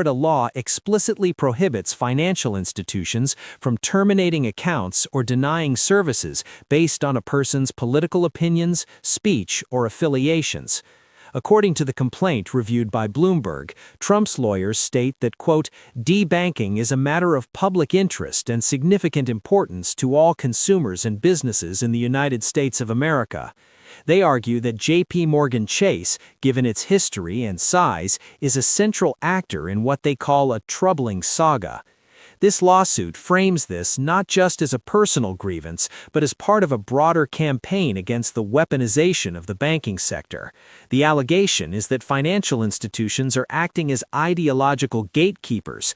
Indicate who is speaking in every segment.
Speaker 1: A law explicitly prohibits financial institutions from terminating accounts or denying services based on a person's political opinions, speech, or affiliations. According to the complaint reviewed by Bloomberg, Trump's lawyers state that, quote, debanking is a matter of public interest and significant importance to all consumers and businesses in the United States of America. They argue that J.P. Morgan Chase, given its history and size, is a central actor in what they call a troubling saga. This lawsuit frames this not just as a personal grievance, but as part of a broader campaign against the weaponization of the banking sector. The allegation is that financial institutions are acting as ideological gatekeepers.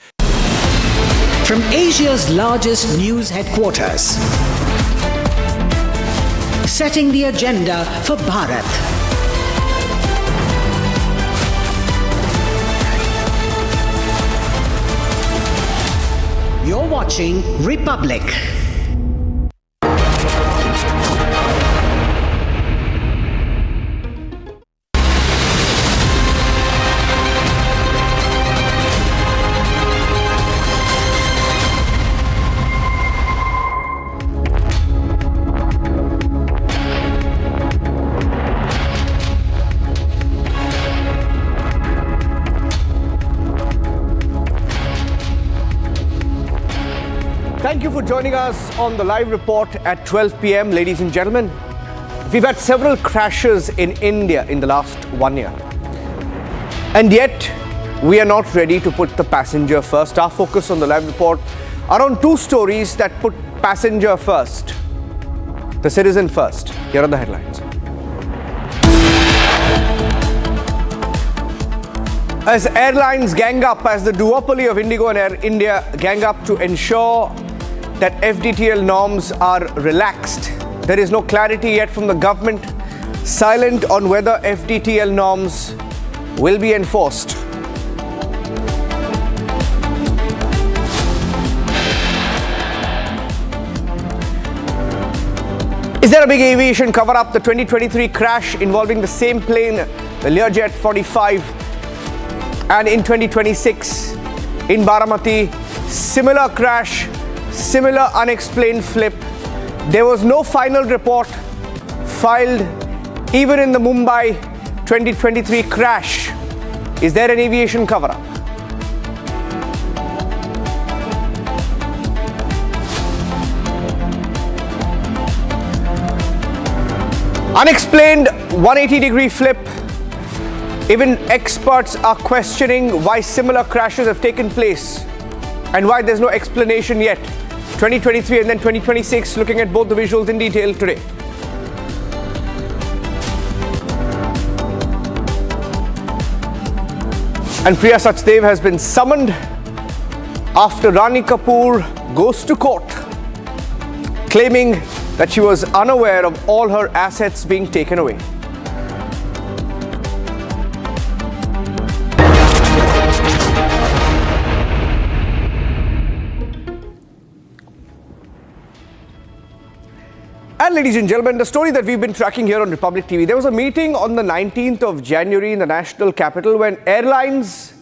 Speaker 2: From Asia's largest news headquarters, setting the agenda for Bharat. You're watching Republic.
Speaker 3: Thank you for joining us on the live report at 12 p.m., ladies and gentlemen. We've had several crashes in India in the last 1 year. And yet, we are not ready to put the passenger first. Our focus on the live report are on two stories that put passenger first, the citizen first. Here are the headlines. As airlines gang up, as the duopoly of Indigo and Air India gang up to ensure that FDTL norms are relaxed, there is no clarity yet from the government, silent on whether FDTL norms will be enforced. Is there a big aviation cover-up? The 2023 crash involving the same plane, the Learjet 45, and in 2026 in Baramati, similar crash, similar unexplained flip. There was no final report filed even in the Mumbai 2023 crash. Is there an aviation cover-up? Unexplained 180-degree flip. Even experts are questioning why similar crashes have taken place and why there's no explanation yet. 2023 and then 2026, looking at both the visuals in detail today. And Priya Sachdev has been summoned after Rani Kapoor goes to court, claiming that she was unaware of all her assets being taken away. And ladies and gentlemen, the story that we've been tracking here on Republic TV, there was a meeting on the 19th of January in the national capital when airlines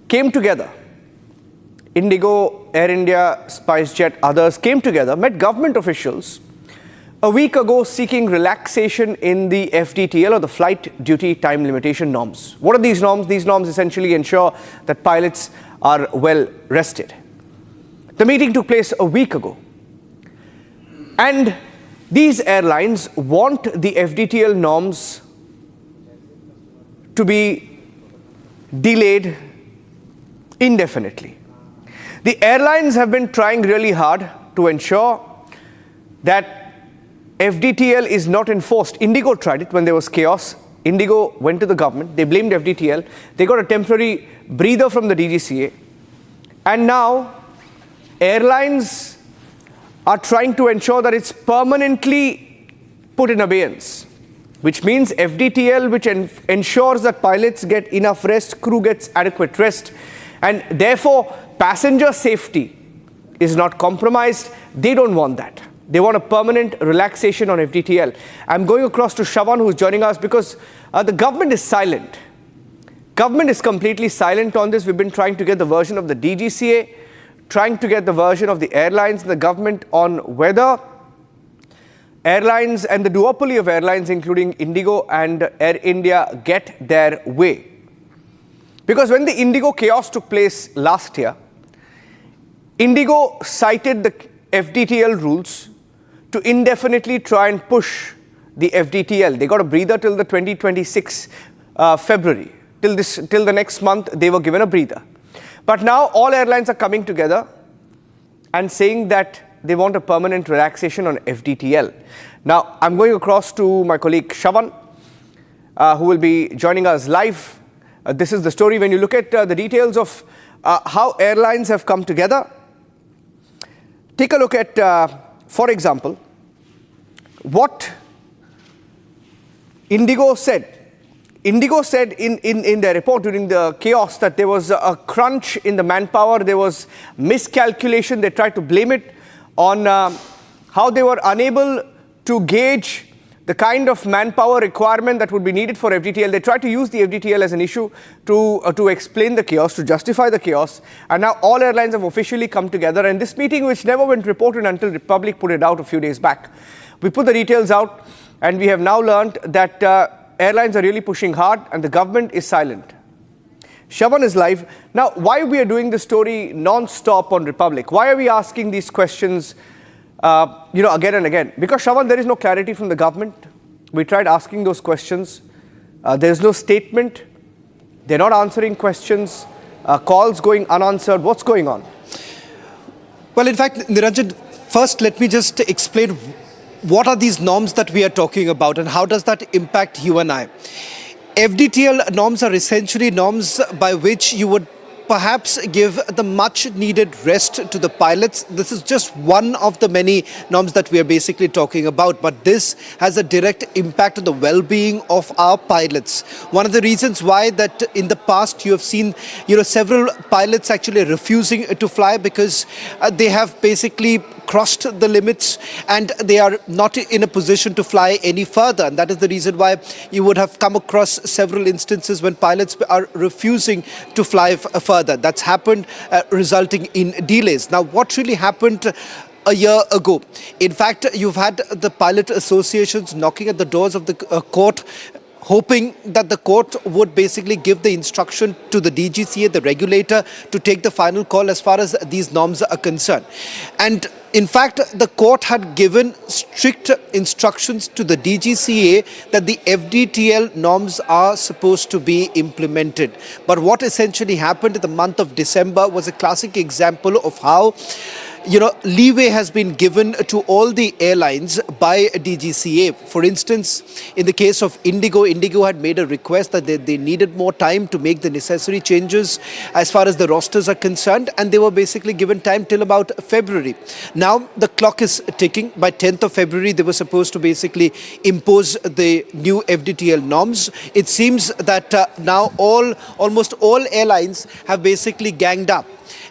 Speaker 3: came together. Indigo, Air India, SpiceJet, others came together, met government officials a week ago seeking relaxation in the FDTL, or the flight duty time limitation norms. What are these norms? These norms essentially ensure that pilots are well rested. The meeting took place a week ago. And these airlines want the FDTL norms to be delayed indefinitely. The airlines have been trying really hard to ensure that FDTL is not enforced. Indigo tried it when there was chaos. Indigo went to the government. They blamed FDTL. They got a temporary breather from the DGCA. And now airlines are trying to ensure that it's permanently put in abeyance, which means FDTL, which ensures that pilots get enough rest, crew gets adequate rest, and therefore passenger safety is not compromised. They don't want that. They want a permanent relaxation on FDTL. I'm going across to Shravan, who's joining us, because the government is silent. Government is completely silent on this. We've been trying to get the version of the DGCA, trying to get the version of the airlines and the government on whether airlines and the duopoly of airlines, including Indigo and Air India, get their way. Because when the Indigo chaos took place last year, Indigo cited the FDTL rules to indefinitely try and push the FDTL. They got a breather till the 2026 February. Till the next month, they were given a breather. But now all airlines are coming together and saying that they want a permanent relaxation on FDTL. Now, I'm going across to my colleague Shavan, who will be joining us live. This is the story. When you look at the details of how airlines have come together, take a look at, for example, what Indigo said. Indigo said in their report during the chaos that there was a crunch in the manpower, there was miscalculation. They tried to blame it on how they were unable to gauge the kind of manpower requirement that would be needed for FDTL. They tried to use the FDTL as an issue to explain the chaos, to justify the chaos. And now all airlines have officially come together. And this meeting, which never went reported until Republic put it out a few days back, we put the details out, and we have now learned that airlines are really pushing hard and the government is silent. Shavan is live. Now, why we are doing this story non-stop on Republic? Why are we asking these questions, again and again? Because, Shavan, there is no clarity from the government. We tried asking those questions. There is no statement. They're not answering questions. Calls going unanswered. What's going on?
Speaker 4: Well, in fact, Niranjan, first let me just explain what are these norms that we are talking about and how does that impact you and I? FDTL norms are essentially norms by which you would perhaps give the much needed rest to the pilots. This is just one of the many norms that we are basically talking about, but this has a direct impact on the well-being of our pilots. One of the reasons why that in the past you have seen several pilots actually refusing to fly because they have basically crossed the limits and they are not in a position to fly any further, and that is the reason why you would have come across several instances when pilots are refusing to fly further. That's happened, resulting in delays. Now, what really happened a year ago? In fact, you've had the pilot associations knocking at the doors of the court, hoping that the court would basically give the instruction to the DGCA, the regulator, to take the final call as far as these norms are concerned. And in fact, the court had given strict instructions to the DGCA that the FDTL norms are supposed to be implemented. But what essentially happened in the month of December was a classic example of how leeway has been given to all the airlines by DGCA. For instance, in the case of Indigo had made a request that they needed more time to make the necessary changes as far as the rosters are concerned, and they were basically given time till about February. Now the clock is ticking. By 10th of February, they were supposed to basically impose the new FDTL norms. It seems that now almost all airlines have basically ganged up.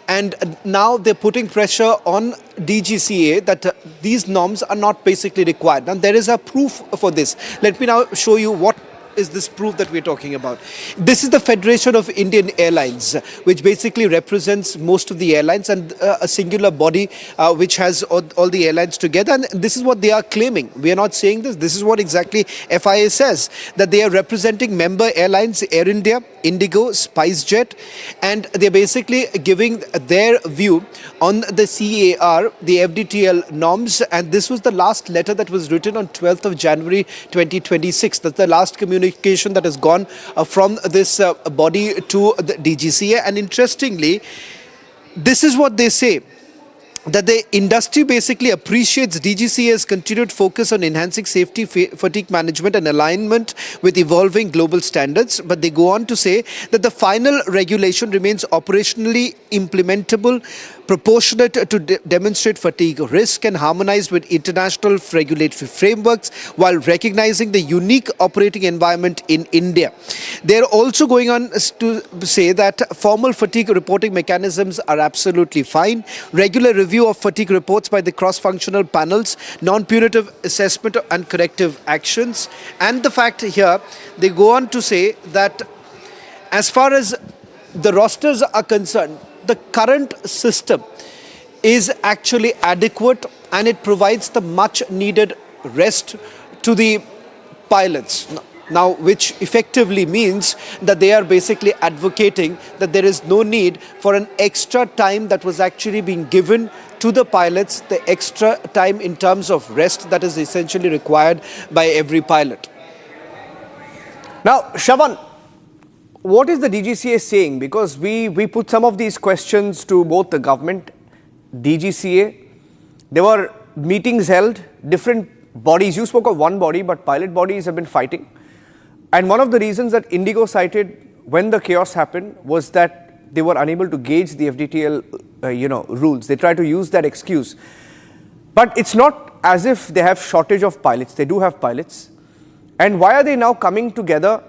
Speaker 4: And now they're putting pressure on DGCA that these norms are not basically required. Now, there is a proof for this. Let me now show you what is this proof that we're talking about. This is the Federation of Indian Airlines, which basically represents most of the airlines and a singular body which has all the airlines together. And this is what they are claiming. We are not saying this. This is what exactly FIA says, that they are representing member airlines, Air India, Indigo, SpiceJet, and they're basically giving their view on the CAR, the FDTL norms. And this was the last letter that was written on 12th of January 2026. That's the last communication that has gone from this body to the DGCA. And interestingly, this is what they say, that the industry basically appreciates DGCA's continued focus on enhancing safety, fatigue management and alignment with evolving global standards. But they go on to say that the final regulation remains operationally implementable, proportionate to demonstrate fatigue risk and harmonized with international regulatory frameworks while recognizing the unique operating environment in India. They're also going on to say that formal fatigue reporting mechanisms are absolutely fine, regular review of fatigue reports by the cross-functional panels, non-punitive assessment and corrective actions. And the fact here, they go on to say that as far as the rosters are concerned, the current system is actually adequate and it provides the much needed rest to the pilots. Now, which effectively means that they are basically advocating that there is no need for an extra time that was actually being given to the pilots, the extra time in terms of rest that is essentially required by every pilot.
Speaker 3: Now, Shravan, what is the DGCA saying? Because we put some of these questions to both the government, DGCA. There were meetings held, different bodies. You spoke of one body, but pilot bodies have been fighting. And one of the reasons that Indigo cited when the chaos happened was that they were unable to gauge the FDTL, rules. They tried to use that excuse. But it's not as if they have shortage of pilots. They do have pilots. And why are they now coming together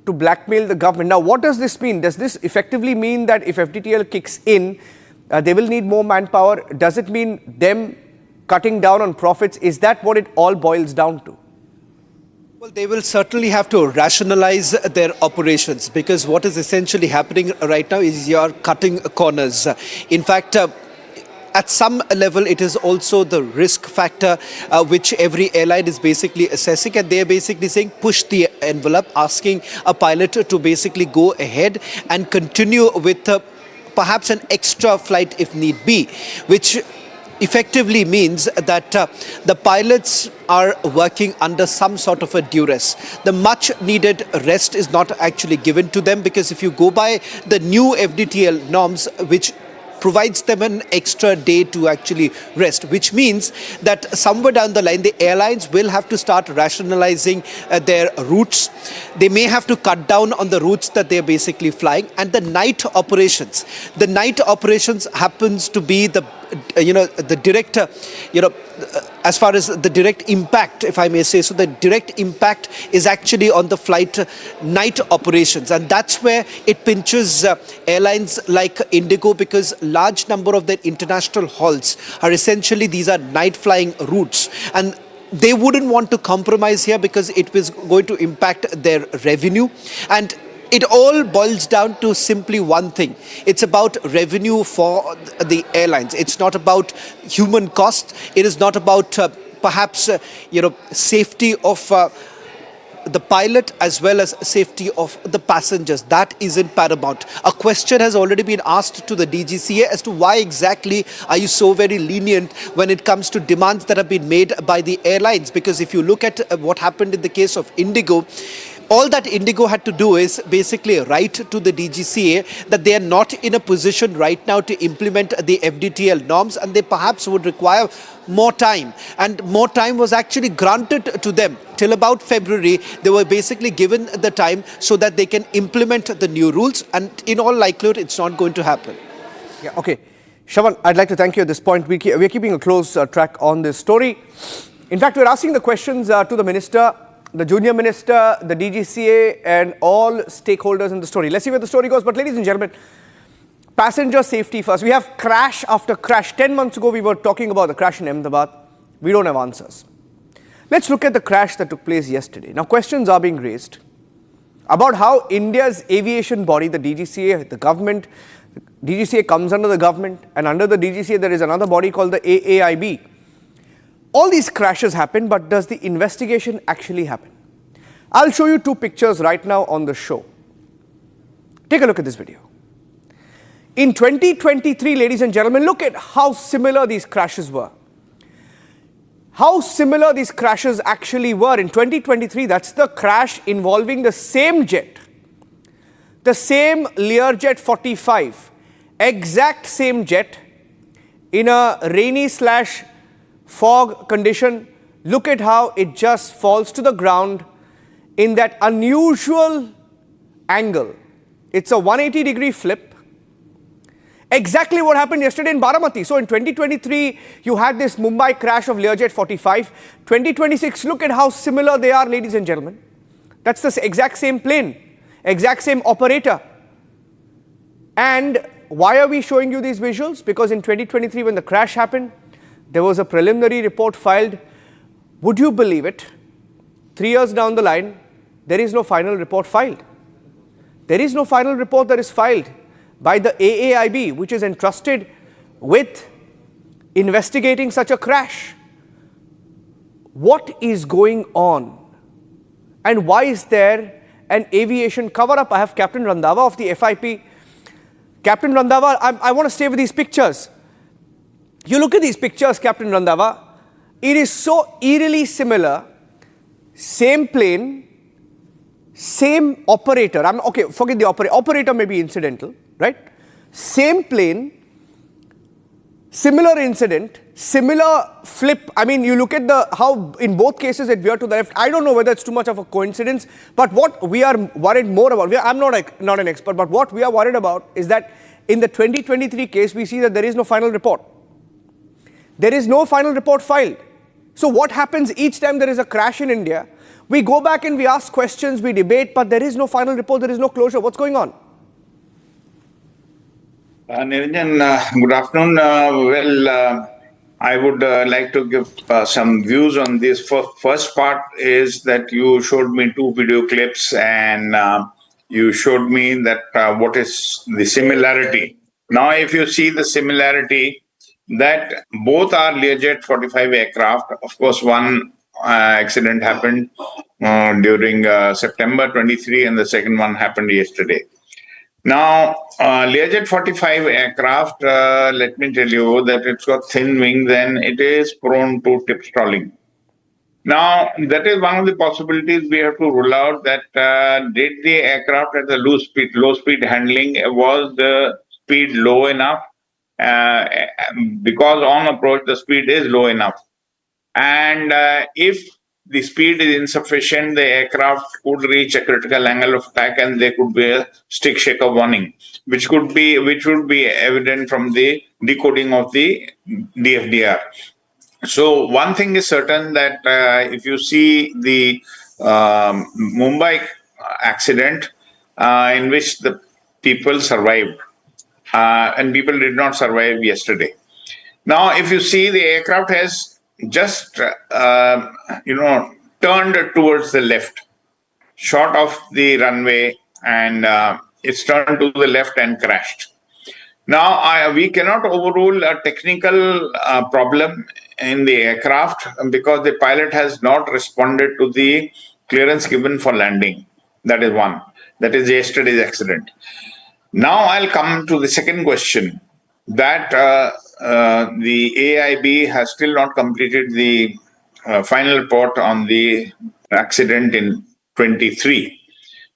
Speaker 3: to blackmail the government? Now, what does this mean? Does this effectively mean that if FDTL kicks in, they will need more manpower? Does it mean them cutting down on profits? Is that what it all boils down to?
Speaker 4: Well, they will certainly have to rationalize their operations, because what is essentially happening right now is you are cutting corners. In fact, at some level, it is also the risk factor which every airline is basically assessing, and they are basically saying push the envelope, asking a pilot to basically go ahead and continue with perhaps an extra flight if need be, which effectively means that the pilots are working under some sort of a duress. The much needed rest is not actually given to them, because if you go by the new FDTL norms, which provides them an extra day to actually rest, which means that somewhere down the line, the airlines will have to start rationalizing their routes. They may have to cut down on the routes that they're basically flying. And the night operations happens to be the direct, as far as the direct impact, if I may say so, the direct impact is actually on the flight night operations. And that's where it pinches airlines like Indigo, because large number of their international hauls are essentially, these are night flying routes. And they wouldn't want to compromise here because it was going to impact their revenue. And it all boils down to simply one thing. It's about revenue for the airlines. It's not about human cost. It is not about perhaps safety of the pilot as well as safety of the passengers. That isn't paramount. A question has already been asked to the DGCA as to why exactly are you so very lenient when it comes to demands that have been made by the airlines. Because if you look at what happened in the case of Indigo, all that Indigo had to do is basically write to the DGCA that they are not in a position right now to implement the FDTL norms, and they perhaps would require more time. And more time was actually granted to them. Till about February, they were basically given the time so that they can implement the new rules. And in all likelihood, it's not going to happen.
Speaker 3: Yeah, okay. Shravan, I'd like to thank you at this point. We're keeping a close track on this story. In fact, we're asking the questions to the minister, the junior minister, the DGCA, and all stakeholders in the story. Let's see where the story goes. But ladies and gentlemen, passenger safety first. We have crash after crash. 10 months ago, we were talking about the crash in Ahmedabad. We don't have answers. Let's look at the crash that took place yesterday. Now, questions are being raised about how India's aviation body, the DGCA, the government, DGCA comes under the government, and under the DGCA, there is another body called the AAIB. All these crashes happen, but does the investigation actually happen? I'll show you two pictures right now on the show. Take a look at this video. In 2023, ladies and gentlemen, look at how similar these crashes were. How similar these crashes actually were. In 2023, that's the crash involving the same jet, the same Learjet 45, exact same jet in a rainy / fog condition. Look at how it just falls to the ground in that unusual angle. It's a 180-degree flip. Exactly what happened yesterday in Baramati. So in 2023, you had this Mumbai crash of Learjet 45. 2026, look at how similar they are, ladies and gentlemen. That's the exact same plane, exact same operator. And why are we showing you these visuals? Because in 2023, when the crash happened, there was a preliminary report filed. Would you believe it? 3 years down the line, there is no final report filed. There is no final report that is filed by the AAIB, which is entrusted with investigating such a crash. What is going on? And why is there an aviation cover-up? I have Captain Randhawa of the FIP. Captain Randhawa, I want to stay with these pictures. You look at these pictures, Captain Randhawa, it is so eerily similar. Same plane, same operator. Okay, forget the operator. Operator may be incidental, right? Same plane, similar incident, similar flip. I mean, you look at how in both cases it veered to the left. I don't know whether it's too much of a coincidence, but what we are worried more about, I'm not an expert, but what we are worried about is that in the 2023 case, we see that there is no final report. There is no final report filed. So what happens each time there is a crash in India? We go back and we ask questions, we debate, but there is no final report, there is no closure. What's going on?
Speaker 5: Niranjan, good afternoon. I would like to give some views on this. First part is that you showed me 2 video clips and you showed me that what is the similarity. Now, if you see the similarity, that both are Learjet 45 aircraft. Of course, one accident happened during September 23 and the second one happened yesterday. Now, Learjet 45 aircraft, let me tell you that it's got thin wings and it is prone to tip stalling. Now, that is one of the possibilities we have to rule out, that did the aircraft at the low speed handling, was the speed low enough? Because on approach, the speed is low enough. And if the speed is insufficient, the aircraft could reach a critical angle of attack and there could be a stick shaker warning, which would be evident from the decoding of the DFDR. So one thing is certain, that if you see the Mumbai accident in which the people survived and people did not survive yesterday. Now, if you see, the aircraft has just turned towards the left, short of the runway, and it's turned to the left and crashed. Now, we cannot overrule a technical problem in the aircraft because the pilot has not responded to the clearance given for landing. That is one. That is yesterday's accident. Now, I'll come to the second question, that the AIB has still not completed the final report on the accident in 23.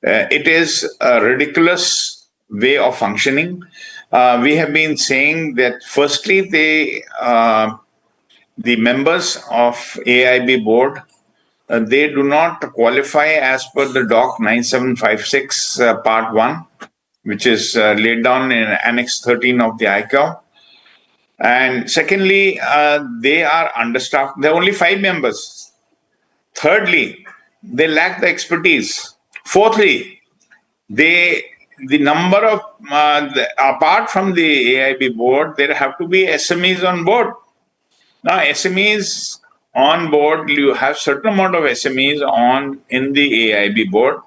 Speaker 5: It is a ridiculous way of functioning. We have been saying that firstly, the members of AIB board, they do not qualify as per the Doc 9756 Part 1, which is laid down in Annex 13 of the ICAO. And secondly, they are understaffed. There are only 5 members. Thirdly, they lack the expertise. Fourthly, the number of, apart from the AIB board, there have to be SMEs on board. Now, SMEs on board, you have certain amount of SMEs in the AIB board,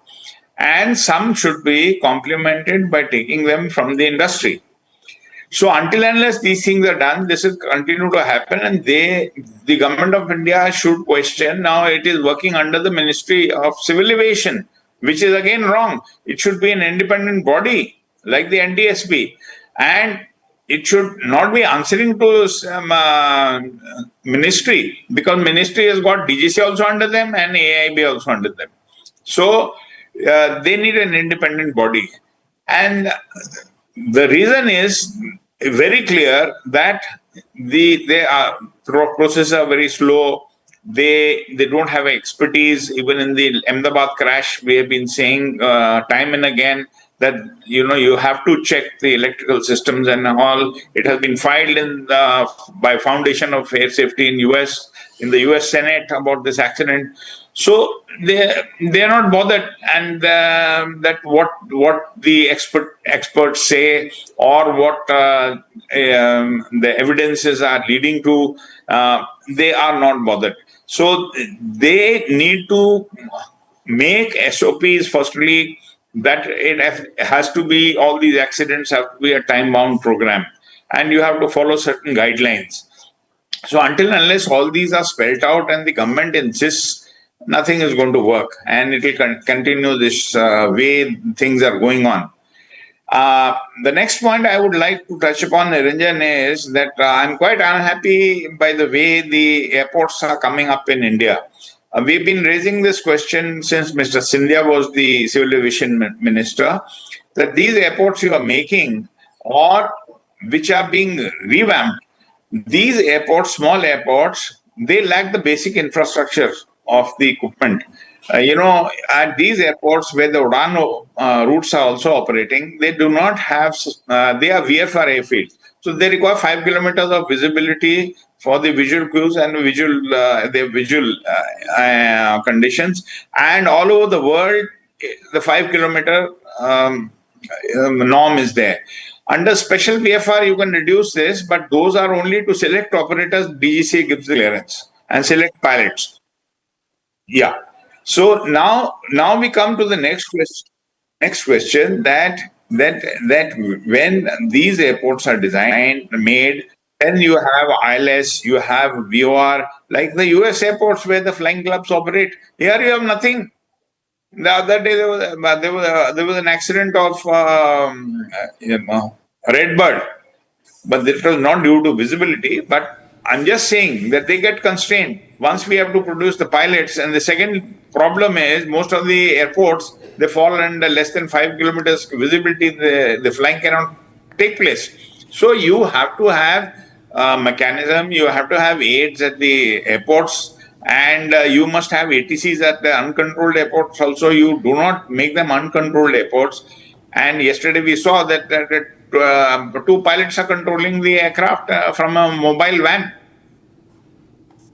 Speaker 5: and some should be complemented by taking them from the industry. So until and unless these things are done, this will continue to happen, and the government of India should question. Now it is working under the Ministry of Civil Aviation, which is again wrong. It should be an independent body like the NTSB, and it should not be answering to some ministry, because ministry has got DGCA also under them and AIB also under them. So they need an independent body. And the reason is very clear, that their processes are very slow. They don't have expertise. Even in the Ahmedabad crash, we have been saying time and again that you have to check the electrical systems and all. It has been filed by Foundation of Air Safety in the US Senate about this accident. So they are not bothered, and that what the experts say or what the evidences are leading to, they are not bothered. So they need to make SOPs firstly that has to be, all these accidents have to be a time-bound program, and you have to follow certain guidelines. So until and unless all these are spelled out and the government insists, nothing is going to work, and it will continue this way things are going on. The next point I would like to touch upon, Niranjan, is that I'm quite unhappy by the way the airports are coming up in India. We've been raising this question since Mr. Scindia was the Civil Aviation Minister, that these airports you are making or which are being revamped, these airports, small airports, they lack the basic infrastructure of the equipment. At these airports where the UDAN routes are also operating, they do not have, they are VFR airfields. So they require 5 kilometers of visibility for the visual cues and the visual conditions. And all over the world, the 5 kilometer norm is there. Under special VFR, you can reduce this, but those are only to select operators. DGCA gives the clearance and select pilots. Yeah. So now we come to the next question that when these airports are designed, made, then you have ILS, you have VOR, like the US airports where the flying clubs operate. Here you have nothing. The other day there was an accident of Redbird, but it was not due to visibility. But I'm just saying that they get constrained once we have to produce the pilots. And the second problem is most of the airports, they fall under less than 5 kilometers visibility. The flying cannot take place. So you have to have a mechanism. You have to have aids at the airports, and you must have ATCs at the uncontrolled airports. Also, you do not make them uncontrolled airports. And yesterday we saw that 2 pilots are controlling the aircraft from a mobile van.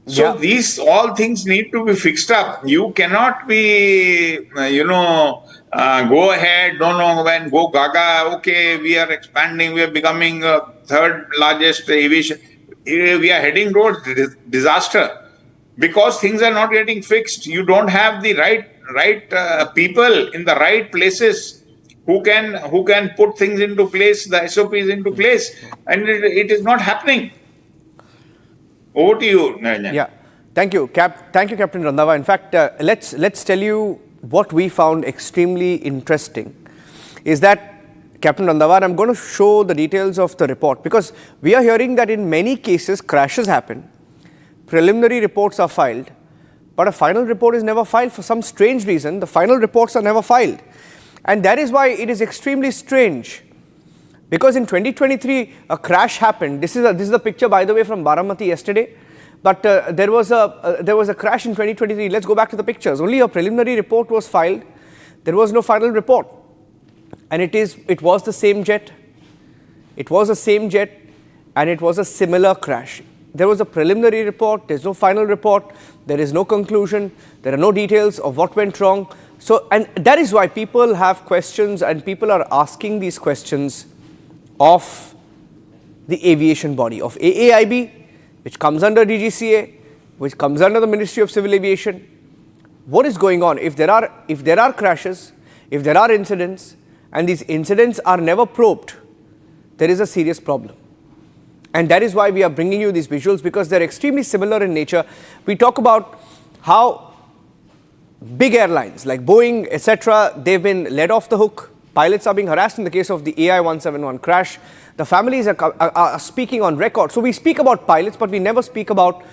Speaker 5: So these all things need to be fixed up. You cannot be, go ahead, go gaga. Okay, we are expanding. We are becoming third largest aviation. We are heading towards disaster because things are not getting fixed. You don't have the right people in the right places who can put things into place, the SOPs into place, and it is not happening. Over to you, Niranjan.
Speaker 3: Yeah, thank you, Captain Randhawa. In fact, let's tell you what we found extremely interesting is that, Captain Randhawa, I'm going to show the details of the report because we are hearing that in many cases crashes happen, preliminary reports are filed, but a final report is never filed for some strange reason. The final reports are never filed, and that is why it is extremely strange. Because in 2023, a crash happened. This is the picture, by the way, from Baramati yesterday. But there was a crash in 2023. Let's go back to the pictures. Only a preliminary report was filed. There was no final report, and it was the same jet. It was the same jet, and it was a similar crash. There was a preliminary report. There's no final report. There is no conclusion. There are no details of what went wrong. So, and that is why people have questions, and people are asking these questions of the aviation body, of AAIB, which comes under DGCA, which comes under the Ministry of Civil Aviation. What is going on? If there are crashes, if there are incidents, and these incidents are never probed, there is a serious problem. And that is why we are bringing you these visuals, because they're extremely similar in nature. We talk about how big airlines like Boeing, etc., they've been let off the hook. Pilots are being harassed in the case of the AI-171 crash. The families are speaking on record. So we speak about pilots, but we never speak about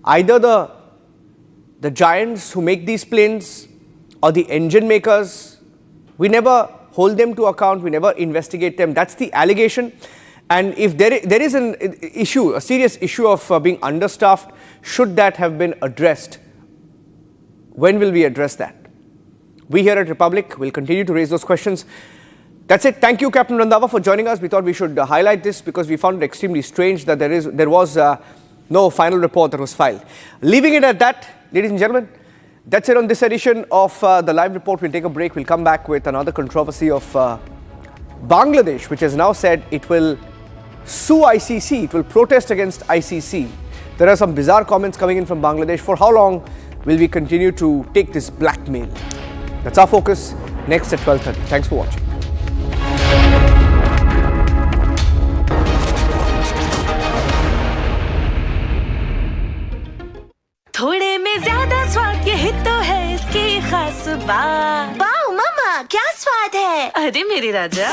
Speaker 3: either the giants who make these planes or the engine makers. We never hold them to account. We never investigate them. That's the allegation. And if there is an issue, a serious issue of being understaffed, should that have been addressed? When will we address that? We here at Republic will continue to raise those questions. That's it. Thank you, Captain Randhawa, for joining us. We thought we should highlight this because we found it extremely strange that there was no final report that was filed. Leaving it at that, ladies and gentlemen, that's it on this edition of the live report. We'll take a break. We'll come back with another controversy of Bangladesh, which has now said it will sue ICC. It will protest against ICC. There are some bizarre comments coming in from Bangladesh. For how long will we continue to take this blackmail? That's our focus. next at 12:30. Thanks for watching.
Speaker 6: थोड़े में ज्यादा स्वाद, यही तो है इसकी खास बात।
Speaker 7: वाओ मम्मा, क्या स्वाद है?
Speaker 6: अरे मेरे राजा,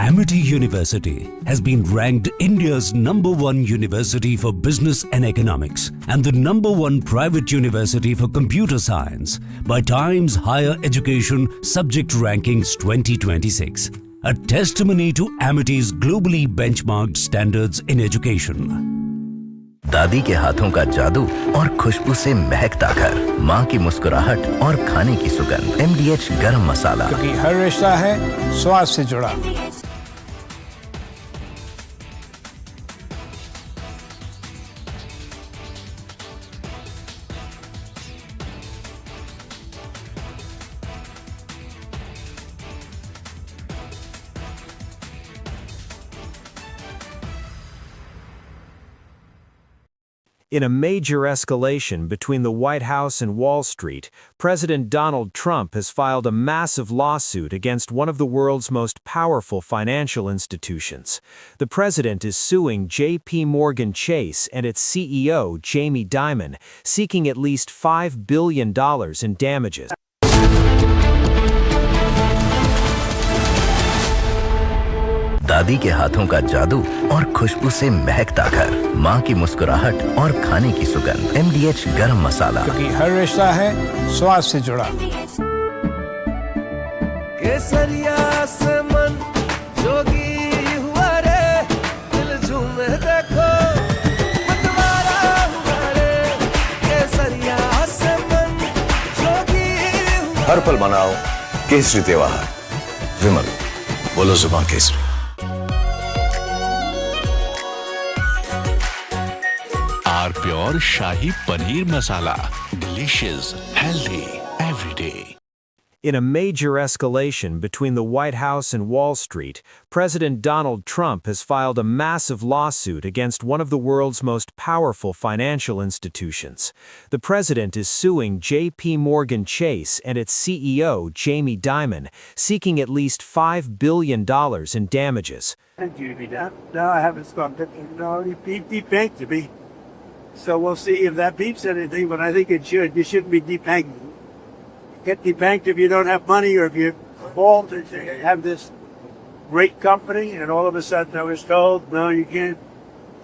Speaker 8: Amity University has been ranked India's #1 university for business and economics and the #1 private university for computer science by Times Higher Education Subject Rankings 2026. A testimony to Amity's globally benchmarked standards in education.
Speaker 9: दादी के हाथों का जादू और खुशबू से महकता घर, माँ की मुस्कुराहट और खाने की सुगंध। MDH गरम मसाला,
Speaker 10: क्योंकि हर रिश्ता है स्वाद से जुड़ा।
Speaker 1: In a major escalation between the White House and Wall Street, President Donald Trump has filed a massive lawsuit against one of the world's most powerful financial institutions. The president is suing J.P. Morgan Chase and its CEO, Jamie Dimon, seeking at least $5 billion in damages.
Speaker 9: दादी के हाथों का जादू और खुशबू से महकता घर, माँ की मुस्कुराहट और खाने की सुगंध। MDH गरम मसाला,
Speaker 10: क्योंकि हर रिश्ता है स्वाद से जुड़ा।
Speaker 11: केसरिया से मन जोगी हुआ रे, दिल झूमे देखो मतवारा हुआ रे। केसरिया से मन जोगी हुआ।
Speaker 12: हर पल मनाओ केसरी त्योहार। विमल, बोलो जुबान Kesari.
Speaker 13: Pure shahi paneer masala, delicious, healthy every day.
Speaker 1: In a major escalation between the White House and Wall Street, President Donald Trump has filed a massive lawsuit against one of the world's most powerful financial institutions. The president is suing J.P. Morgan Chase and its CEO, Jamie Dimon, seeking at least $5 billion in damages.
Speaker 11: No, I haven't stopped it. No, he debanked to me. So we'll see if that beats anything, but I think it should. You shouldn't be debanked. Get debanked if you don't have money or if you fall to have this great company, and all of a sudden I was told, no, you can't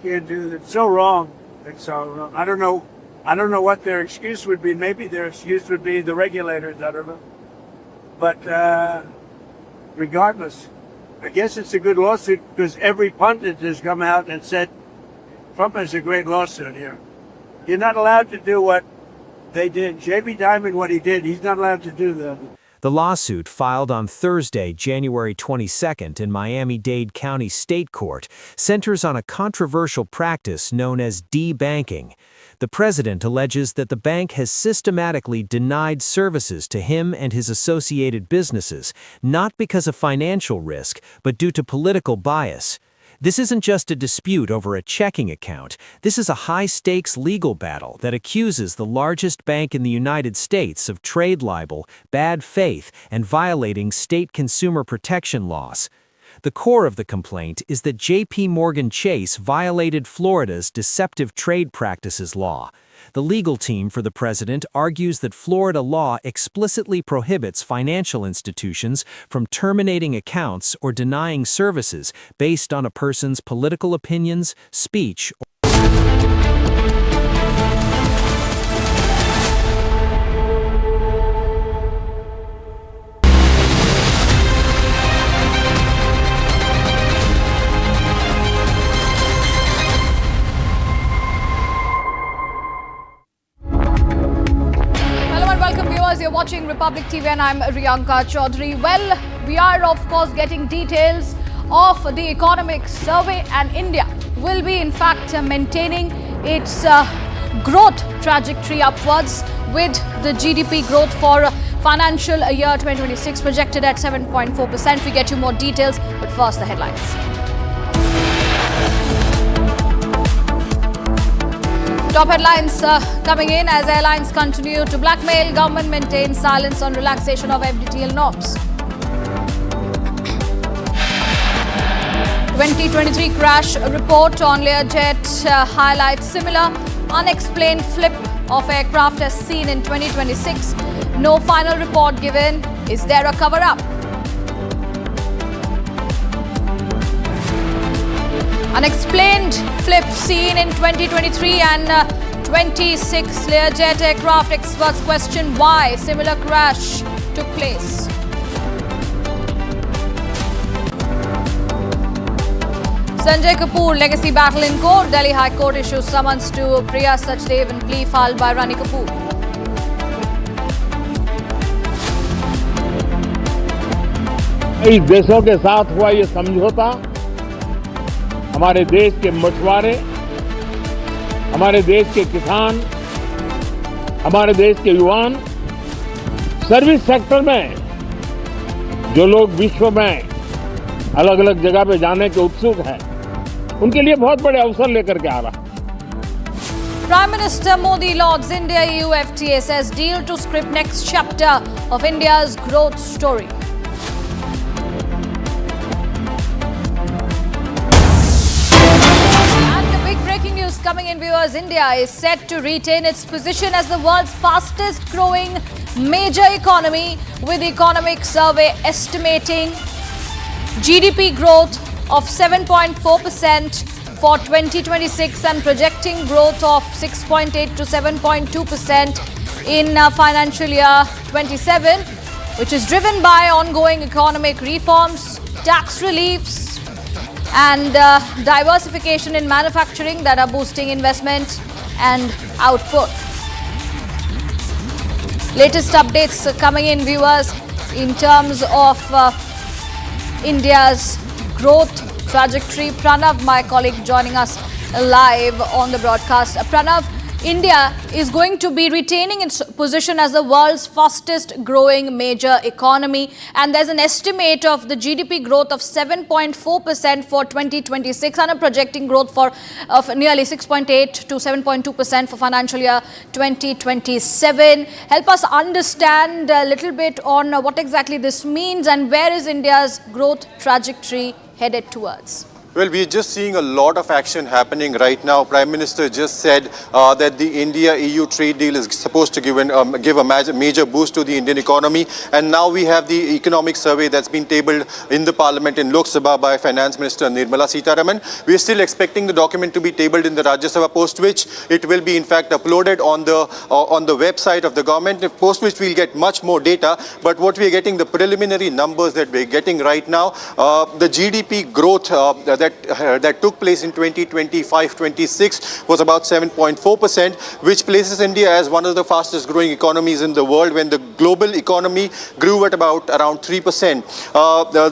Speaker 11: do that. It's so wrong. It's so wrong. I don't know what their excuse would be. Maybe their excuse would be the regulators. I don't know. But regardless, I guess it's a good lawsuit because every pundit has come out and said Trump has a great lawsuit here. You're not allowed to do what they did. Jamie Dimon, what he did, he's not allowed to do that.
Speaker 1: The lawsuit, filed on Thursday, January 22nd in Miami-Dade County State Court, centers on a controversial practice known as debanking. The president alleges that the bank has systematically denied services to him and his associated businesses, not because of financial risk, but due to political bias. This isn't just a dispute over a checking account. This is a high-stakes legal battle that accuses the largest bank in the United States of trade libel, bad faith, and violating state consumer protection laws. The core of the complaint is that J.P. Morgan Chase violated Florida's deceptive trade practices law. The legal team for the president argues that Florida law explicitly prohibits financial institutions from terminating accounts or denying services based on a person's political opinions, speech, or
Speaker 14: you're watching Republic TV and I'm Riyanka Chaudhary. Well, we are of course getting details of the economic survey, and India will be in fact maintaining its growth trajectory upwards, with the GDP growth for financial year 2026 projected at 7.4%. We get you more details, but first the headlines. Top headlines coming in as airlines continue to blackmail. Government maintains silence on relaxation of FDTL norms. 2023 crash report on Learjet highlights similar unexplained flip of aircraft as seen in 2026. No final report given. Is there a cover-up? Unexplained flip seen in 2023 and 26 Learjet aircraft. Experts question why similar crash took place. Sanjay Kapoor legacy battle in court. Delhi High Court issues summons to Priya Sachdev in plea filed by Rani Kapoor.
Speaker 15: कई देशों के साथ हुआ ये समझौता हमारे देश के मछुआरे, हमारे देश के किसान, हमारे देश के युवान, सर्विस सेक्टर में जो लोग विश्व में अलग अलग जगह पे जाने के उत्सुक हैं, उनके लिए बहुत बड़े अवसर लेकर के आ रहा है.
Speaker 14: Prime Minister Modi lauds India EU FTA, says deal to script next chapter of India's growth story. Breaking news coming in, viewers. India is set to retain its position as the world's fastest growing major economy, with the Economic Survey estimating GDP growth of 7.4% for 2026 and projecting growth of 6.8 to 7.2% in financial year 27, which is driven by ongoing economic reforms, tax reliefs, and diversification in manufacturing that are boosting investment and output. Latest updates coming in, viewers, in terms of India's growth trajectory. Pranav, my colleague, joining us live on the broadcast. Pranav, India is going to be retaining its position as the world's fastest growing major economy, and there's an estimate of the GDP growth of 7.4% for 2026 and a projecting growth of nearly 6.8 to 7.2% for financial year 2027. Help us understand a little bit on what exactly this means and where is India's growth trajectory headed towards.
Speaker 16: Well, we're just seeing a lot of action happening right now. Prime Minister just said that the India-EU trade deal is supposed to give a major boost to the Indian economy. And now we have the economic survey that's been tabled in the Parliament in Lok Sabha by Finance Minister Nirmala Sitharaman. We're still expecting the document to be tabled in the Rajya Sabha, post which it will be in fact uploaded on the website of the government, post which we'll get much more data. But what we're getting, the preliminary numbers that we're getting right now, the GDP growth that took place in 2025-26 was about 7.4%, which places India as one of the fastest growing economies in the world, when the global economy grew at around 3%.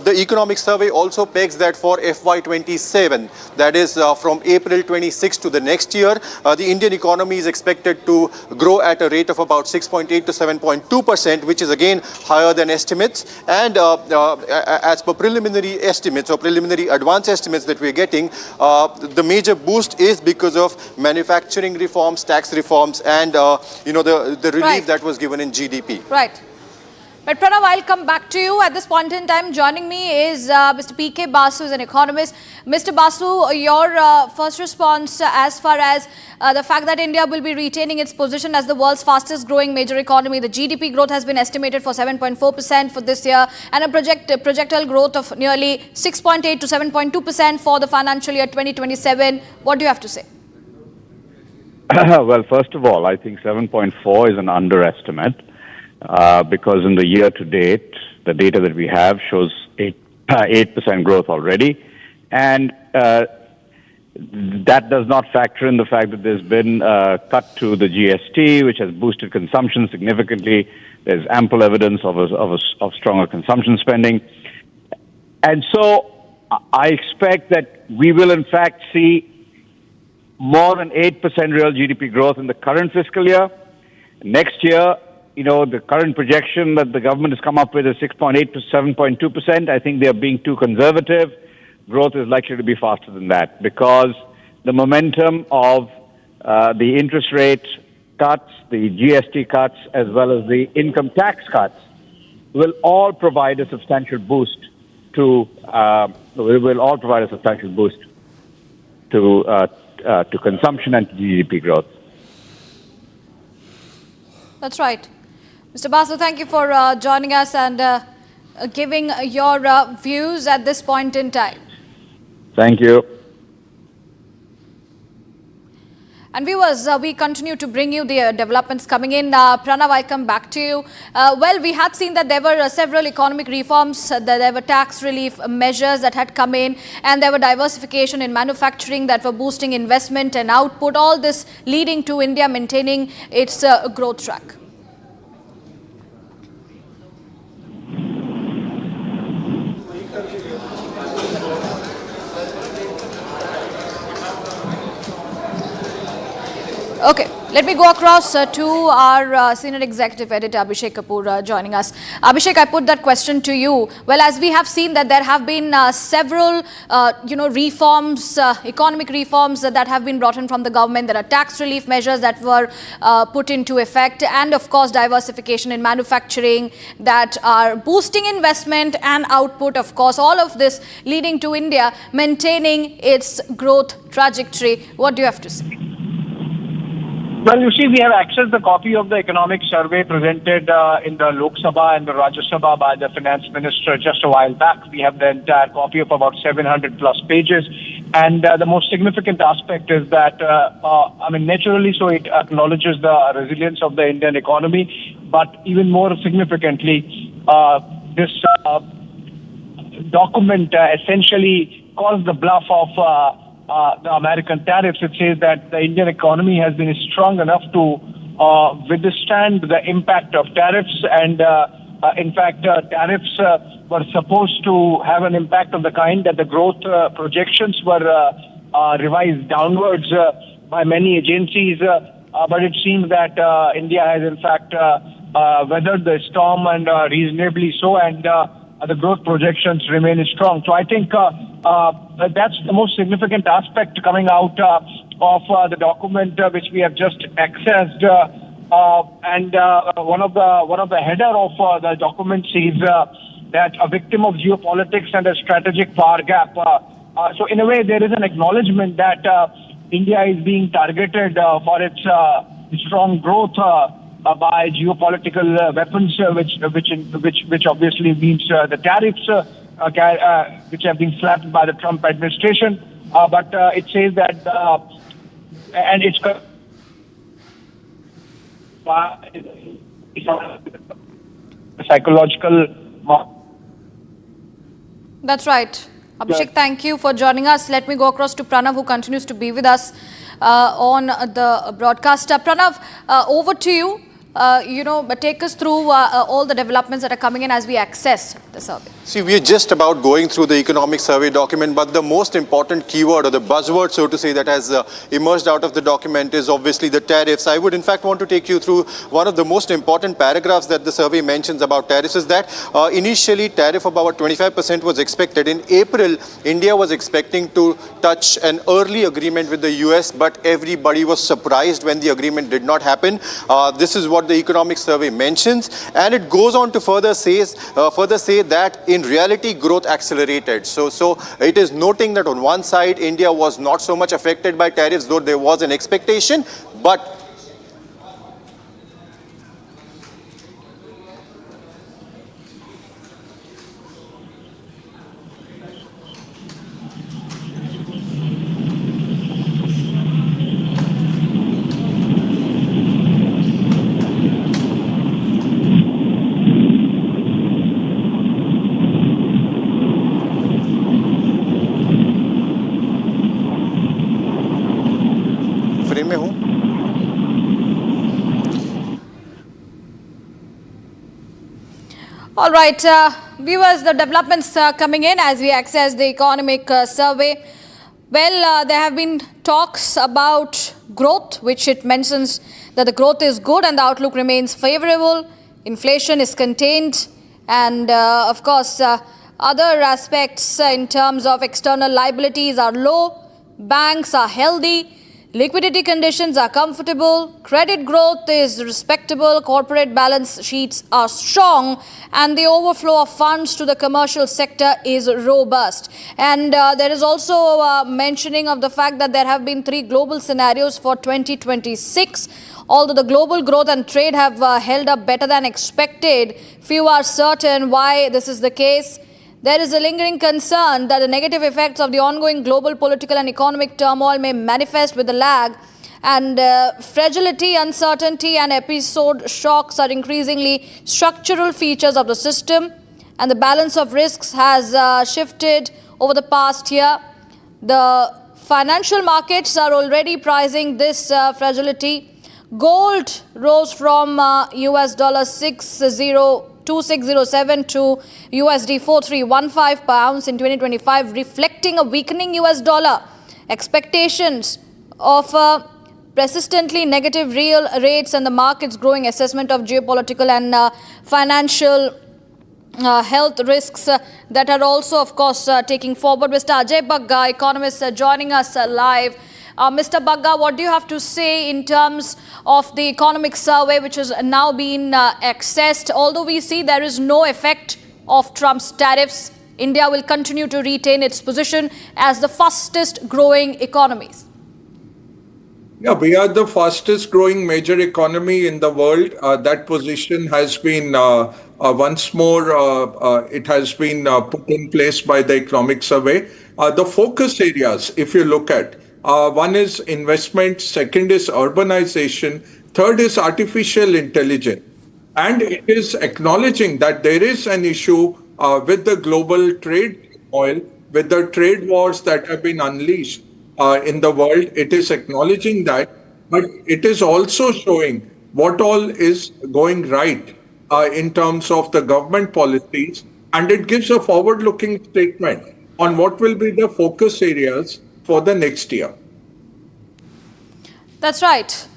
Speaker 16: The economic survey also pegs that for FY27, that is from April 26 to the next year, the Indian economy is expected to grow at a rate of about 6.8 to 7.2%, which is again higher than estimates. And as per preliminary estimates or preliminary advance estimates that we're getting, the major boost is because of manufacturing reforms, tax reforms, and the relief that was given in GDP.
Speaker 14: Right. But Pranav, I'll come back to you. At this point in time, joining me is Mr. P.K. Basu, who's an economist. Mr. Basu, your first response as far as the fact that India will be retaining its position as the world's fastest growing major economy. The GDP growth has been estimated for 7.4% for this year and a projectile growth of nearly 6.8 to 7.2% for the financial year 2027. What do you have to say?
Speaker 17: Well, first of all, I think 7.4 is an underestimate. Because in the year to date, the data that we have shows 8% growth already. And that does not factor in the fact that there's been a cut to the GST, which has boosted consumption significantly. There's ample evidence of stronger consumption spending. And so I expect that we will in fact see more than 8% real GDP growth in the current fiscal year. Next year, the current projection that the government has come up with is 6.8 to 7.2%. I think they are being too conservative. Growth is likely to be faster than that because the momentum of the interest rate cuts, the GST cuts, as well as the income tax cuts will all provide a substantial boost to consumption and to GDP growth.
Speaker 14: That's right. Mr. Basu, thank you for joining us and giving your views at this point in time.
Speaker 17: Thank you.
Speaker 14: And viewers, we continue to bring you the developments coming in. Pranav, I come back to you. Well, we had seen that there were several economic reforms, that there were tax relief measures that had come in, and there were diversification in manufacturing that were boosting investment and output, all this leading to India maintaining its growth track. Okay, let me go across to our senior executive editor Abhishek Kapoor joining us. Abhishek, I put that question to you. Well, as we have seen that there have been several, reforms, economic reforms that have been brought in from the government. There are tax relief measures that were put into effect, and of course diversification in manufacturing that are boosting investment and output. Of course, all of this leading to India maintaining its growth trajectory. What do you have to say?
Speaker 18: Well, you see, we have accessed the copy of the economic survey presented in the Lok Sabha and the Rajya Sabha by the finance minister just a while back. We have the entire copy of about 700 plus pages. And the most significant aspect is that, naturally, so it acknowledges the resilience of the Indian economy. But even more significantly, this document essentially calls the bluff of the American tariffs. It says that the Indian economy has been strong enough to withstand the impact of tariffs, and in fact, tariffs were supposed to have an impact of the kind that the growth projections were revised downwards by many agencies, but it seems that India has in fact weathered the storm, and reasonably so, and the growth projections remain strong. So I think that's the most significant aspect coming out of the document which we have just accessed. And one of the header of the document says that a victim of geopolitics and a strategic power gap. So in a way, there is an acknowledgement that India is being targeted for its strong growth by geopolitical weapons, which obviously means the tariffs, which have been slapped by the Trump administration. But it says that, and it's psychological.
Speaker 14: That's right. Abhishek, thank you for joining us. Let me go across to Pranav, who continues to be with us on the broadcast. Pranav, over to you. Take us through all the developments that are coming in as we access the survey.
Speaker 16: See, we are just about going through the economic survey document, but the most important keyword or the buzzword, so to say, that has emerged out of the document is obviously the tariffs. I would in fact want to take you through one of the most important paragraphs that the survey mentions about tariffs is that initially tariff of about 25% was expected. In April, India was expecting to touch an early agreement with the US, but everybody was surprised when the agreement did not happen. This is what the economic survey mentions, and it goes on to further say that in reality growth accelerated. So it is noting that on one side India was not so much affected by tariffs, though there was an expectation, but
Speaker 14: All right, viewers, the developments coming in as we access the economic survey. Well, there have been talks about growth, which it mentions that the growth is good and the outlook remains favorable. Inflation is contained, and of course, other aspects in terms of external liabilities are low. Banks are healthy. Liquidity conditions are comfortable, credit growth is respectable, corporate balance sheets are strong, and the overflow of funds to the commercial sector is robust. And there is also mentioning of the fact that there have been 3 global scenarios for 2026. Although the global growth and trade have held up better than expected, few are certain why this is the case. There is a lingering concern that the negative effects of the ongoing global political and economic turmoil may manifest with a lag, and fragility, uncertainty and episode shocks are increasingly structural features of the system, and the balance of risks has shifted over the past year. The financial markets are already pricing this fragility. Gold rose from US dollar 2607 to USD 4315 per ounce in 2025, reflecting a weakening US dollar. Expectations of persistently negative real rates and the market's growing assessment of geopolitical and financial health risks that are also, of course, taking forward. Mr. Ajay Bagga, economist, joining us live. Mr. Bagga, what do you have to say in terms of the economic survey which has now been accessed? Although we see there is no effect of Trump's tariffs, India will continue to retain its position as the fastest growing economies.
Speaker 19: Yeah, we are the fastest growing major economy in the world. That position has been once more, it has been put in place by the economic survey. The focus areas, if you look at, one is investment, second is urbanization, third is artificial intelligence. And it is acknowledging that there is an issue with the global trade oil, with the trade wars that have been unleashed in the world. It is acknowledging that, but it is also showing what all is going right in terms of the government policies. And it gives a forward-looking statement on what will be the focus areas for the next year.
Speaker 14: That's right.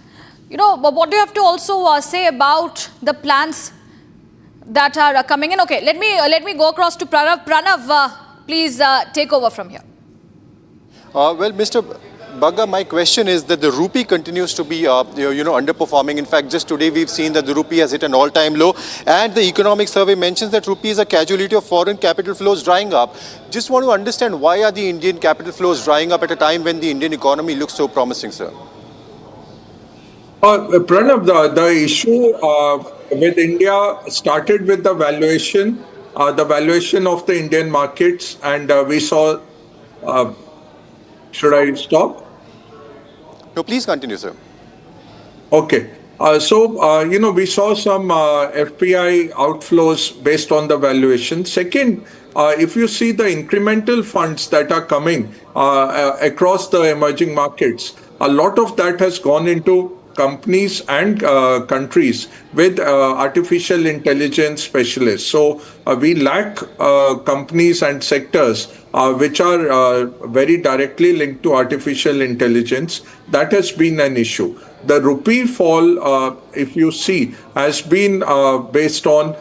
Speaker 14: You know, but what do you have to also say about the plans that are coming in? Okay, let me go across to Pranav. Pranav, please take over from here.
Speaker 16: Well, Mr. Bagga, my question is that the rupee continues to be, underperforming. In fact, just today we've seen that the rupee has hit an all-time low, and the economic survey mentions that rupee is a casualty of foreign capital flows drying up. Just want to understand, why are the Indian capital flows drying up at a time when the Indian economy looks so promising, sir?
Speaker 19: Pranav, the issue with India started with the valuation of the Indian markets, and we saw. Should I stop?
Speaker 16: No, please continue, sir.
Speaker 19: Okay. We saw some FPI outflows based on the valuation. Second, if you see the incremental funds that are coming across the emerging markets, a lot of that has gone into companies and countries with artificial intelligence specialists. So we lack companies and sectors which are very directly linked to artificial intelligence. That has been an issue. The rupee fall, if you see, has been based on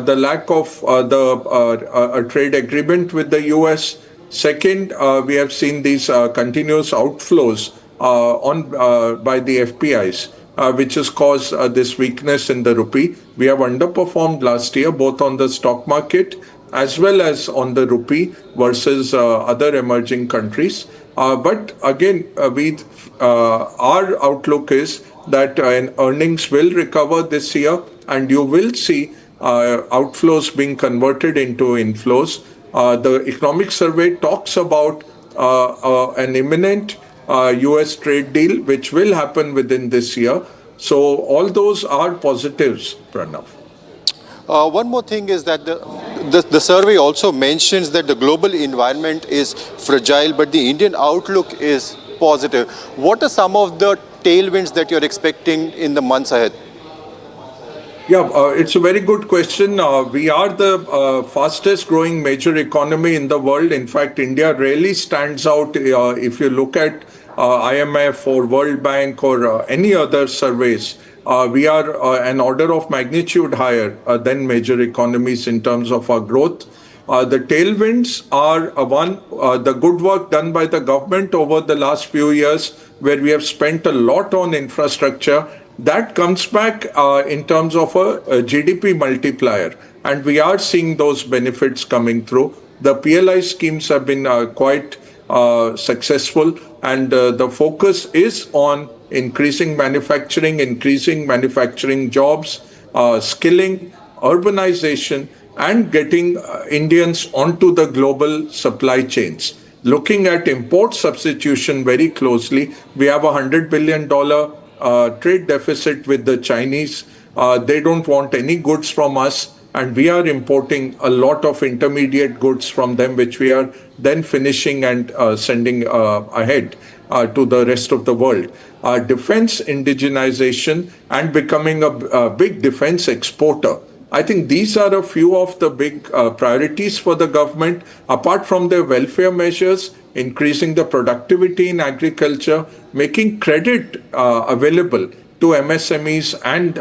Speaker 19: the lack of a trade agreement with the US. Second, we have seen these continuous outflows by the FPIs, which has caused this weakness in the rupee. We have underperformed last year, both on the stock market as well as on the rupee versus other emerging countries. But again, our outlook is that earnings will recover this year, and you will see outflows being converted into inflows. The economic survey talks about an imminent US trade deal, which will happen within this year. So all those are positives, Pranav.
Speaker 16: One more thing is that the survey also mentions that the global environment is fragile, but the Indian outlook is positive. What are some of the tailwinds that you're expecting in the months ahead?
Speaker 19: Yeah, it's a very good question. We are the fastest growing major economy in the world. In fact, India really stands out if you look at IMF or World Bank or any other surveys. We are an order of magnitude higher than major economies in terms of our growth. The tailwinds are the good work done by the government over the last few years, where we have spent a lot on infrastructure. That comes back in terms of a GDP multiplier, and we are seeing those benefits coming through. The PLI schemes have been quite successful, and the focus is on increasing manufacturing jobs, skilling, urbanization, and getting Indians onto the global supply chains. Looking at import substitution very closely, we have a $100 billion trade deficit with the Chinese. They don't want any goods from us, and we are importing a lot of intermediate goods from them, which we are then finishing and sending ahead to the rest of the world. Defense indigenization and becoming a big defense exporter. I think these are a few of the big priorities for the government. Apart from their welfare measures, increasing the productivity in agriculture, making credit available to MSMEs and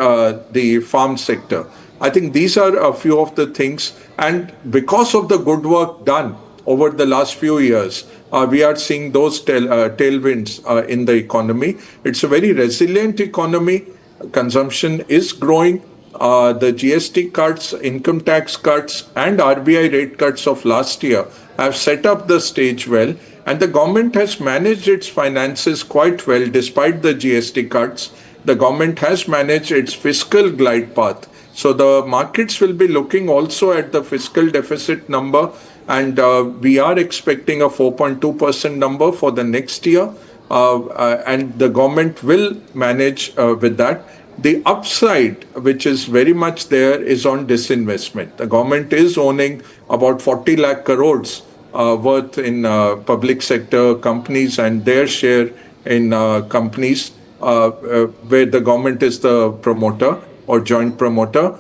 Speaker 19: the farm sector. I think these are a few of the things. And because of the good work done over the last few years, we are seeing those tailwinds in the economy. It's a very resilient economy. Consumption is growing. The GST cuts, income tax cuts, and RBI rate cuts of last year have set up the stage well, and the government has managed its finances quite well despite the GST cuts. The government has managed its fiscal glide path. So the markets will be looking also at the fiscal deficit number, and we are expecting a 4.2% number for the next year, and the government will manage with that. The upside, which is very much there, is on disinvestment. The government is owning about 40 lakh crores worth in public sector companies and their share in companies where the government is the promoter or joint promoter.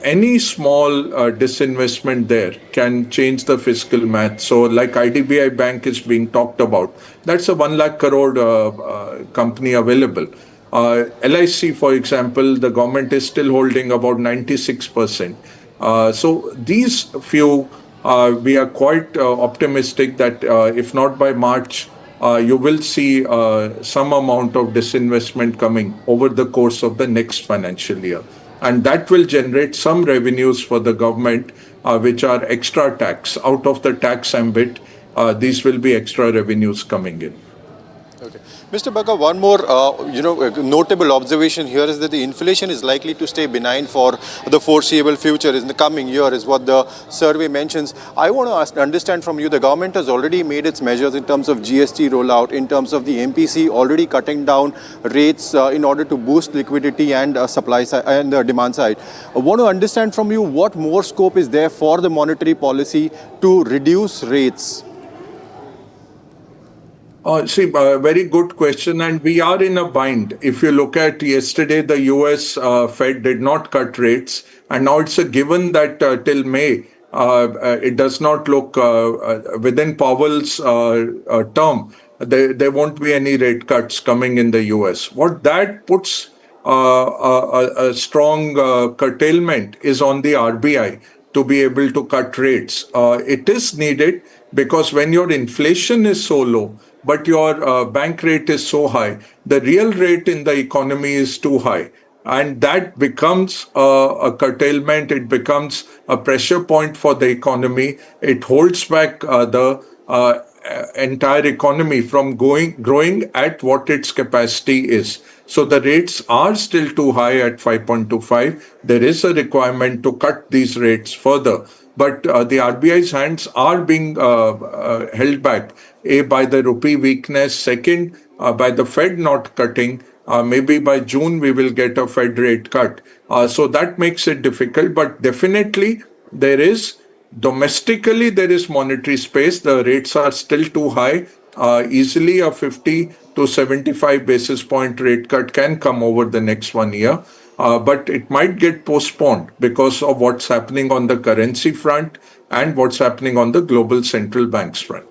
Speaker 19: Any small disinvestment there can change the fiscal math. So like IDBI Bank is being talked about, that's a 1 lakh crore company available. LIC, for example, the government is still holding about 96%. So these few, we are quite optimistic that if not by March, you will see some amount of disinvestment coming over the course of the next financial year. And that will generate some revenues for the government, which are extra tax. Out of the tax ambit, these will be extra revenues coming in.
Speaker 16: Okay. Mr. Bagga, one more notable observation here is that the inflation is likely to stay benign for the foreseeable future in the coming year is what the survey mentions. I want to understand from you, the government has already made its measures in terms of GST rollout, in terms of the MPC already cutting down rates in order to boost liquidity and supply side and the demand side. I want to understand from you what more scope is there for the monetary policy to reduce rates.
Speaker 19: Very good question, and we are in a bind. If you look at yesterday, the US Fed did not cut rates, and now it's a given that till May, it does not look within Powell's term, there won't be any rate cuts coming in the US. What that puts a strong curtailment is on the RBI to be able to cut rates. It is needed because when your inflation is so low, but your bank rate is so high, the real rate in the economy is too high. And that becomes a curtailment, it becomes a pressure point for the economy. It holds back the entire economy from growing at what its capacity is. So the rates are still too high at 5.25. There is a requirement to cut these rates further. But the RBI's hands are being held back, by the rupee weakness, second, by the Fed not cutting. Maybe by June we will get a Fed rate cut. So that makes it difficult, but definitely domestically there is monetary space. The rates are still too high. Easily a 50 to 75 basis point rate cut can come over the next 1 year. But it might get postponed because of what's happening on the currency front and what's happening on the global central banks front.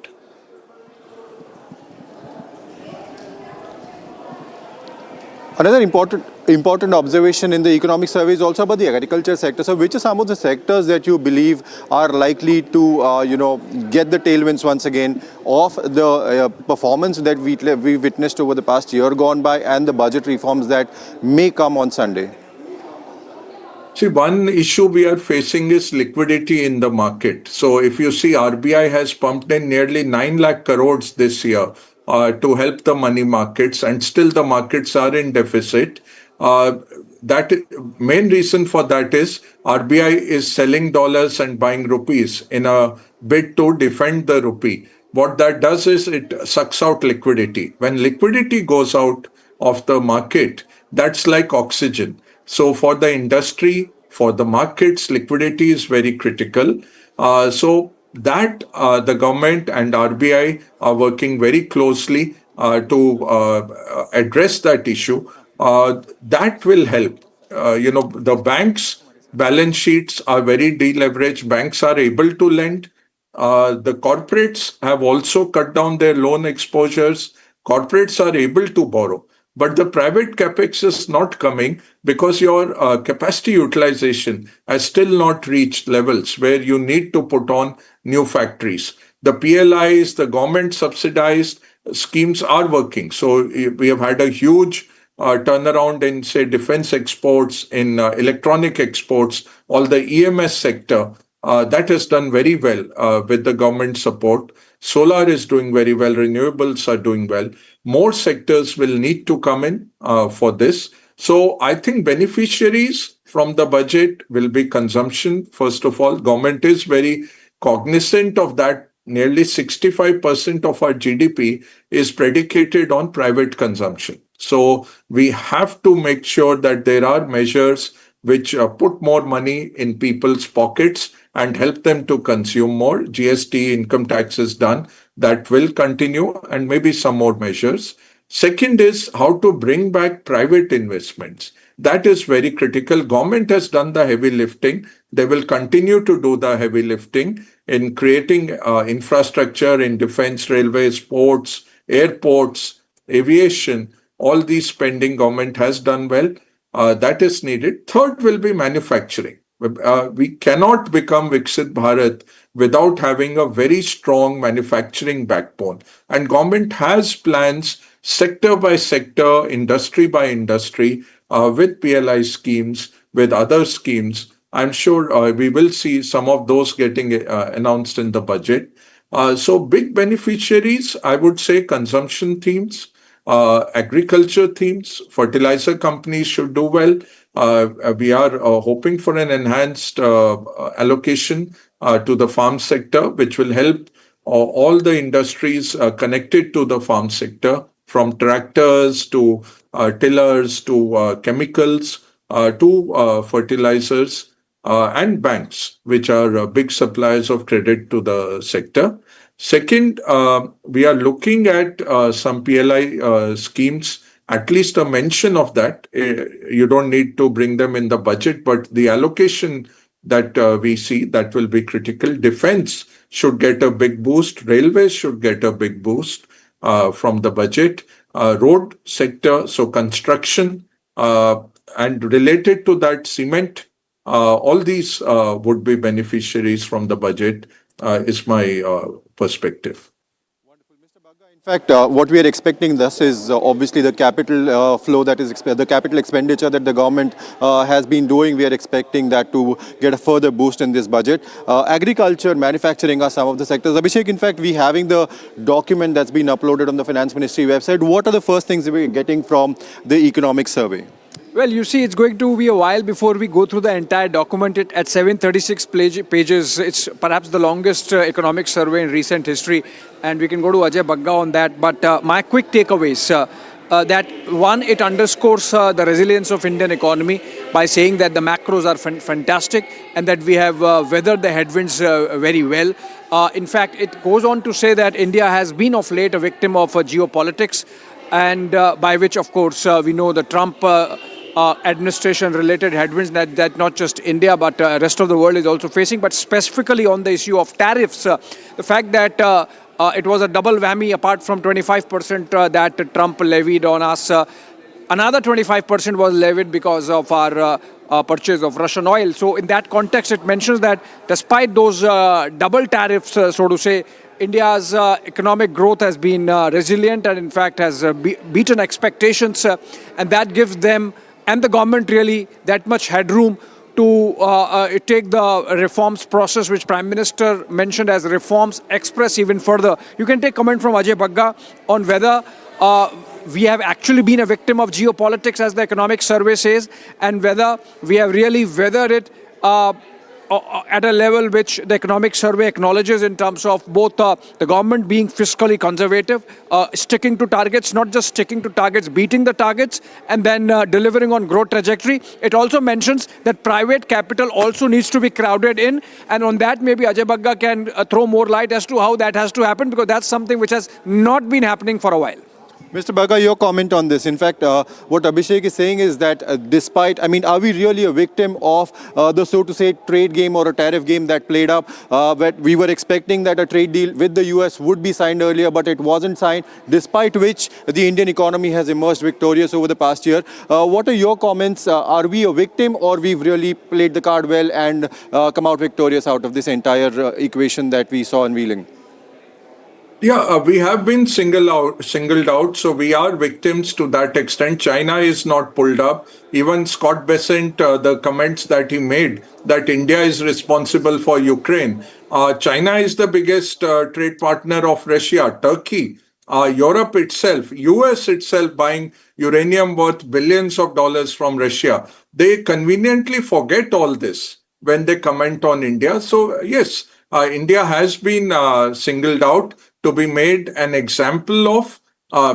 Speaker 16: Another important important observation in the economic survey is also about the agriculture sector. So which are some of the sectors that you believe are likely to, get the tailwinds once again of the performance that we witnessed over the past year gone by and the budget reforms that may come on Sunday?
Speaker 19: See, one issue we are facing is liquidity in the market. So if you see, RBI has pumped in nearly 9 lakh crores this year to help the money markets, and still the markets are in deficit. That main reason for that is RBI is selling dollars and buying rupees in a bid to defend the rupee. What that does is it sucks out liquidity. When liquidity goes out of the market, that's like oxygen. So for the industry, for the markets, liquidity is very critical. So that the government and RBI are working very closely to address that issue. That will help. The banks' balance sheets are very deleveraged. Banks are able to lend. The corporates have also cut down their loan exposures. Corporates are able to borrow. But the private capex is not coming because your capacity utilization has still not reached levels where you need to put on new factories. The PLIs, the government subsidized schemes are working. So we have had a huge turnaround in, say, defense exports, in electronic exports, all the EMS sector. That has done very well with the government support. Solar is doing very well. Renewables are doing well. More sectors will need to come in for this. So I think beneficiaries from the budget will be consumption. First of all, government is very cognizant of that. Nearly 65% of our GDP is predicated on private consumption. So we have to make sure that there are measures which put more money in people's pockets and help them to consume more. GST, income tax is done. That will continue, and maybe some more measures. Second is how to bring back private investments. That is very critical. Government has done the heavy lifting. They will continue to do the heavy lifting in creating infrastructure in defense, railways, ports, airports, aviation. All these spending government has done well. That is needed. Third will be manufacturing. We cannot become Viksit Bharat without having a very strong manufacturing backbone. And government has plans sector by sector, industry by industry, with PLI schemes, with other schemes. I'm sure we will see some of those getting announced in the budget. So big beneficiaries, I would say consumption themes, agriculture themes, fertilizer companies should do well. We are hoping for an enhanced allocation to the farm sector, which will help all the industries connected to the farm sector, from tractors to tillers to chemicals to fertilizers and banks, which are big suppliers of credit to the sector. Second, we are looking at some PLI schemes, at least a mention of that. You don't need to bring them in the budget, but the allocation that we see, that will be critical. Defense should get a big boost. Railways should get a big boost from the budget. Road sector, so construction, and related to that, cement, all these would be beneficiaries from the budget, is my perspective.
Speaker 16: In fact, what we are expecting thus is obviously the capital flow, that is the capital expenditure that the government has been doing. We are expecting that to get a further boost in this budget. Agriculture, manufacturing are some of the sectors. Abhishek, in fact, we having the document that's been uploaded on the Finance Ministry website. What are the first things we're getting from the economic survey?
Speaker 20: Well, you see, it's going to be a while before we go through the entire document. At 736 pages, it's perhaps the longest economic survey in recent history. And we can go to Ajay Bagga on that. But my quick takeaways, that one, it underscores the resilience of Indian economy by saying that the macros are fantastic and that we have weathered the headwinds very well. In fact, it goes on to say that India has been of late a victim of geopolitics, and by which, of course, we know the Trump administration-related headwinds that not just India but rest of the world is also facing. But specifically on the issue of tariffs, the fact that it was a double whammy apart from 25% that Trump levied on us. Another 25% was levied because of our purchase of Russian oil. So in that context, it mentions that despite those double tariffs, so to say, India's economic growth has been resilient and in fact has beaten expectations. And that gives them and the government really that much headroom to take the reforms process, which Prime Minister mentioned as reforms express even further. You can take comment from Ajay Bagga on whether we have actually been a victim of geopolitics, as the economic survey says, and whether we have really weathered it at a level which the economic survey acknowledges in terms of both the government being fiscally conservative, sticking to targets, not just sticking to targets, beating the targets, and then delivering on growth trajectory. It also mentions that private capital also needs to be crowded in, and on that maybe Ajay Bagga can throw more light as to how that has to happen, because that's something which has not been happening for a while.
Speaker 16: Mr. Bagga, your comment on this. In fact, what Abhishek is saying is that despite, I mean, are we really a victim of the, so to say, trade game or a tariff game that played up? But we were expecting that a trade deal with the US would be signed earlier, but it wasn't signed, despite which the Indian economy has emerged victorious over the past year. What are your comments? Are we a victim, or we've really played the card well and come out victorious out of this entire equation that we saw unveiling?
Speaker 19: Yeah, we have been singled out, so we are victims to that extent. China is not pulled up. Even Scott Bessent, the comments that he made, that India is responsible for Ukraine. China is the biggest trade partner of Russia, Turkey, Europe itself, US itself buying uranium worth billions of dollars from Russia. They conveniently forget all this when they comment on India. So yes, India has been singled out to be made an example of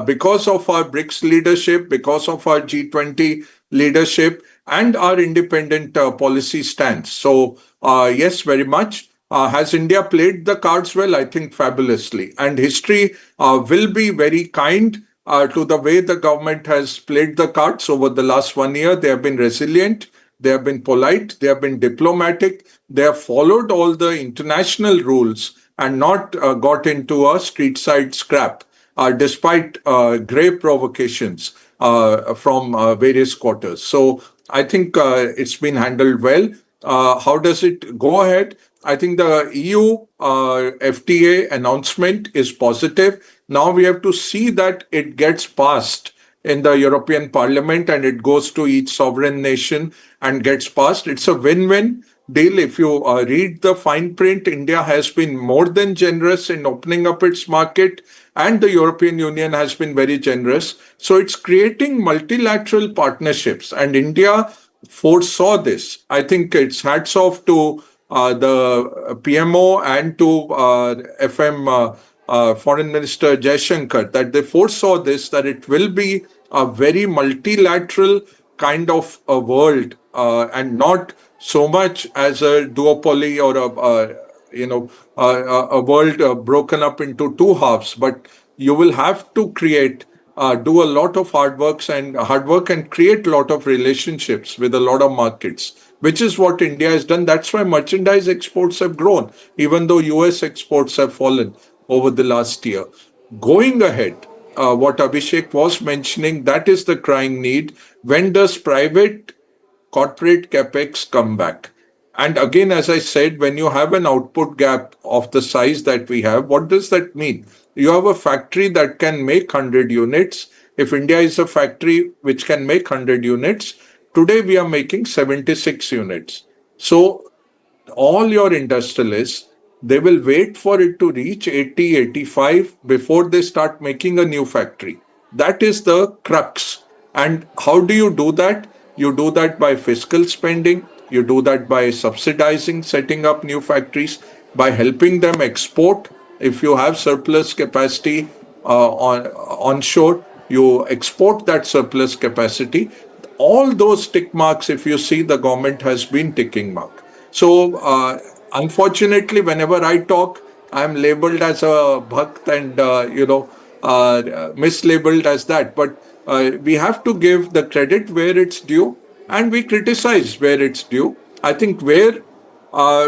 Speaker 19: because of our BRICS leadership, because of our G20 leadership, and our independent policy stance. So yes, very much. Has India played the cards well? I think fabulously. And history will be very kind to the way the government has played the cards over the last 1 year. They have been resilient. They have been polite. They have been diplomatic. They have followed all the international rules and not got into a street side scrap, despite grave provocations from various quarters. So I think it's been handled well. How does it go ahead? I think the EU FTA announcement is positive. Now we have to see that it gets passed in the European Parliament and it goes to each sovereign nation and gets passed. It's a win-win deal. If you read the fine print, India has been more than generous in opening up its market, and the European Union has been very generous. So it's creating multilateral partnerships, and India foresaw this. I think it's hats off to the PMO and to FM Foreign Minister Jaishankar that they foresaw this, that it will be a very multilateral kind of a world and not so much as a duopoly or a world broken up into two halves. But you will have to create, do a lot of hard work and create a lot of relationships with a lot of markets, which is what India has done. That's why merchandise exports have grown, even though US exports have fallen over the last year. Going ahead, what Abhishek was mentioning, that is the crying need. When does private corporate capex come back? And again, as I said, when you have an output gap of the size that we have, what does that mean? You have a factory that can make 100 units. If India is a factory which can make 100 units, today we are making 76 units. So all your industrialists, they will wait for it to reach 80, 85 before they start making a new factory. That is the crux. And how do you do that? You do that by fiscal spending. You do that by subsidizing, setting up new factories, by helping them export. If you have surplus capacity onshore, you export that surplus capacity. All those tick marks, if you see, the government has been ticking mark. So, unfortunately, whenever I talk, I'm labeled as a bhakt and, mislabeled as that. But we have to give the credit where it's due, and we criticize where it's due. I think where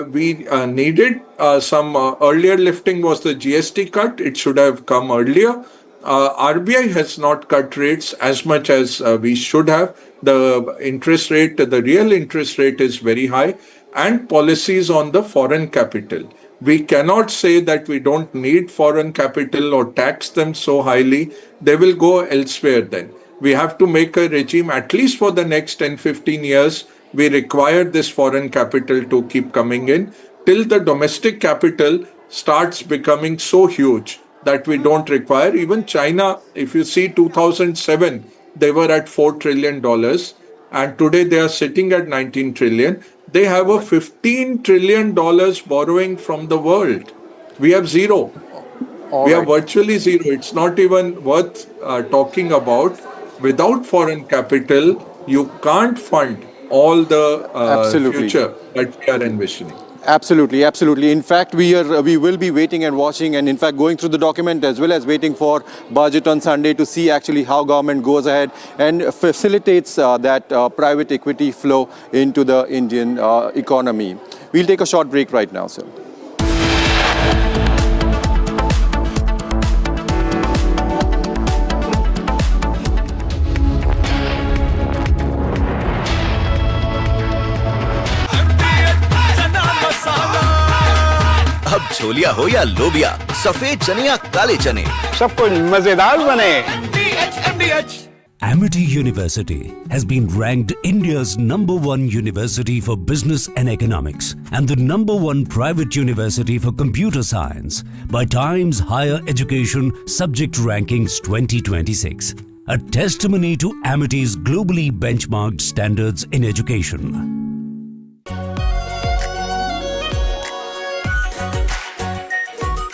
Speaker 19: we needed some earlier lifting was the GST cut. It should have come earlier. RBI has not cut rates as much as we should have. The interest rate, the real interest rate is very high, and policies on the foreign capital. We cannot say that we don't need foreign capital or tax them so highly. They will go elsewhere then. We have to make a regime, at least for the next 10-15 years, we require this foreign capital to keep coming in till the domestic capital starts becoming so huge that we don't require. Even China, if you see 2007, they were at $4 trillion and today they are sitting at 19 trillion. They have a $15 trillion borrowing from the world. We have zero. We are virtually zero. It's not even worth talking about. Without foreign capital, you can't fund all the future that we are envisioning.
Speaker 16: Absolutely, absolutely. In fact, we will be waiting and watching, and in fact going through the document as well as waiting for budget on Sunday to see actually how government goes ahead and facilitates that private equity flow into the Indian economy. We'll take a short break right now, sir.
Speaker 9: अब छोलिया हो या लोबिया, सफेद चने या काले चने,
Speaker 15: सब कुछ मजेदार बने।
Speaker 8: Amity University has been ranked India's #1 university for business and economics and the #1 private university for computer science by Times Higher Education Subject Rankings 2026, a testimony to Amity's globally benchmarked standards in education.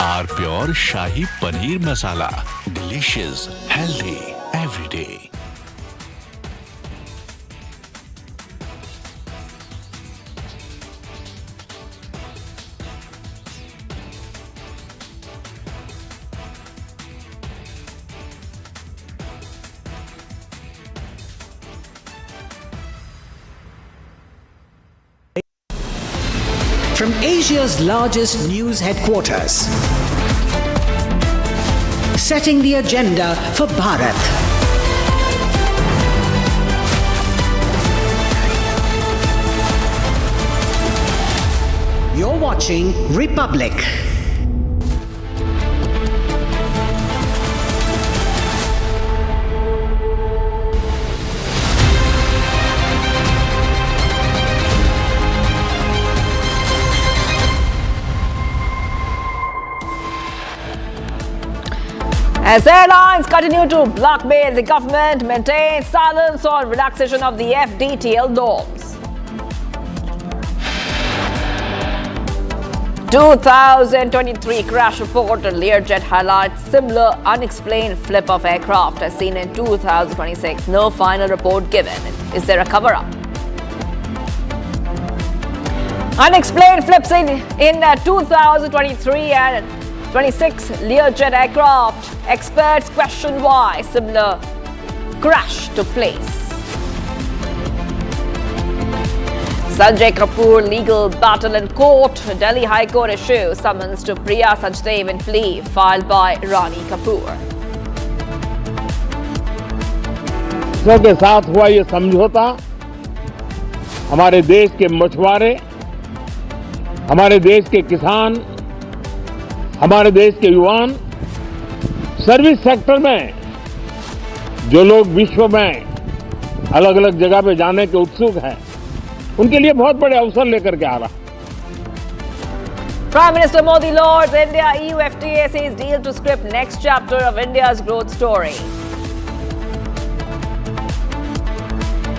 Speaker 13: R pure shahi paneer masala, delicious, healthy everyday.
Speaker 2: From Asia's largest news headquarters, setting the agenda for Bharat. You're watching Republic.
Speaker 14: As airlines continue to blackmail the government, maintain silence on relaxation of the FDTL norms. 2023 crash report on Learjet highlights similar unexplained flip of aircraft as seen in 2026. No final report given. Is there a cover-up? Unexplained flips in 2023 and 26 Learjet aircraft. Experts question why similar crash took place. Sanjay Kapoor legal battle in court. Delhi High Court issues summons to Priya Sajdev in plea filed by Rani Kapoor.
Speaker 15: के साथ हुआ ये समझौता हमारे देश के मछुआरे, हमारे देश के किसान, हमारे देश के युवान, सर्विस सेक्टर में जो लोग विश्व में अलग अलग जगह पे जाने के उत्सुक हैं, उनके लिए बहुत बड़े अवसर लेकर के आ रहा।
Speaker 14: Prime Minister Modi lords India EU FTA says deal to script next chapter of India's growth story.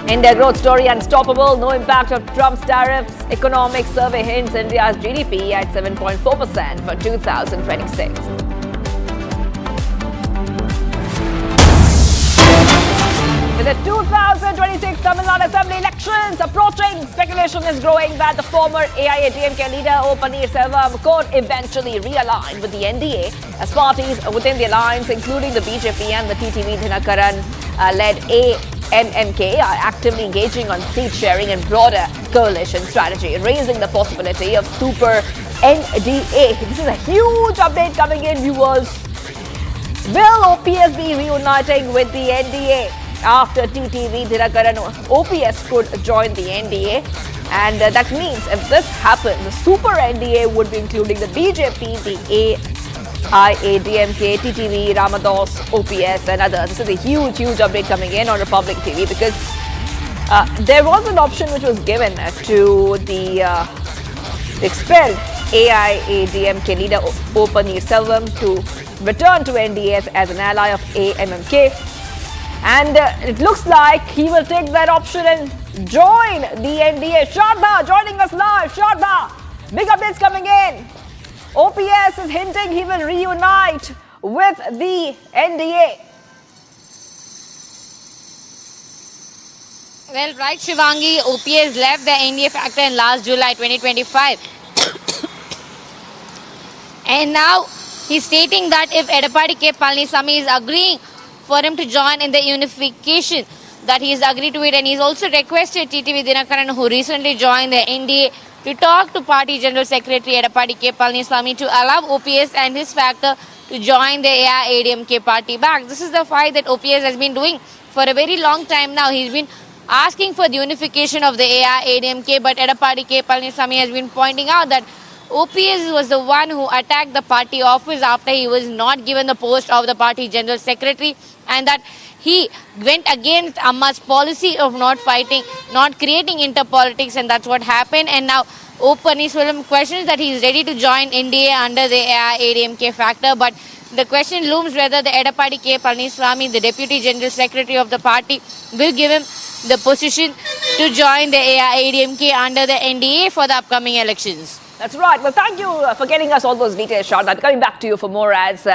Speaker 14: India growth story unstoppable, no impact of Trump's tariffs. Economic survey hints India's GDP at 7.4% for 2026. With the 2026 Tamil Nadu Assembly elections approaching, speculation is growing that the former AIADMK leader O. Paneerselvam could eventually realign with the NDA as parties within the alliance, including the BJP and the TTV Dinakaran-led AMMK, are actively engaging on seat sharing and broader coalition strategy, raising the possibility of super NDA. This is a huge update coming in, viewers.
Speaker 21: Will OPS be reuniting with the NDA? After TTV Dinakaran, OPS could join the NDA. And that means if this happens, the super NDA would be including the BJP, the AIADMK, TTV, Ramadas, OPS and others. This is a huge update coming in on Republic TV because there was an option which was given to the expelled AIADMK leader O. Paneerselvam to return to NDA as an ally of AMMK. And it looks like he will take that option and join the NDA. Shardha joining us live. Shardha, big updates coming in. OPS is hinting he will reunite with the NDA.
Speaker 22: Well, right, Shivangi, OPS left the NDA factor in last July 2025. And now he's stating that if Edappadi K. Palaniswamy is agreeing for him to join in the unification, that he has agreed to it, and he's also requested TTV Dinakaran, who recently joined the NDA, to talk to Party General Secretary Edappadi K. Palaniswamy to allow OPS and his factor to join the AIADMK party back. This is the fight that OPS has been doing for a very long time now. He's been asking for the unification of the AIADMK, but Edappadi K. Palaniswamy has been pointing out that OPS was the one who attacked the party office after he was not given the post of the Party General Secretary, and that he went against Amma's policy of not fighting, not creating interpolitics, and that's what happened. And now O. Paneerselvam questions that he is ready to join NDA under the AIADMK factor, but the question looms whether the Edappadi K. Palaniswamy, the Deputy General Secretary of the party, will give him the position to join the AIADMK under the NDA for the upcoming elections.
Speaker 21: That's right. Well, thank you for getting us all those details, Shardha. Coming back to you for more as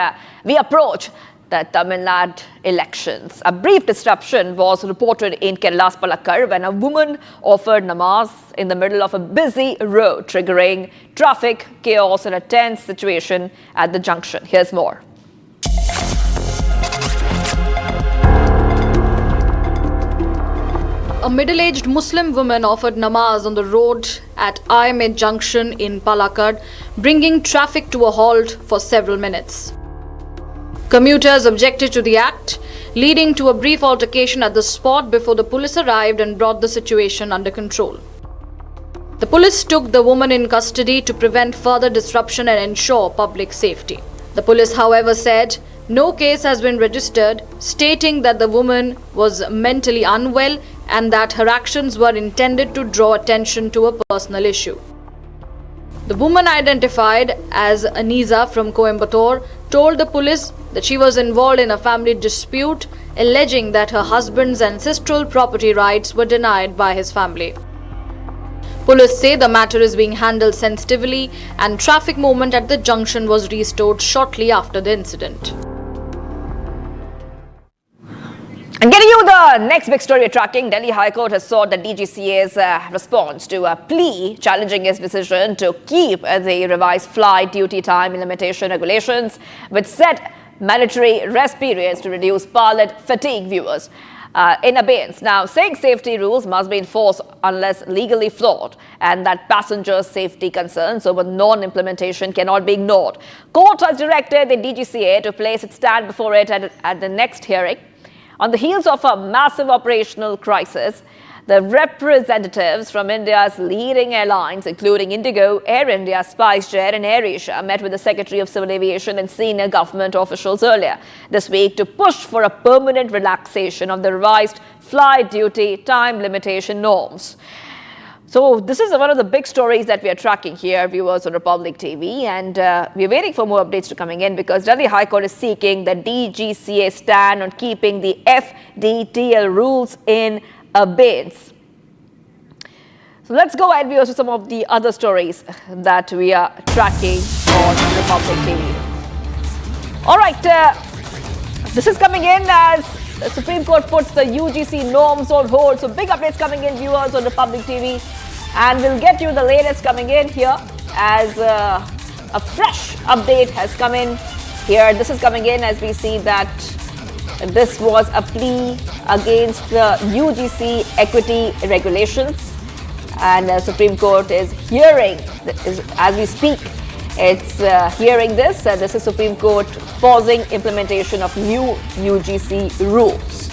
Speaker 21: we approach the Tamil Nadu elections. A brief disruption was reported in Kerala's Palakkad when a woman offered namaz in the middle of a busy road, triggering traffic chaos and a tense situation at the junction. Here's more.
Speaker 14: A middle-aged Muslim woman offered namaz on the road at IMA Junction in Palakkad, bringing traffic to a halt for several minutes. Commuters objected to the act, leading to a brief altercation at the spot before the police arrived and brought the situation under control. The police took the woman in custody to prevent further disruption and ensure public safety. The police, however, said no case has been registered, stating that the woman was mentally unwell and that her actions were intended to draw attention to a personal issue. The woman, identified as Aniza from Coimbatore, told the police that she was involved in a family dispute, alleging that her husband's ancestral property rights were denied by his family. Police say the matter is being handled sensitively and traffic movement at the junction was restored shortly after the incident.
Speaker 21: And getting you the next big story we're tracking, Delhi High Court has sought the DGCA's response to a plea challenging its decision to keep the revised flight duty time limitation regulations, which set mandatory rest periods to reduce pilot fatigue, viewers, in abeyance. Now, saying safety rules must be enforced unless legally flawed, and that passengers' safety concerns over non-implementation cannot be ignored. Court has directed the DGCA to place its stand before it at the next hearing. On the heels of a massive operational crisis, the representatives from India's leading airlines, including Indigo, Air India, SpiceJet and AirAsia, met with the Secretary of Civil Aviation and senior government officials earlier this week to push for a permanent relaxation of the revised flight duty time limitation norms. So this is one of the big stories that we are tracking here, viewers on Republic TV, and we're waiting for more updates to coming in because Delhi High Court is seeking the DGCA stand on keeping the FDTL rules in abeyance. So let's go ahead, viewers, to some of the other stories that we are tracking on Republic TV. All right, this is coming in as the Supreme Court puts the UGC norms on hold. So big updates coming in, viewers, on Republic TV. And we'll get you the latest coming in here as a fresh update has come in here. This is coming in as we see that this was a plea against the UGC equity regulations. And the Supreme Court is hearing, as we speak, It's hearing this. This is Supreme Court pausing implementation of new UGC rules.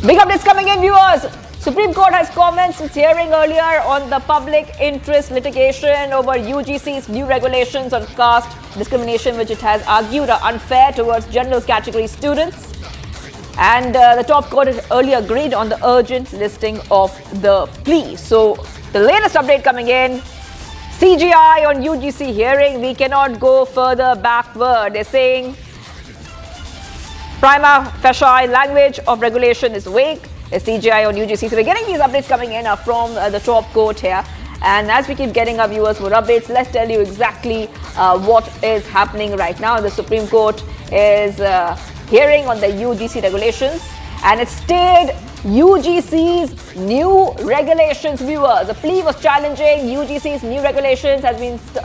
Speaker 21: Big updates coming in, viewers. Supreme Court has commenced its hearing earlier on the public interest litigation over UGC's new regulations on caste discrimination, which it has argued are unfair towards general category students. And the top court had earlier agreed on the urgent listing of the plea. So the latest update coming in, CGI on UGC hearing, we cannot go further backward. They're saying prima facie language of regulation is weak. The CGI on UGC. So we're getting these updates coming in from the top court here. And as we keep getting our viewers more updates, let's tell you exactly what is happening right now. The Supreme Court is hearing on the UGC regulations, and it stayed UGC's new regulations, viewers. The plea was challenging UGC's new regulations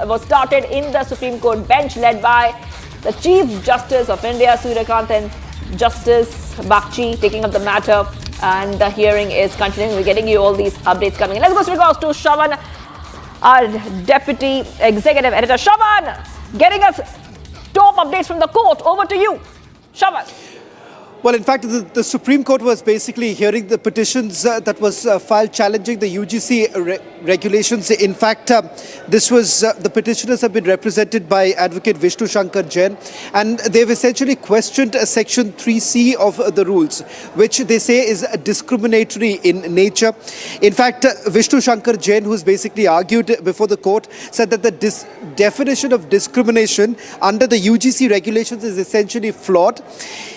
Speaker 21: was started in the Supreme Court bench led by the Chief Justice of India, Suryakant, and Justice Bagchi taking up the matter, and the hearing is continuing. We're getting you all these updates coming in. Let's go to Shravan, our Deputy Executive Editor. Shravan, getting us top updates from the court. Over to you, Shravan.
Speaker 4: Well, in fact, the Supreme Court was basically hearing the petitions that was filed challenging the UGC regulations. In fact, this was the petitioners have been represented by Advocate Vishnu Shankar Jain, and they've essentially questioned Section 3C of the rules, which they say is discriminatory in nature. In fact, Vishnu Shankar Jain, who's basically argued before the court, said that the definition of discrimination under the UGC regulations is essentially flawed.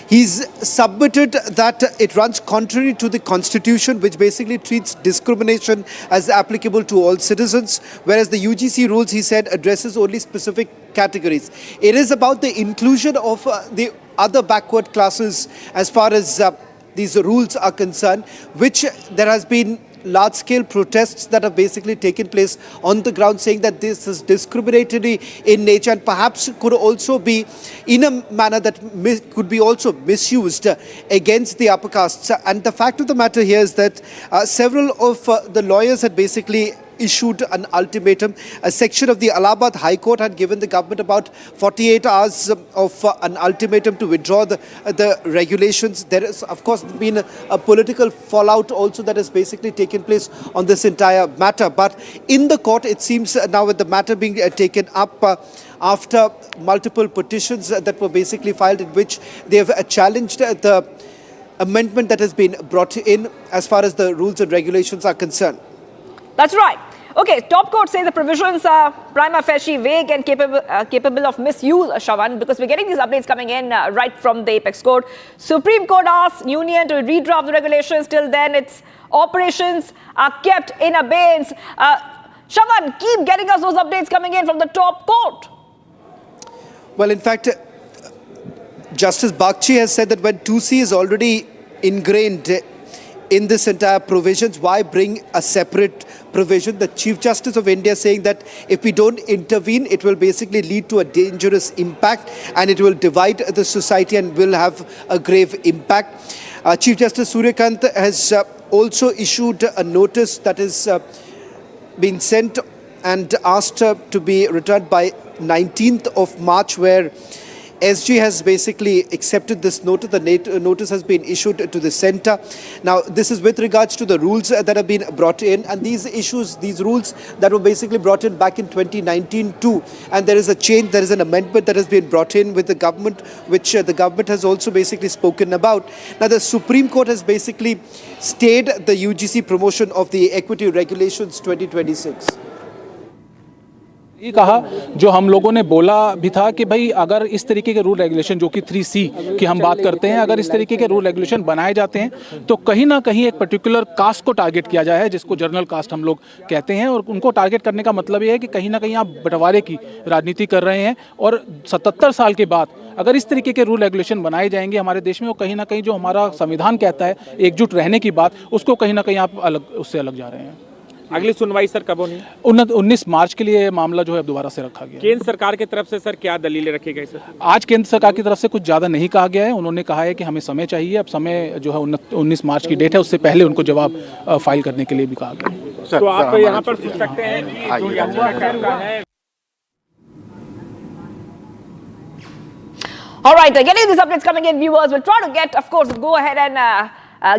Speaker 4: He's submitted that it runs contrary to the Constitution, which basically treats discrimination as applicable to all citizens, whereas the UGC rules, he said, addresses only specific categories. It is about the inclusion of the other backward classes as far as these rules are concerned, which there has been large-scale protests that have basically taken place on the ground, saying that this is discriminatory in nature and perhaps could also be in a manner that could be also misused against the upper castes. And the fact of the matter here is that several of the lawyers had basically issued an ultimatum. A section of the Allahabad High Court had given the government about 48 hours of an ultimatum to withdraw the regulations. There has, of course, been a political fallout also that has basically taken place on this entire matter. But in the court, it seems now with the matter being taken up after multiple petitions that were basically filed in which they have challenged the amendment that has been brought in as far as the rules and regulations are concerned.
Speaker 21: That's right. Okay, top court says the provisions are prima facie vague and capable of misuse, Shravan, because we're getting these updates coming in right from the apex court. Supreme Court asks Union to redraft the regulations. Till then, its operations are kept in abeyance. Shravan, keep getting us those updates coming in from the top court.
Speaker 4: Well, in fact, Justice Bagchi has said that when 2C is already ingrained in this entire provisions, why bring a separate provision? The Chief Justice of India saying that if we don't intervene, it will basically lead to a dangerous impact and it will divide the society and will have a grave impact. Chief Justice Suryakant has also issued a notice that is been sent and asked to be returned by 19th of March, where SG has basically accepted this notice. The notice has been issued to the centre. Now, this is with regards to the rules that have been brought in, and these rules that were basically brought in back in 2019 too. And there is a change, there is an amendment that has been brought in with the government, which the government has also basically spoken about. Now, the Supreme Court has basically stayed the UGC promotion of the Equity Regulations 2026.
Speaker 5: ये कहा जो हम लोगों ने बोला भी था कि भाई अगर इस तरीके के रूल रेगुलेशन जो कि 3C की हम बात करते हैं, अगर इस तरीके के रूल रेगुलेशन बनाए जाते हैं तो कहीं ना कहीं एक पर्टिकुलर कास्ट को टारगेट किया जाए, जिसको जर्नल कास्ट हम लोग कहते हैं, और उनको टारगेट करने का मतलब ये है कि कहीं ना कहीं आप बंटवारे की राजनीति कर रहे हैं। और 77 साल के बाद अगर इस तरीके के रूल रेगुलेशन बनाए जाएंगे हमारे देश में, वो कहीं ना कहीं जो हमारा संविधान कहता है एकजुट रहने की बात, उसको कहीं ना कहीं आप उससे अलग जा रहे हैं।
Speaker 23: अगली सुनवाई सर कब होनी है?
Speaker 5: 19 मार्च के लिए मामला जो है दोबारा से रखा गया।
Speaker 23: केंद्र सरकार की तरफ से सर क्या दलीलें रखी गई सर?
Speaker 5: आज केंद्र सरकार की तरफ से कुछ ज़्यादा नहीं कहा गया है। उन्होंने कहा है कि हमें समय चाहिए। अब समय जो है 19 मार्च की डेट है, उससे पहले उनको जवाब फाइल करने के लिए भी कहा गया।
Speaker 23: तो आप यहाँ पर सोच सकते हैं कि जो याचिका है
Speaker 21: All right, getting these updates coming in, viewers. We'll try to get, of course, go ahead and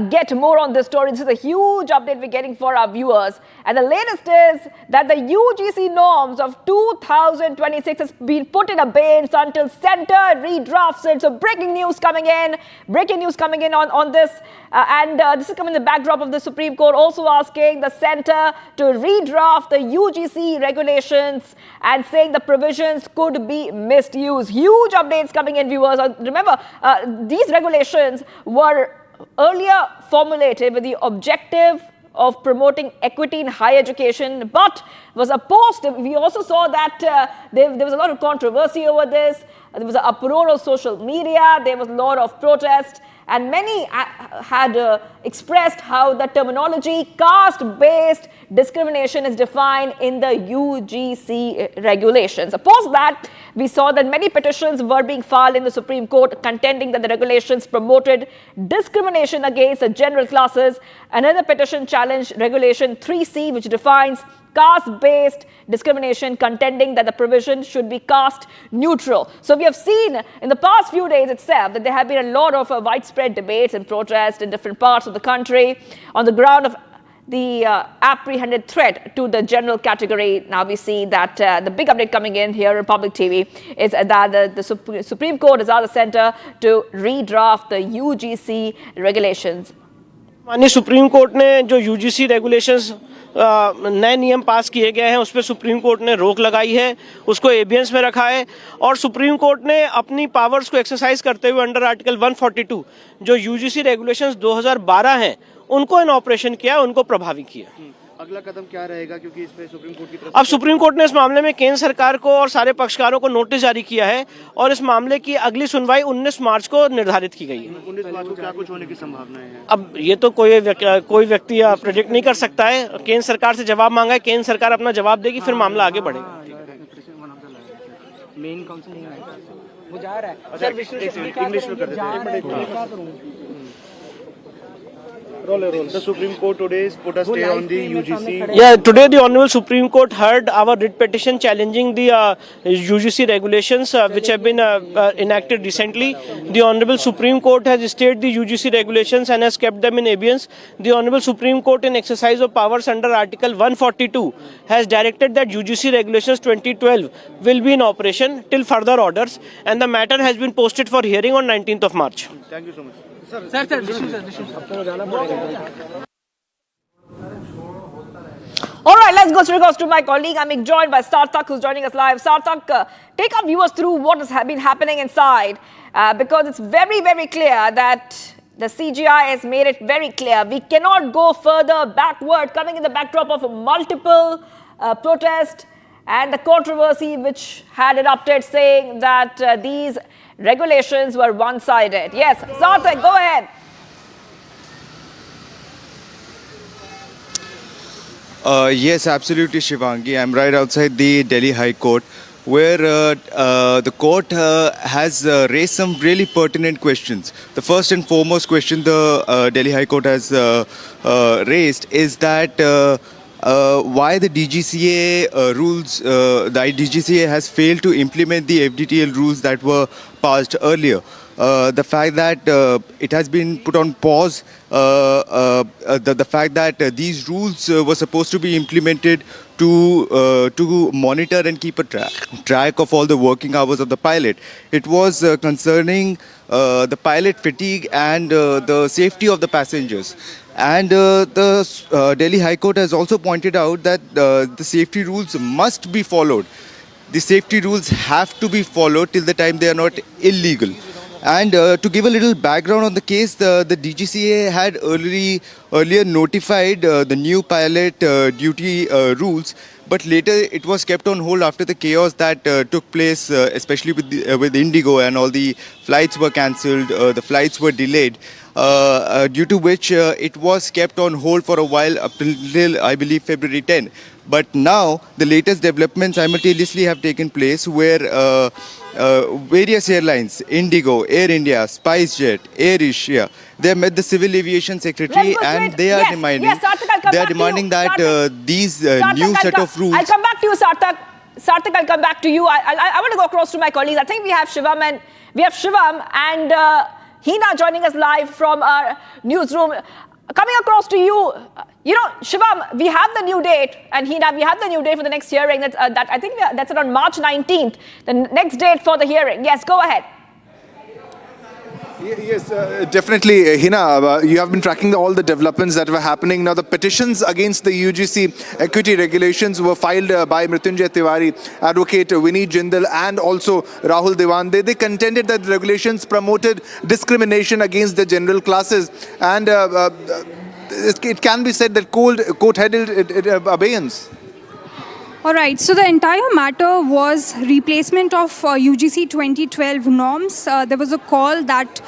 Speaker 21: get more on this story. This is a huge update we're getting for our viewers. And the latest is that the UGC norms of 2026 has been put in abeyance until Centre redrafts it. So breaking news coming in on this. This is coming in the backdrop of the Supreme Court also asking the Centre to redraft the UGC regulations and saying the provisions could be misused. Huge updates coming in, viewers. Remember, these regulations were earlier formulated with the objective of promoting equity in higher education, but was opposed. We also saw that there was a lot of controversy over this. There was an uproar on social media. There was a lot of protest. And many had expressed how the terminology caste-based discrimination is defined in the UGC regulations. Opposed that, we saw that many petitions were being filed in the Supreme Court contending that the regulations promoted discrimination against the general classes. Another petition challenged Regulation 3C, which defines caste-based discrimination, contending that the provision should be caste neutral. So we have seen in the past few days itself that there have been a lot of widespread debates and protests in different parts of the country on the ground of the apprehended threat to the general category. Now we see that the big update coming in here on Public TV is that the Supreme Court has asked the Centre to redraft the UGC regulations.
Speaker 3: माननीय supreme court ने जो UGC regulations नए नियम पास किए गए हैं उस पर सुप्रीम कोर्ट ने रोक लगाई है, उसको एबियंस में रखा है और सुप्रीम कोर्ट ने अपनी पावर्स को एक्सरसाइज करते हुए अंडर आर्टिकल 142 जो यूजीसी रेगुलेशंस 2012 हैं उनको इन ऑपरेशन किया, उनको प्रभावी किया।
Speaker 6: अगला कदम क्या रहेगा, क्योंकि इसमें सुप्रीम कोर्ट की
Speaker 3: अब सुप्रीम कोर्ट ने इस मामले में केंद्र सरकार को और सारे पक्षकारों को नोटिस जारी किया है और इस मामले की अगली सुनवाई 19 मार्च को निर्धारित की गई है।
Speaker 6: 19 मार्च को क्या कुछ होने की संभावनाएं हैं?
Speaker 3: अब ये तो कोई व्यक्ति प्रेडिक्ट नहीं कर सकता है। केंद्र सरकार से जवाब मांगा है, केंद्र सरकार अपना जवाब देगी, फिर मामला आगे बढ़ेगा।
Speaker 6: मेन काउंसिल नहीं आएगा, वो जा रहा है सर, इंग्लिश में कर देते हैं। The Supreme Court today put a stay on the UGC.
Speaker 3: Yeah, today the Honorable Supreme Court heard our writ petition challenging the UGC regulations which have been enacted recently. The Honorable Supreme Court has stayed the UGC regulations and has kept them in abeyance. The Honorable Supreme Court, in exercise of powers under Article 142, has directed that UGC regulations 2012 will be in operation till further orders, and the matter has been posted for hearing on 19th of March.
Speaker 6: Thank you so much.
Speaker 21: Sir, all right, let's go straight across to my colleague. I'm joined by Sarthak, who's joining us live. Sarthak, take our viewers through what has been happening inside, because it's very, very clear that the CGI has made it very clear we cannot go further backward, coming in the backdrop of multiple protests and the controversy which had erupted, saying that these regulations were one-sided. Yes, Sarthak, go ahead.
Speaker 7: Yes, absolutely, Shivangi. I'm right outside the Delhi High Court, where the court has raised some really pertinent questions. The first and foremost question the Delhi High Court has raised is that why the DGCA rules, the DGCA has failed to implement the FDTL rules that were passed earlier. The fact that it has been put on pause, the fact that these rules were supposed to be implemented to monitor and keep a track of all the working hours of the pilot. It was concerning the pilot fatigue and the safety of the passengers. And the Delhi High Court has also pointed out that the safety rules must be followed. The safety rules have to be followed till the time they are not illegal. And to give a little background on the case, the DGCA had earlier notified the new pilot duty rules, but later it was kept on hold after the chaos that took place, especially with Indigo, and all the flights were cancelled, the flights were delayed, due to which it was kept on hold for a while up till, I believe, February 10. But now the latest developments simultaneously have taken place where various airlines, Indigo, Air India, SpiceJet, Air Asia, they have met the Civil Aviation Secretary and they are demanding, that these new set of rules.
Speaker 21: I'll come back to you, Sarthak. Sarthak, I'll come back to you. I want to go across to my colleagues. I think we have Shivam and We have Shivam and Hina joining us live from our newsroom. Coming across to you, Shivam, we have the new date, and Hina, we have the new date for the next hearing. I think that's around March 19th, the next date for the hearing. Yes, go ahead.
Speaker 10: Yes, definitely. Hina, you have been tracking all the developments that were happening. Now, the petitions against the UGC equity regulations were filed by Mrityunjay Tiwari, Advocate Vineet Jindal, and also Rahul Dewan. They contended that the regulations promoted discrimination against the general classes, and it can be said that court held it abeyance.
Speaker 11: All right, so the entire matter was replacement of UGC 2012 norms. There was a call that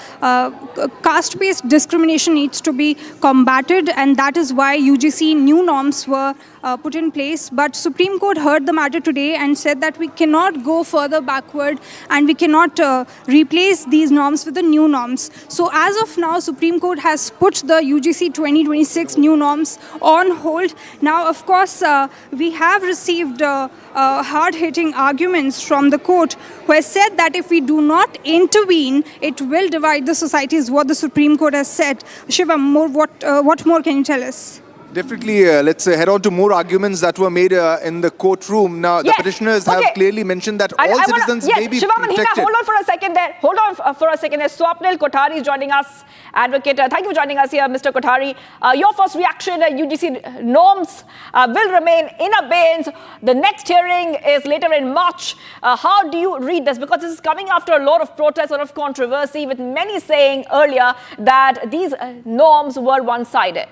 Speaker 11: caste-based discrimination needs to be combated, and that is why UGC new norms were put in place. But Supreme Court heard the matter today and said that we cannot go further backward and we cannot replace these norms with the new norms. So as of now, Supreme Court has put the UGC 2026 new norms on hold. Now, of course, we have received hard-hitting arguments from the court, who has said that if we do not intervene, it will divide the society, is what the Supreme Court has said. Shivam, what more can you tell us?
Speaker 10: Definitely, let's head on to more arguments that were made in the courtroom. Now, the petitioners have clearly mentioned that all citizens may be
Speaker 21: Shivam and Hina,
Speaker 10: protected.
Speaker 21: hold on for a second there. Hold on for a second there. Swapnil Kothari is joining us, advocate. Thank you for joining us here, Mr. Kothari. Your first reaction, UGC norms will remain in abeyance. The next hearing is later in March. How do you read this? Because this is coming after a lot of protests, a lot of controversy, with many saying earlier that these norms were one-sided.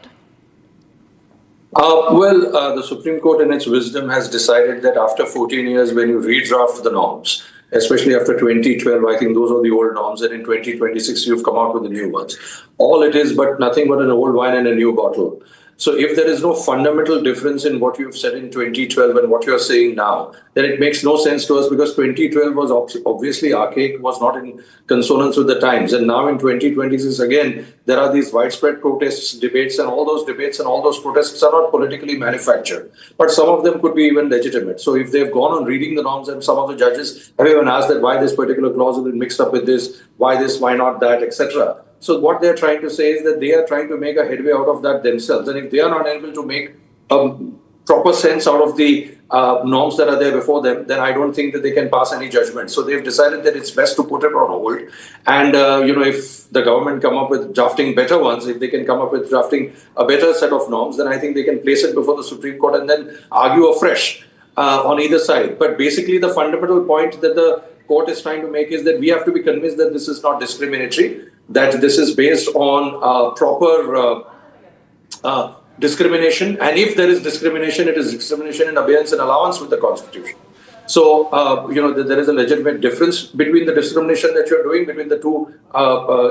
Speaker 12: The Supreme Court in its wisdom has decided that after 14 years, when you redraft the norms, especially after 2012, I think those are the old norms, and in 2026, you've come out with the new ones. All it is but nothing but an old wine in a new bottle. So if there is no fundamental difference in what you've said in 2012 and what you're saying now, then it makes no sense to us, because 2012 was obviously archaic, was not in consonance with the times. And now in 2026, again, there are these widespread protests, debates, and all those debates and all those protests are not politically manufactured. But some of them could be even legitimate. So if they've gone on reading the norms, and some of the judges have even asked that why this particular clause has been mixed up with this, why this, why not that, etc. So what they're trying to say is that they are trying to make a headway out of that themselves. And if they are not able to make proper sense out of the norms that are there before them, then I don't think that they can pass any judgment. So they've decided that it's best to put it on hold. And, if the government come up with drafting better ones, if they can come up with drafting a better set of norms, then I think they can place it before the Supreme Court and then argue afresh on either side. But basically, the fundamental point that the court is trying to make is that we have to be convinced that this is not discriminatory, that this is based on proper discrimination. And if there is discrimination, it is discrimination in abeyance and allowance with the Constitution. So, there is a legitimate difference between the discrimination that you're doing between the two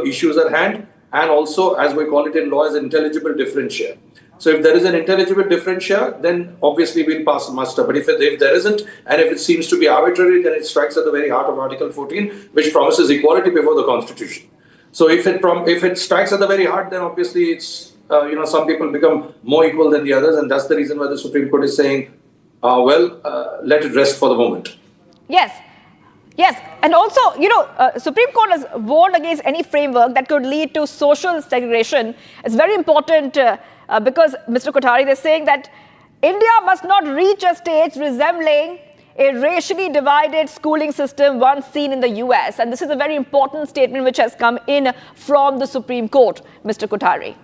Speaker 12: issues at hand, and also, as we call it in law, as intelligible differentia. So if there is an intelligible differentia, then obviously we'll pass muster. But if there isn't, and if it seems to be arbitrary, then it strikes at the very heart of Article 14, which promises equality before the Constitution. So if it strikes at the very heart, then obviously it's, some people become more equal than the others. And that's the reason why the Supreme Court is saying, let it rest for the moment.
Speaker 21: Yes. And also, Supreme Court has warned against any framework that could lead to social segregation. It's very important because, Mr. Kothari, they're saying that India must not reach a stage resembling a racially divided schooling system once seen in the US. And this is a very important statement which has come in from the Supreme Court, Mr. Kothari.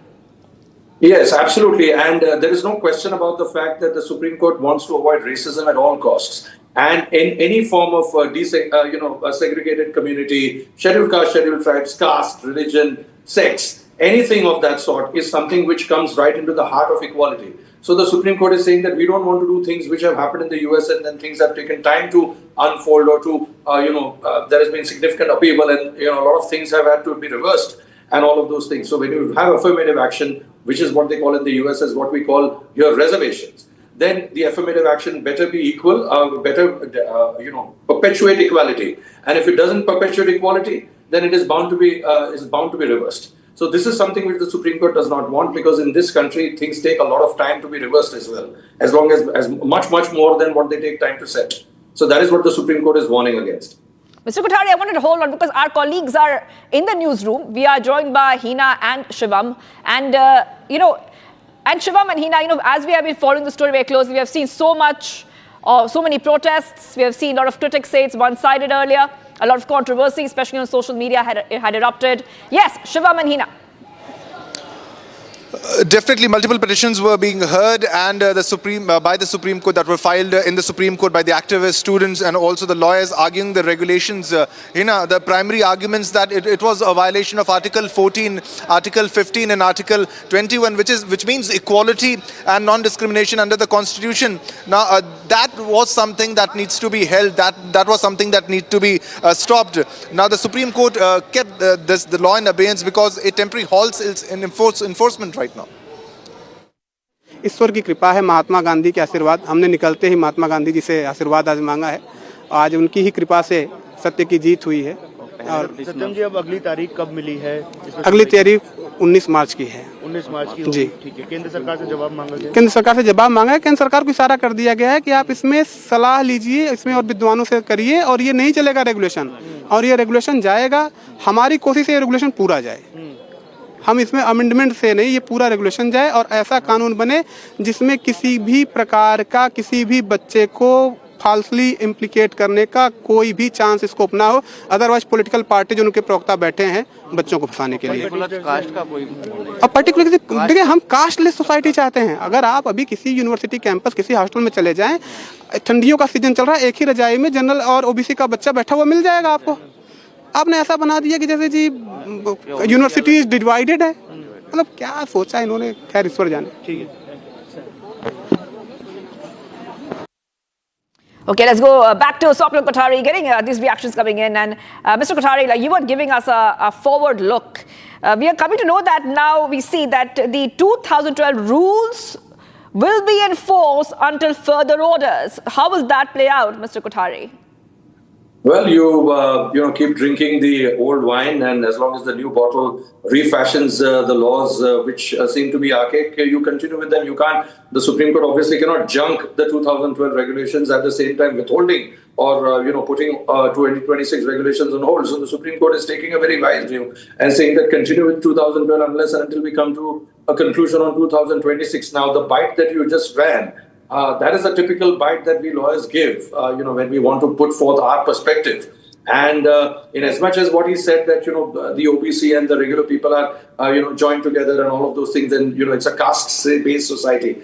Speaker 12: Yes, absolutely. And there is no question about the fact that the Supreme Court wants to avoid racism at all costs. And in any form of a segregated community, scheduled caste, scheduled tribes, caste, religion, sex, anything of that sort is something which comes right into the heart of equality. So the Supreme Court is saying that we don't want to do things which have happened in the US and then things have taken time to unfold, or to, there has been significant upheaval, and, a lot of things have had to be reversed and all of those things. So when you have affirmative action, which is what they call in the US as what we call your reservations, then the affirmative action better be equal, perpetuate equality. And if it doesn't perpetuate equality, then it is bound to be reversed. So this is something which the Supreme Court does not want, because in this country, things take a lot of time to be reversed as well, as much more than what they take time to set. So that is what the Supreme Court is warning against.
Speaker 21: Mr. Kothari, I wanted to hold on because our colleagues are in the newsroom. We are joined by Hina and Shivam. And, and Shivam and Hina, as we have been following the story very closely, we have seen so many protests. We have seen a lot of critics say it's one-sided earlier. A lot of controversy, especially on social media, had erupted. Yes, Shivam and Hina.
Speaker 10: Definitely, multiple petitions were being heard, and by the Supreme Court that were filed in the Supreme Court by the activists, students, and also the lawyers arguing the regulations. The primary arguments that it was a violation of Article 14, Article 15, and Article 21, which means equality and non-discrimination under the Constitution. Now, that was something that needs to be held. That was something that needs to be stopped. Now, the Supreme Court kept the law in abeyance because it temporarily halts its enforcement right now.
Speaker 1: ईश्वर की कृपा है, महात्मा गांधी के आशीर्वाद, हमने निकलते ही महात्मा गांधी जी से आशीर्वाद आज मांगा है। आज उनकी ही कृपा से सत्य की जीत हुई है। और
Speaker 17: सत्यम जी, अब अगली तारीख कब मिली है?
Speaker 1: अगली तारीख 19 मार्च की है।
Speaker 17: 19 मार्च की जी, ठीक है। केंद्र सरकार से जवाब मांगा गया?
Speaker 1: केंद्र सरकार से जवाब मांगा है। केंद्र सरकार को इशारा कर दिया गया है कि आप इसमें सलाह लीजिए, इसमें और विद्वानों से करिए, और ये नहीं चलेगा रेगुलेशन, और ये रेगुलेशन जाएगा। हमारी कोशिश है ये रेगुलेशन पूरा जाए। हम इसमें अमेंडमेंट से नहीं, ये पूरा रेगुलेशन जाए और ऐसा कानून बने जिसमें किसी भी प्रकार का किसी भी बच्चे को फाल्सली इम्प्लीकेट करने का कोई भी चांस स्कोप ना हो। अदरवाइज पॉलिटिकल पार्टी जो उनके प्रवक्ता बैठे हैं बच्चों को फंसाने के लिए,
Speaker 17: कास्ट का कोई
Speaker 1: अब पर्टिकुलर देखिए, हम कास्टलेस सोसाइटी चाहते हैं। अगर आप अभी किसी यूनिवर्सिटी कैंपस किसी हॉस्टल में चले जाएं, ठंडियों का सीजन चल रहा है, एक ही रजाई में जनरल और ओबीसी का बच्चा बैठा हुआ मिल जाएगा आपको। आपने ऐसा बना दिया कि जैसे जी यूनिवर्सिटी डिवाइडेड है। मतलब क्या सोचा इन्होंने, खैर ईश्वर जाने। ठीक है।
Speaker 21: Okay, let's go back to Swapnil Kothari, getting these reactions coming in. And Mr. Kothari, like you were giving us a forward look. We are coming to know that now we see that the 2012 rules will be enforced until further orders. How will that play out, Mr. Kothari?
Speaker 12: Well, you keep drinking the old wine, and as long as the new bottle refashions the laws which seem to be archaic, you continue with them. You can't. The Supreme Court obviously cannot junk the 2012 regulations at the same time withholding or putting 2026 regulations on hold. So the Supreme Court is taking a very wise view and saying that continue with 2012 unless and until we come to a conclusion on 2026. Now, the bite that you just ran. That is a typical bite that we lawyers give, when we want to put forth our perspective. And in as much as what he said that, the OBC and the regular people are, joined together and all of those things, and, it's a caste-based society.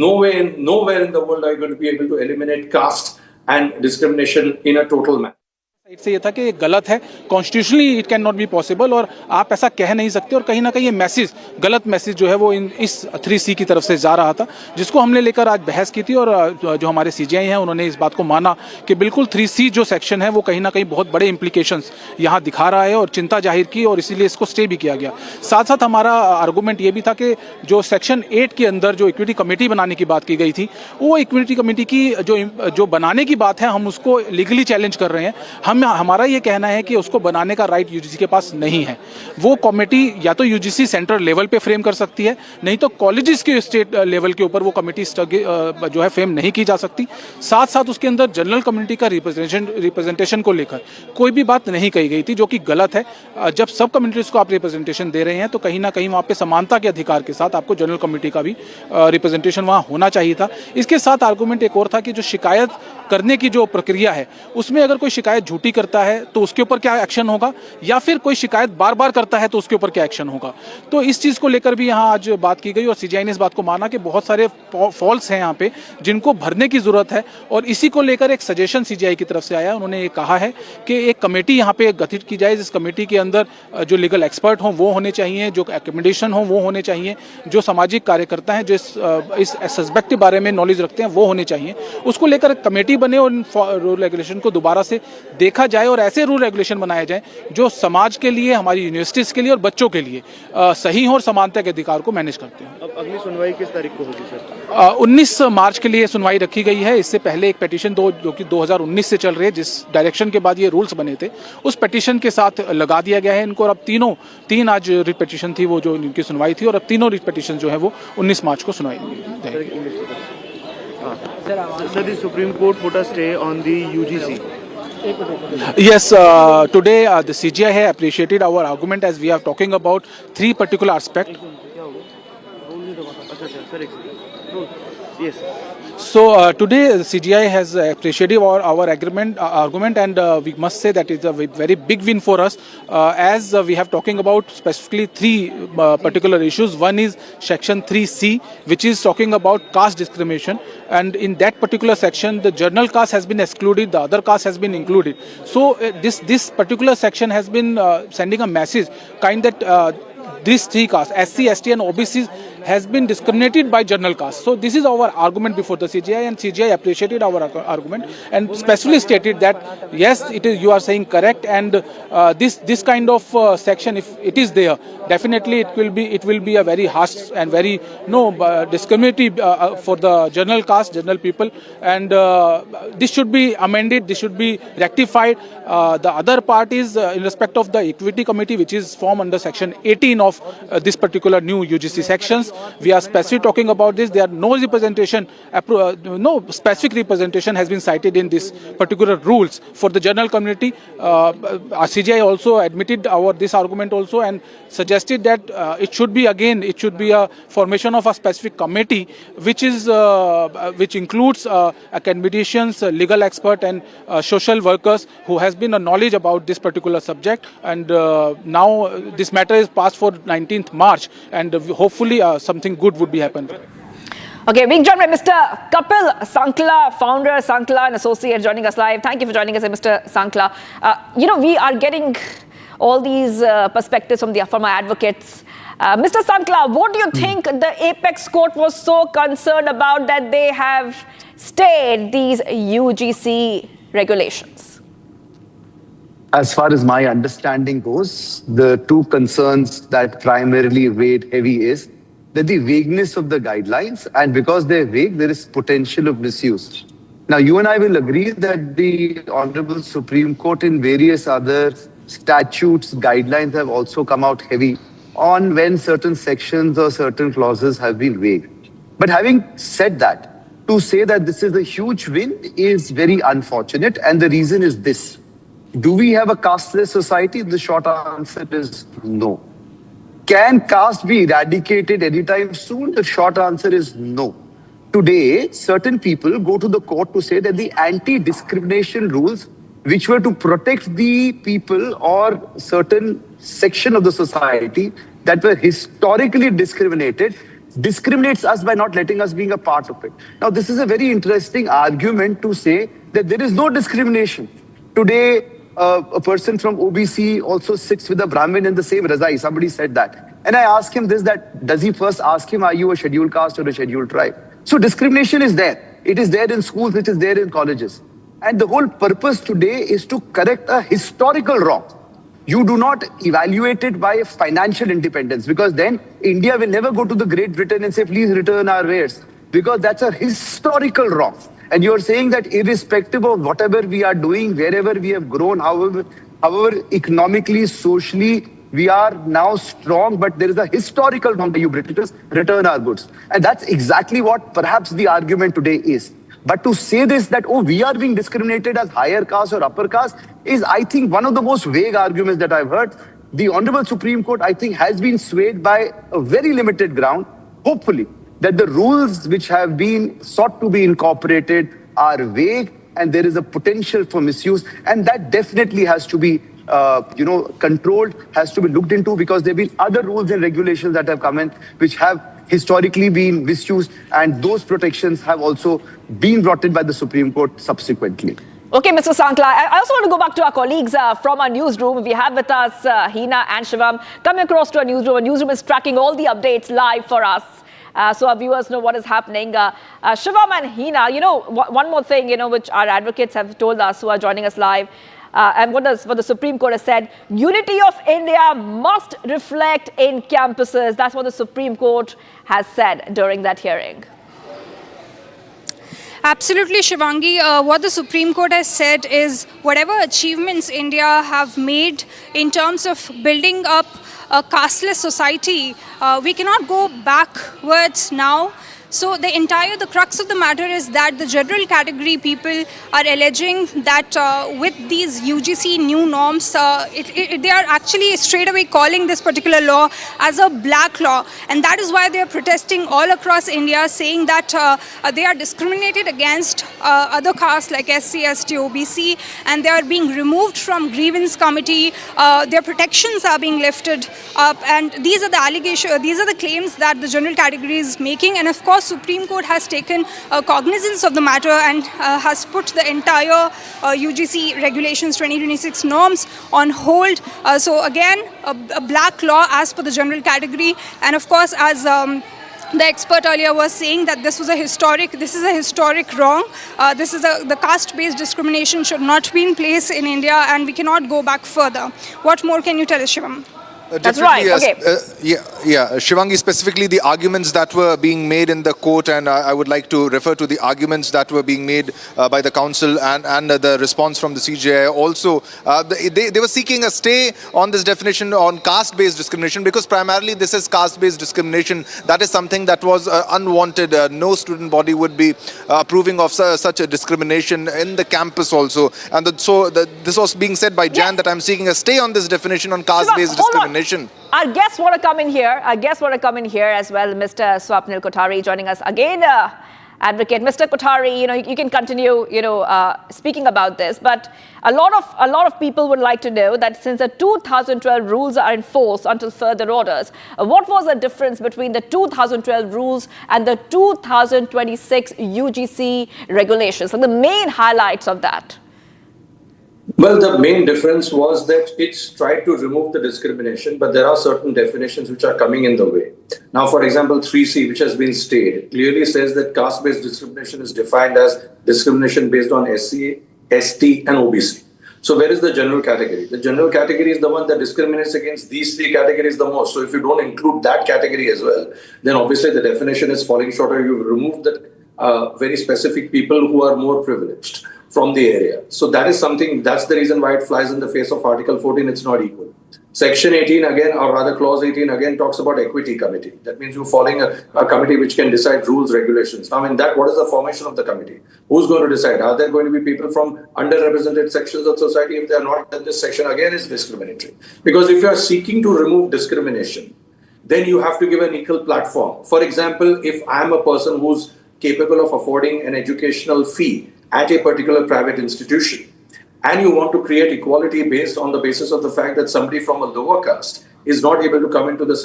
Speaker 12: Nowhere in the world are you going to be able to eliminate caste and discrimination in a total manner.
Speaker 5: से ये था कि गलत है, constitutionally it can not be possible, और आप ऐसा कह नहीं सकते। और कहीं ना कहीं ये मैसेज, गलत मैसेज जो है वो इस 3C की तरफ से जा रहा था, जिसको हमने लेकर आज बहस की थी। और जो हमारे CJI हैं उन्होंने इस बात को माना कि बिल्कुल 3C जो सेक्शन है वो कहीं ना कहीं बहुत बड़े इंप्लीकेशंस यहाँ दिखा रहा है, और चिंता जाहिर की, और इसीलिए इसको स्टे भी किया गया। साथ साथ हमारा आर्गूमेंट ये भी था कि जो सेक्शन 8 के अंदर जो इक्विटी कमेटी बनाने की बात की गई थी, वो इक्विटी कमेटी की जो बनाने की बात है, हम उसको लीगली चैलेंज कर रहे हैं। हमारा ये कहना है कि उसको बनाने का राइट यूजीसी के पास नहीं है। वो कमेटी या तो यूजीसी सेंटर लेवल पे फ्रेम कर सकती है, नहीं तो कॉलेजेस के स्टेट लेवल के ऊपर वो कमेटी जो है फ्रेम नहीं की जा सकती। साथ साथ उसके अंदर जनरल कम्युनिटी का रिप्रेजेंटेशन को लेकर कोई भी बात नहीं कही गई थी, जो कि गलत है। जब सब कम्युनिटीज को आप रिप्रेजेंटेशन दे रहे हैं तो कहीं ना कहीं वहाँ पे समानता के अधिकार के साथ आपको जनरल कम्युनिटी का भी रिप्रेजेंटेशन वहाँ होना चाहिए था। इसके साथ आर्गूमेंट एक और था कि जो शिकायत करने की जो प्रक्रिया है, उसमें अगर कोई शिकायत झूठी करता है तो उसके ऊपर क्या एक्शन होगा, या फिर कोई शिकायत बार बार करता है तो उसके ऊपर क्या एक्शन होगा। तो इस चीज़ को लेकर भी यहाँ आज बात की गई, और CJI ने इस बात को माना कि बहुत सारे फॉल्स हैं यहाँ पे जिनको भरने की जरूरत है। और इसी को लेकर एक सजेशन CJI की तरफ से आया। उन्होंने ये कहा है कि एक कमेटी यहाँ पे गठित की जाए, जिस कमेटी के अंदर जो लीगल एक्सपर्ट हों वो होने चाहिए, जो एकोमोडेशन हों वो होने चाहिए, जो सामाजिक कार्यकर्ता हैं जो इस सस्पेक्ट के बारे में नॉलेज रखते हैं वो होने चाहिए। उसको लेकर कमेटी बने और रूल रेगुलेशन को दोबारा से देखा जाए, और ऐसे रूल रेगुलेशन बनाए जाए जो समाज के लिए, हमारी यूनिवर्सिटीज के लिए और बच्चों के लिए सही हो और समानता के अधिकार को मैनेज करते हैं।
Speaker 17: अब अगली सुनवाई किस तारीख को होगी सर?
Speaker 5: 19 मार्च के लिए सुनवाई रखी गई है। इससे पहले एक पिटीशन जो कि 2019 से चल रही है, जिस डायरेक्शन के बाद ये रूल्स बने थे, उस पिटीशन के साथ लगा दिया गया है इनको। और अब तीन आज रिट पिटीशन थी वो जो इनकी सुनवाई थी, और अब तीनों रिट पिटीशन जो है वो 19 मार्च को सुनवाई जाएगी।
Speaker 17: Sir, the Supreme Court put a stay on the UGC.
Speaker 5: Yes, today the CGI has appreciated our argument as we are talking about three particular aspects.
Speaker 17: Yes.
Speaker 5: So today the CGI has appreciated our argument, and we must say that it's a very big win for us, as we have talking about specifically three particular issues. One is section 3C, which is talking about caste discrimination, and in that particular section the general caste has been excluded, the other caste has been included. So this particular section has been sending a message kind that these three castes, SC, ST and OBCs, has been discriminated by general caste. So this is our argument before the CGI, and CGI appreciated our argument and specifically stated that yes, it is, you are saying correct, and this kind of section, if it is there, definitely it will be a very harsh and very discriminatory for the general caste, general people, and this should be amended, this should be rectified. The other part is in respect of the equity committee, which is formed under section 18 of this particular new UGC sections. We are specifically talking about this. There are no representation, no specific representation has been cited in this particular rules for the general community. CGI also admitted this argument also and suggested that it should be a formation of a specific committee, which includes academicians, legal expert and social workers who has been a knowledge about this particular subject. And now this matter is passed for 19th March, and hopefully something good would be happen.
Speaker 21: Okay, being joined by Mr. Kapil Sankla, founder, Sankla and associate, joining us live. Thank you for joining us, Mr. Sankla. We are getting all these perspectives from our advocates. Mr. Sankla, what do you think the Apex Court was so concerned about that they have stayed these UGC regulations?
Speaker 18: As far as my understanding goes, the two concerns that primarily weighed heavy is that the vagueness of the guidelines, and because they're vague, there is potential of misuse. Now, you and I will agree that the Honorable Supreme Court in various other statutes, guidelines have also come out heavy on when certain sections or certain clauses have been vague. But having said that, to say that this is a huge win is very unfortunate, and the reason is this. Do we have a casteless society? The short answer is no. Can caste be eradicated anytime soon? The short answer is no. Today, certain people go to the court to say that the anti-discrimination rules, which were to protect the people or certain section of the society that were historically discriminated, discriminates us by not letting us being a part of it. Now, this is a very interesting argument to say that there is no discrimination. Today, a person from OBC also sits with a Brahmin in the same Razai. Somebody said that. And I asked him this, that does he first ask him, are you a scheduled caste or a scheduled tribe? So discrimination is there. It is there in schools, it is there in colleges. And the whole purpose today is to correct a historical wrong. You do not evaluate it by financial independence, because then India will never go to the Great Britain and say, please return our wares, because that's a historical wrong. And you're saying that irrespective of whatever we are doing, wherever we have grown, however economically, socially, we are now strong, but there is a historical wrong that you Britishers return our goods. And that's exactly what perhaps the argument today is. But to say this, that, oh, we are being discriminated as higher caste or upper caste, is, I think, one of the most vague arguments that I've heard. The Honorable Supreme Court, I think, has been swayed by a very limited ground, hopefully, that the rules which have been sought to be incorporated are vague and there is a potential for misuse, and that definitely has to be controlled, has to be looked into, because there have been other rules and regulations that have come in which have historically been misused, and those protections have also been brought in by the Supreme Court subsequently.
Speaker 21: Okay, Mr. Sankla, I also want to go back to our colleagues from our newsroom. We have with us Hina and Shivam coming across to our newsroom. Our newsroom is tracking all the updates live for us, so our viewers know what is happening. Shivam and Hina, one more thing, which our advocates have told us who are joining us live, and what the Supreme Court has said, unity of India must reflect in campuses. That's what the Supreme Court has said during that hearing.
Speaker 11: Absolutely, Shivangi. What the Supreme Court has said is whatever achievements India have made in terms of building up a casteless society, we cannot go backwards now. So the crux of the matter is that the general category people are alleging that with these UGC new norms, they are actually straight away calling this particular law as a black law, and that is why they are protesting all across India, saying that they are discriminated against other castes like SC, ST, OBC, and they are being removed from grievance committee. Their protections are being lifted up, and these are the allegations, these are the claims that the general category is making. And of course, Supreme Court has taken cognizance of the matter and has put the entire UGC regulations 2026 norms on hold. So again, a black law as per the general category, and of course, as the expert earlier was saying, that this is a historic wrong. The caste-based discrimination should not be in place in India, and we cannot go back further. What more can you tell us, Shivam?
Speaker 21: That's right. Okay.
Speaker 10: Shivangi, specifically the arguments that were being made in the court, and I would like to refer to the arguments that were being made by the council and the response from the CJI. Also, they were seeking a stay on this definition on caste-based discrimination, because primarily this is caste-based discrimination. That is something that was unwanted. No student body would be approving of such a discrimination in the campus also. And this was being said by Jan, that I'm seeking a stay on this definition on caste-based discrimination.
Speaker 21: Our guests want to come in here. As well. Mr. Swapnil Kothari joining us again. Advocate Mr. Kothari, you can continue, speaking about this. But a lot of people would like to know that since the 2012 rules are enforced until further orders, what was the difference between the 2012 rules and the 2026 UGC regulations, and the main highlights of that?
Speaker 12: Well, the main difference was that it's tried to remove the discrimination, but there are certain definitions which are coming in the way. Now, for example, 3C, which has been stayed, clearly says that caste-based discrimination is defined as discrimination based on SC, ST, and OBC. So where is the general category? The general category is the one that discriminates against these three categories the most. So if you don't include that category as well, then obviously the definition is falling short, or you've removed the very specific people who are more privileged from the area. So that is something, that's the reason why it flies in the face of Article 14, it's not equal. Section 18 again, or rather Clause 18 again, talks about equity committee. That means you're following a committee which can decide rules, regulations. Now in that, what is the formation of the committee? Who's going to decide? Are there going to be people from underrepresented sections of society? If they are not, then this section again is discriminatory. Because if you are seeking to remove discrimination, then you have to give an equal platform. For example, if I'm a person who's capable of affording an educational fee at a particular private institution, and you want to create equality based on the basis of the fact that somebody from a lower caste is not able to come into the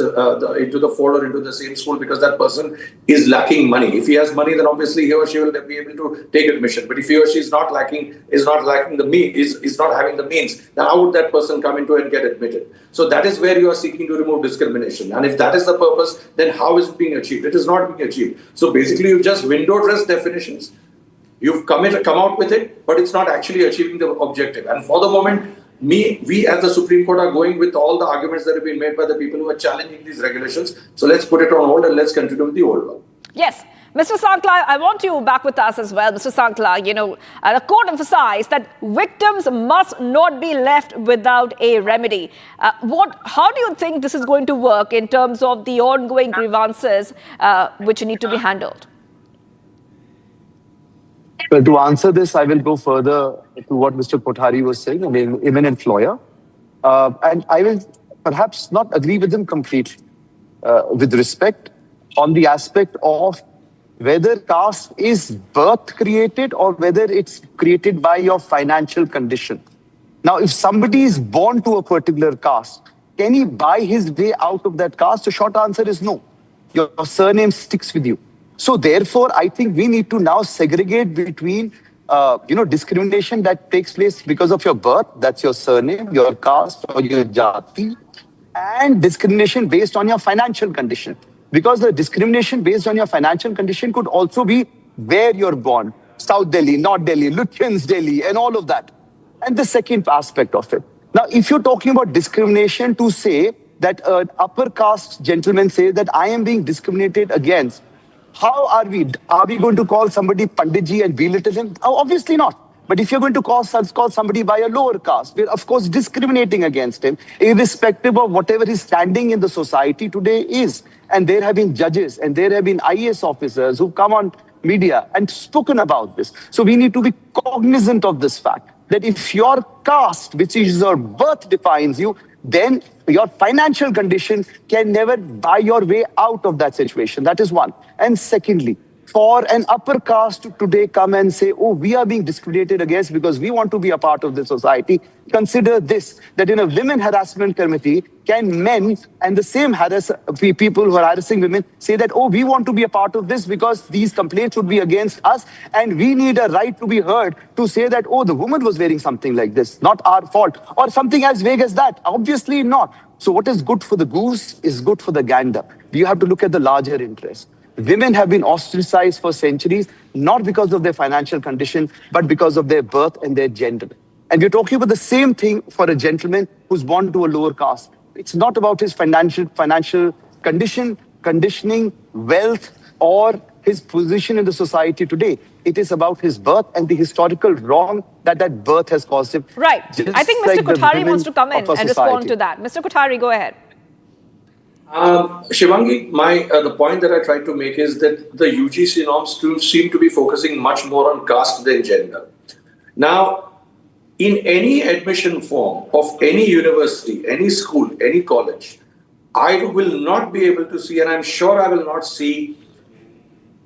Speaker 12: fold or into the same school because that person is lacking money. If he has money, then obviously he or she will be able to take admission. But if he or she is not having the means, then how would that person come into and get admitted? So that is where you are seeking to remove discrimination. And if that is the purpose, then how is it being achieved? It is not being achieved. So basically, you've just window dressed definitions. You've come out with it, but it's not actually achieving the objective. And for the moment, we as the Supreme Court are going with all the arguments that have been made by the people who are challenging these regulations. So let's put it on hold and let's continue with the old one.
Speaker 21: Yes. Mr. Sankla, I want you back with us as well. Mr. Sankla, the court emphasized that victims must not be left without a remedy. How do you think this is going to work in terms of the ongoing grievances which need to be handled?
Speaker 18: Well, to answer this, I will go further to what Mr. Kothari was saying, an eminent lawyer. And I will perhaps not agree with him completely, with respect on the aspect of whether caste is birth created or whether it's created by your financial condition. Now, if somebody is born to a particular caste, can he buy his way out of that caste? The short answer is no. Your surname sticks with you. So therefore, I think we need to now segregate between, discrimination that takes place because of your birth, that's your surname, your caste or your jati, and discrimination based on your financial condition. Because the discrimination based on your financial condition could also be where you're born, South Delhi, North Delhi, Lutyens Delhi, and all of that. And the second aspect of it. Now, if you're talking about discrimination to say that an upper caste gentleman says that I am being discriminated against, how are we? Are we going to call somebody Panditji and belittle him? Oh, obviously not. But if you're going to call somebody by a lower caste, we're of course discriminating against him, irrespective of whatever his standing in the society today is. And there have been judges and there have been IAS officers who've come on media and spoken about this. So we need to be cognizant of this fact, that if your caste, which is your birth, defines you, then your financial condition can never buy your way out of that situation. That is one. And secondly, for an upper caste to today come and say, oh, we are being discriminated against because we want to be a part of this society, consider this, that in a women harassment committee, can men and the same people who are harassing women say that, oh, we want to be a part of this because these complaints would be against us and we need a right to be heard to say that, oh, the woman was wearing something like this, not our fault, or something as vague as that? Obviously not. So what is good for the goose is good for the gander. You have to look at the larger interest. Women have been ostracized for centuries, not because of their financial condition, but because of their birth and their gender. And we're talking about the same thing for a gentleman who's born to a lower caste. It's not about his financial condition, conditioning, wealth, or his position in the society today. It is about his birth and the historical wrong that birth has caused him.
Speaker 21: Right. I think Mr. Kothari wants to come in and respond to that. Mr. Kothari, go ahead.
Speaker 12: Shivangi, the point that I tried to make is that the UGC norms still seem to be focusing much more on caste than gender. Now, in any admission form of any university, any school, any college, I will not be able to see, and I'm sure I will not see,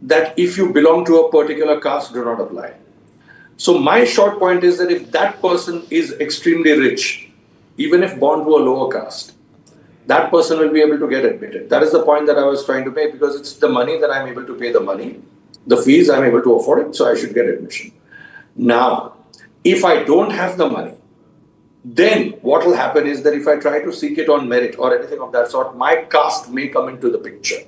Speaker 12: that if you belong to a particular caste, do not apply. So my short point is that if that person is extremely rich, even if born to a lower caste, that person will be able to get admitted. That is the point that I was trying to make, because it's the money that I'm able to pay the money, the fees I'm able to afford it, so I should get admission. Now, if I don't have the money, then what will happen is that if I try to seek it on merit or anything of that sort, my caste may come into the picture.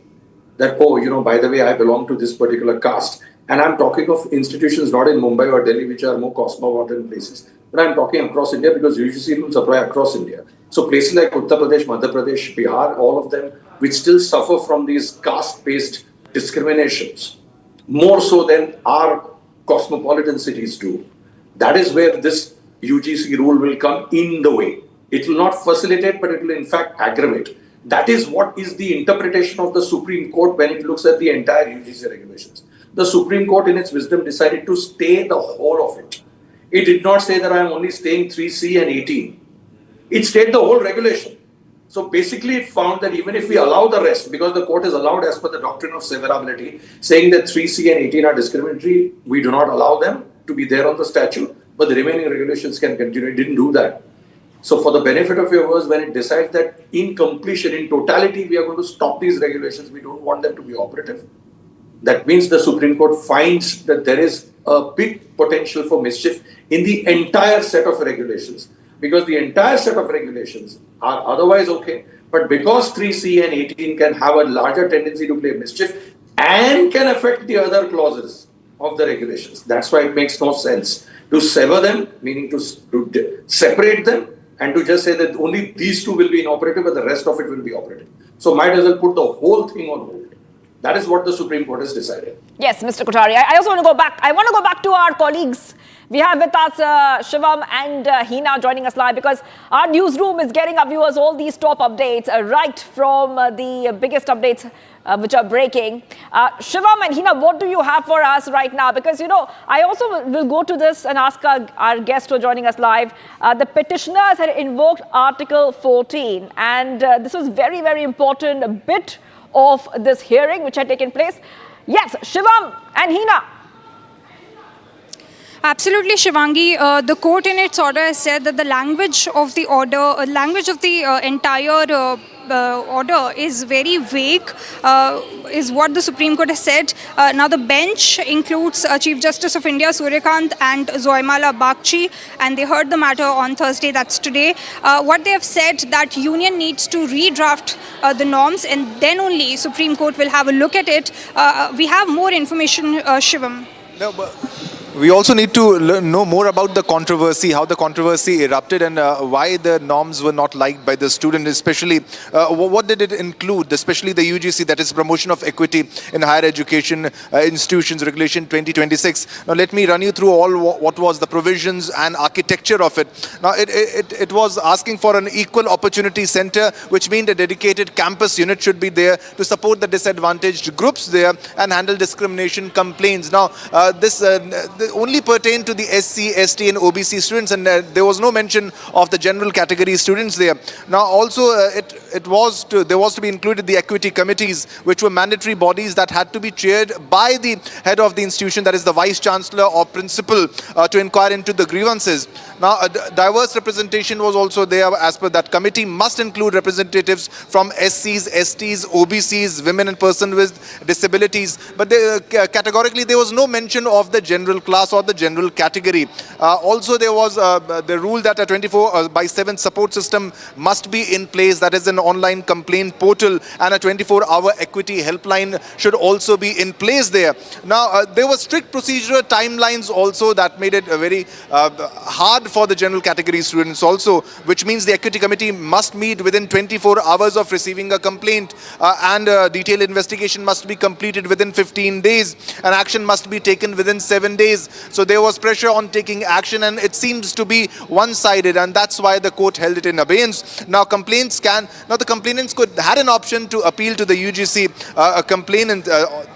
Speaker 12: That, oh, by the way, I belong to this particular caste. And I'm talking of institutions not in Mumbai or Delhi, which are more cosmopolitan places, but I'm talking across India, because UGC rules apply across India. So places like Uttar Pradesh, Madhya Pradesh, Bihar, all of them, which still suffer from these caste-based discriminations, more so than our cosmopolitan cities do. That is where this UGC rule will come in the way. It will not facilitate, but it will in fact aggravate. That is what is the interpretation of the Supreme Court when it looks at the entire UGC regulations. The Supreme Court in its wisdom decided to stay the whole of it. It did not say that I am only staying 3C and 18. It stayed the whole regulation. So basically it found that even if we allow the rest, because the court is allowed as per the doctrine of severability, saying that 3C and 18 are discriminatory, we do not allow them to be there on the statute, but the remaining regulations can continue. It didn't do that. So for the benefit of your viewers, when it decides that in completion, in totality, we are going to stop these regulations, we don't want them to be operative, that means the Supreme Court finds that there is a big potential for mischief in the entire set of regulations, because the entire set of regulations are otherwise okay, but because 3C and 18 can have a larger tendency to play mischief and can affect the other clauses of the regulations, that's why it makes no sense to sever them, meaning to separate them, and to just say that only these two will be inoperative but the rest of it will be operative. So might as well put the whole thing on hold. That is what the Supreme Court has decided.
Speaker 21: Yes, Mr. Kothari. I also want to go back. I want to go back to our colleagues. We have with us Shivam and Hina joining us live, because our newsroom is getting our viewers all these top updates right from the biggest updates which are breaking. Shivam and Hina, what do you have for us right now? Because, I also will go to this and ask our guests who are joining us live. The petitioners had invoked Article 14, and this was very, very important bit of this hearing which had taken place. Yes, Shivam and Hina.
Speaker 11: Absolutely, Shivangi. The court in its order has said that the language of the order, entire order is very vague, is what the Supreme Court has said. Now the bench includes Chief Justice of India Suryakant and Zoimala Bagchi, and they heard the matter on Thursday, that's today. What they have said that union needs to redraft the norms, and then only Supreme Court will have a look at it. We have more information, Shivam.
Speaker 10: No, but We also need to know more about the controversy, how the controversy erupted, and why the norms were not liked by the student, especially what did it include, especially the UGC, that is Promotion of Equity in Higher Education Institutions Regulation 2026. Now let me run you through all what was the provisions and architecture of it. Now it was asking for an equal opportunity center, which means a dedicated campus unit should be there to support the disadvantaged groups there and handle discrimination complaints. Now this only pertained to the SC, ST and OBC students, and there was no mention of the general category students there. Now also there was to be included the equity committees, which were mandatory bodies that had to be chaired by the head of the institution, that is the vice chancellor or principal, to inquire into the grievances. Now diverse representation was also there. As per that committee must include representatives from SCs, STs, OBCs, women and persons with disabilities, but categorically there was no mention of the general class or the general category. Also there was the rule that a 24/7 support system must be in place, that is an online complaint portal, and a 24-hour equity helpline should also be in place there. Now there were strict procedural timelines also that made it very hard for the general category students also, which means the equity committee must meet within 24 hours of receiving a complaint, and detailed investigation must be completed within 15 days, and action must be taken within 7 days. So there was pressure on taking action, and it seems to be one-sided, and that's why the court held it in abeyance. Now the complainants had an option to appeal to the UGC. A complainant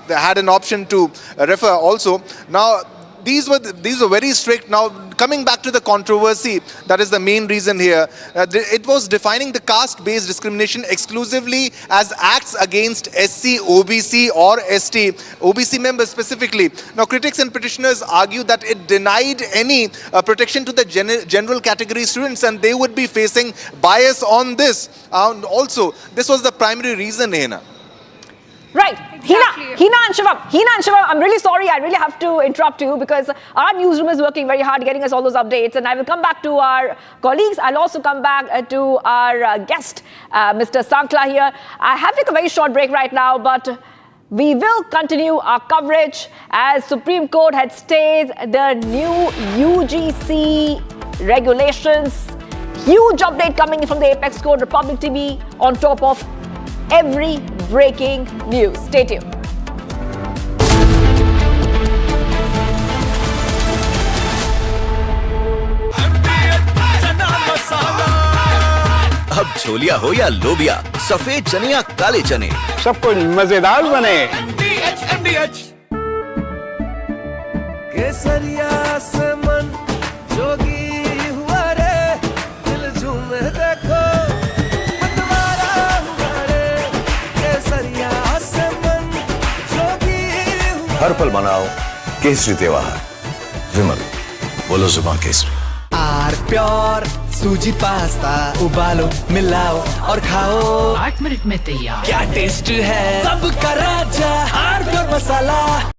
Speaker 10: had an option to refer also. Now these were very strict. Now coming back to the controversy, that is the main reason here. It was defining the caste-based discrimination exclusively as acts against SC, OBC or ST, OBC members specifically. Now critics and petitioners argue that it denied any protection to the general category students, and they would be facing bias on this. Also, this was the primary reason, Hina.
Speaker 21: Right. Hina and Shivam, I'm really sorry. I really have to interrupt you because our newsroom is working very hard getting us all those updates, and I will come back to our colleagues. I'll also come back to our guest, Mr. Sankla here. I have to take a very short break right now, but we will continue our coverage as Supreme Court had stayed the new UGC regulations. Huge update coming from the Apex Court, Republic TV, on top of every breaking news. Stay tuned.
Speaker 9: अब छोलिया हो या लोबिया, सफेद चने या काले चने,
Speaker 15: सब कुछ मजेदार बने।
Speaker 16: केसरिया से मन जोगी हुआ रे, दिल झूमे देखो मतवारा हुआ रे, केसरिया से मन जोगी हुआ।
Speaker 9: हर पल मनाओ केसरी त्योहार। विमल, बोलो जुबान केसरी।
Speaker 16: आर प्योर सूजी पास्ता उबालो मिलाओ और खाओ
Speaker 2: 8 मिनट में तैयार।
Speaker 16: क्या टेस्ट है सबका राजा आर प्योर मसाला।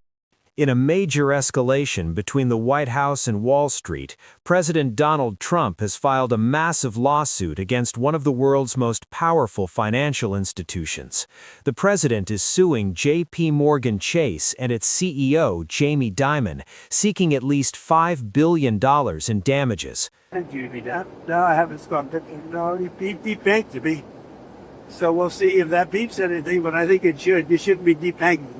Speaker 19: In a major escalation between the White House and Wall Street, President Donald Trump has filed a massive lawsuit against one of the world's most powerful financial institutions. The president is suing J.P. Morgan Chase and its CEO, Jamie Dimon, seeking at least $5 billion in damages.
Speaker 20: No, I haven't spoken. It already debanked to me. So we'll see if that beats anything, but I think it should. You shouldn't be debanked.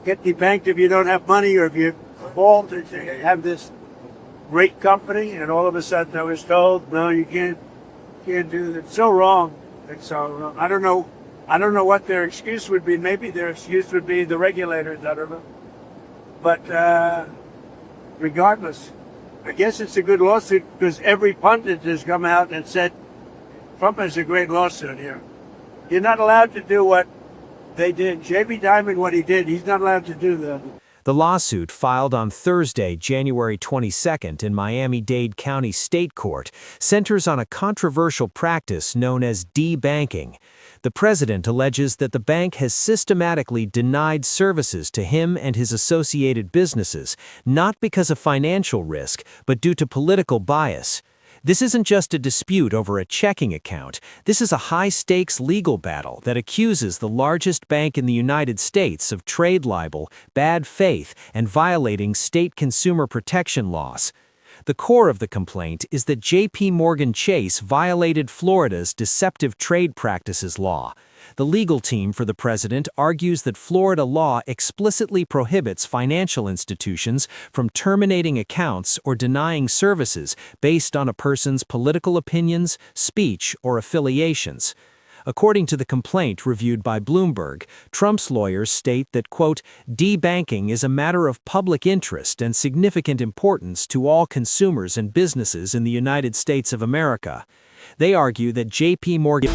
Speaker 20: Get debanked if you don't have money or if you fall to have this great company, and all of a sudden I was told, no, you can't do that. It's so wrong. It's so wrong. I don't know what their excuse would be. Maybe their excuse would be the regulators. I don't know. But regardless, I guess it's a good lawsuit because every pundit has come out and said Trump has a great lawsuit here. You're not allowed to do what they did. Jamie Dimon, what he did, he's not allowed to do that.
Speaker 19: The lawsuit, filed on Thursday, January 22nd in Miami-Dade County State Court, centers on a controversial practice known as debanking. The president alleges that the bank has systematically denied services to him and his associated businesses, not because of financial risk, but due to political bias. This isn't just a dispute over a checking account. This is a high-stakes legal battle that accuses the largest bank in the United States of trade libel, bad faith, and violating state consumer protection laws. The core of the complaint is that J.P. Morgan Chase violated Florida's deceptive trade practices law. The legal team for the president argues that Florida law explicitly prohibits financial institutions from terminating accounts or denying services based on a person's political opinions, speech, or affiliations. According to the complaint reviewed by Bloomberg, Trump's lawyers state that, quote, debanking is a matter of public interest and significant importance to all consumers and businesses in the United States of America. They argue that J.P. Morgan...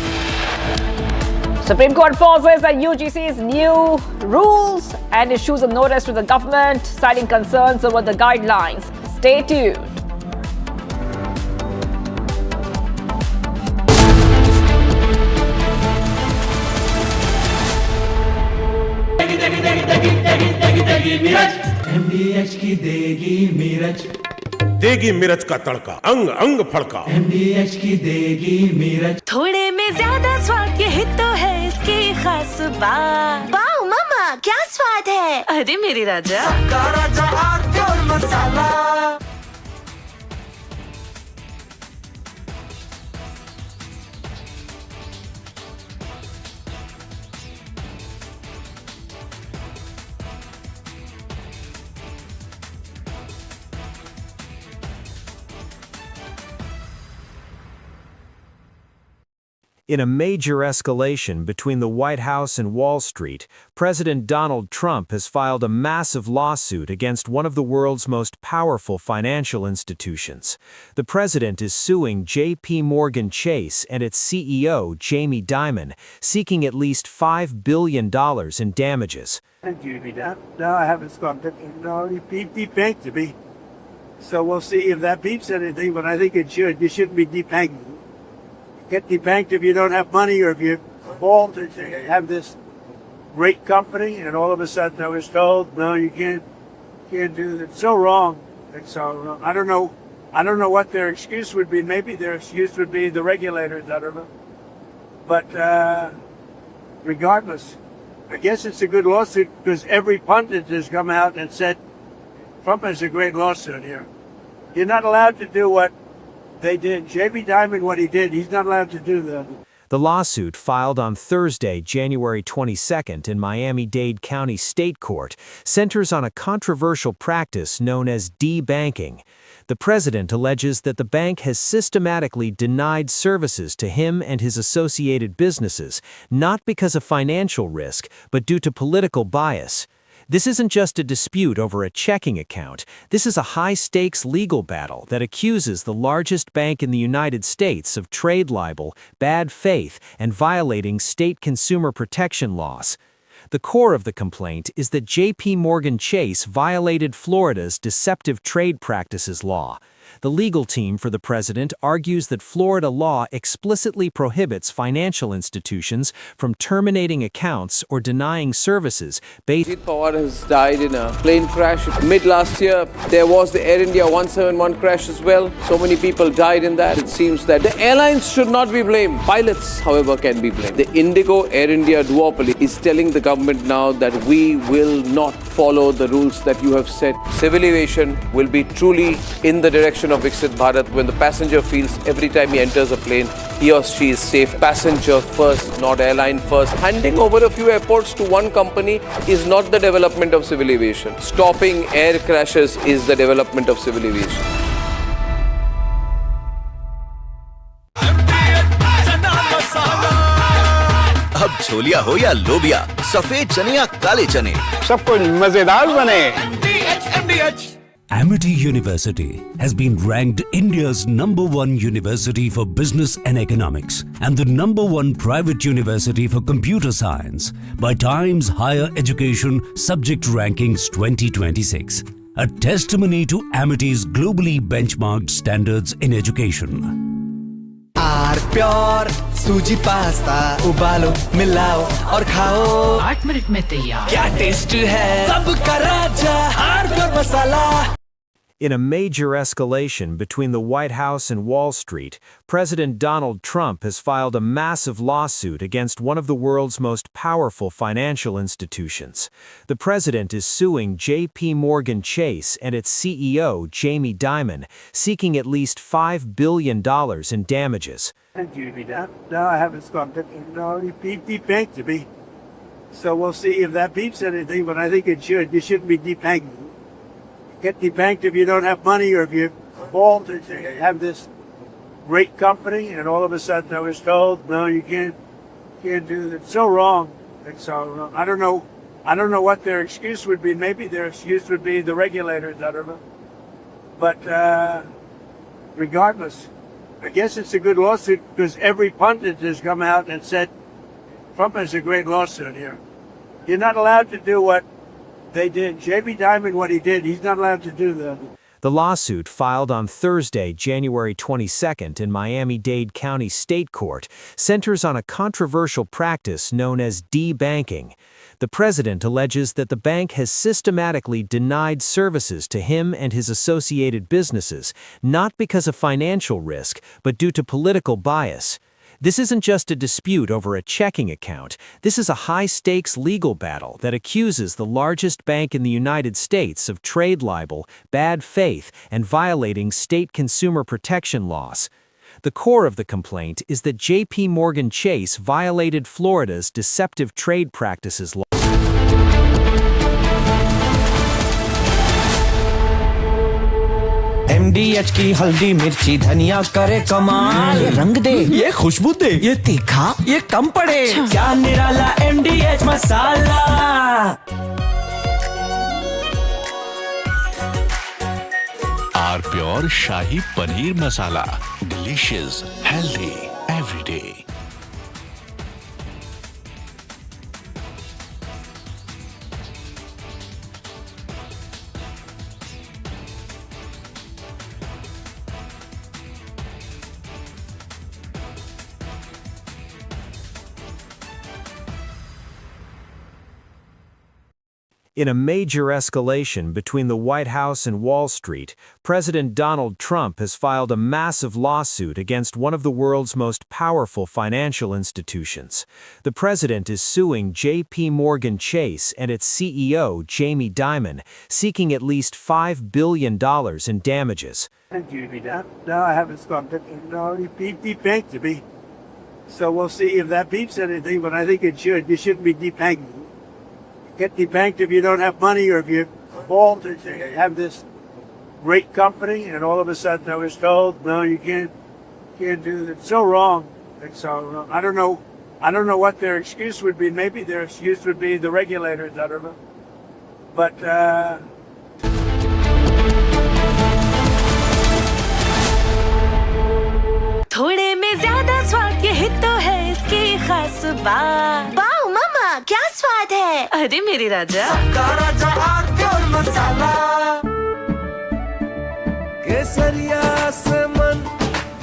Speaker 21: Supreme Court pauses at UGC's new rules and issues a notice to the government, citing concerns over the guidelines. Stay tuned.
Speaker 16: MDH की देगी मीरज,
Speaker 15: देगी मिर्च का तड़का, अंग अंग फड़का।
Speaker 16: MDH की देगी मीरज,
Speaker 8: थोड़े में ज्यादा स्वाद, यही तो है इसकी खास बात। वाओ मामा, क्या स्वाद है? अरे मेरी राजा, सबका राजा और मसाला।
Speaker 19: In a major escalation between the White House and Wall Street, President Donald Trump has filed a massive lawsuit against one of the world's most powerful financial institutions. The president is suing J.P. Morgan Chase and its CEO, Jamie Dimon, seeking at least $5 billion in damages.
Speaker 20: No, I haven't stopped it. No, he debanked to me. So we'll see if that beeps anything, but I think it should. You shouldn't be debanking. Get debanked if you don't have money or if you fall to have this great company, and all of a sudden I was told, no, you can't do that. It's so wrong. It's so wrong. I don't know what their excuse would be. Maybe their excuse would be the regulators. I don't know. But regardless, I guess it's a good lawsuit because every pundit has come out and said Trump has a great lawsuit here. You're not allowed to do what they did. Jamie Dimon, what he did, he's not allowed to do that.
Speaker 19: The lawsuit, filed on Thursday, January 22nd in Miami-Dade County State Court, centers on a controversial practice known as debanking. The president alleges that the bank has systematically denied services to him and his associated businesses, not because of financial risk, but due to political bias. This isn't just a dispute over a checking account. This is a high-stakes legal battle that accuses the largest bank in the United States of trade libel, bad faith, and violating state consumer protection laws. The core of the complaint is that J.P. Morgan Chase violated Florida's deceptive trade practices law. The legal team for the president argues that Florida law explicitly prohibits financial institutions from terminating accounts or denying services based...
Speaker 13: Ajit Pawar has died in a plane crash. Mid last year, there was the Air India 171 crash as well. So many people died in that. It seems that the airlines should not be blamed. Pilots, however, can be blamed. The Indigo Air India duopoly is telling the government now that we will not follow the rules that you have set. Civil aviation will be truly in the direction of Viksit Bharat when the passenger feels every time he enters a plane, he or she is safe. Passenger first, not airline first. Handing over a few airports to one company is not the development of civil aviation. Stopping air crashes is the development of civil aviation.
Speaker 9: अब छोलिया हो या लोबिया, सफेद चने या काले चने,
Speaker 15: सब कुछ मजेदार बने।
Speaker 22: Amity University has been ranked India's #1 university for business and economics and the #1 private university for computer science by Times Higher Education Subject Rankings 2026, a testimony to Amity's globally benchmarked standards in education.
Speaker 16: Pure suji pasta उबालो मिलाओ और खाओ
Speaker 2: 8 minute में तैयार।
Speaker 16: क्या taste है सबका राजा हार्डकोर मसाला।
Speaker 19: In a major escalation between the White House and Wall Street, President Donald Trump has filed a massive lawsuit against one of the world's most powerful financial institutions. The president is suing J.P. Morgan Chase and its CEO, Jamie Dimon, seeking at least $5 billion in damages.
Speaker 20: No, I haven't got it. No, it debanked to me. So we'll see if that beats anything, but I think it should. You shouldn't be debanked. Get debanked if you don't have money or if you fall to have this great company, and all of a sudden I was told, no, you can't do that. It's so wrong. It's so wrong. I don't know what their excuse would be. Maybe their excuse would be the regulators. I don't know. But regardless, I guess it's a good lawsuit because every pundit has come out and said Trump has a great lawsuit here. You're not allowed to do what they did. Jamie Dimon, what he did, he's not allowed to do that.
Speaker 19: The lawsuit, filed on Thursday, January 22nd in Miami-Dade County State Court, centers on a controversial practice known as debanking. The president alleges that the bank has systematically denied services to him and his associated businesses, not because of financial risk, but due to political bias. This isn't just a dispute over a checking account. This is a high-stakes legal battle that accuses the largest bank in the United States of trade libel, bad faith, and violating state consumer protection laws. The core of the complaint is that J.P. Morgan Chase violated Florida's deceptive trade practices law.
Speaker 16: MDH की हल्दी मिर्ची धनिया करे कमाल, ये रंग दे, ये खुशबू दे, ये तीखा, ये कम पड़े, क्या निराला MDH मसाला।
Speaker 4: R pure shahi paneer masala, delicious, healthy, everyday.
Speaker 19: In a major escalation between the White House and Wall Street, President Donald Trump has filed a massive lawsuit against one of the world's most powerful financial institutions. The president is suing J.P. Morgan Chase and its CEO, Jamie Dimon, seeking at least $5 billion in damages.
Speaker 20: No, I haven't got it. No, it debanked to me. So we'll see if that beats anything, but I think it should. You shouldn't be debanked. Get debanked if you don't have money or if you fall to have this great company, and all of a sudden I was told, no, you can't do that. It's so wrong. It's so wrong. I don't know what their excuse would be. Maybe their excuse would be the regulators. I don't know. But
Speaker 8: थोड़े में ज्यादा स्वाद ये तो है इसकी खास बात। वाओ मामा क्या स्वाद है। अरे मेरे राजा सबका राजा और मसाला।
Speaker 16: केसरिया से मन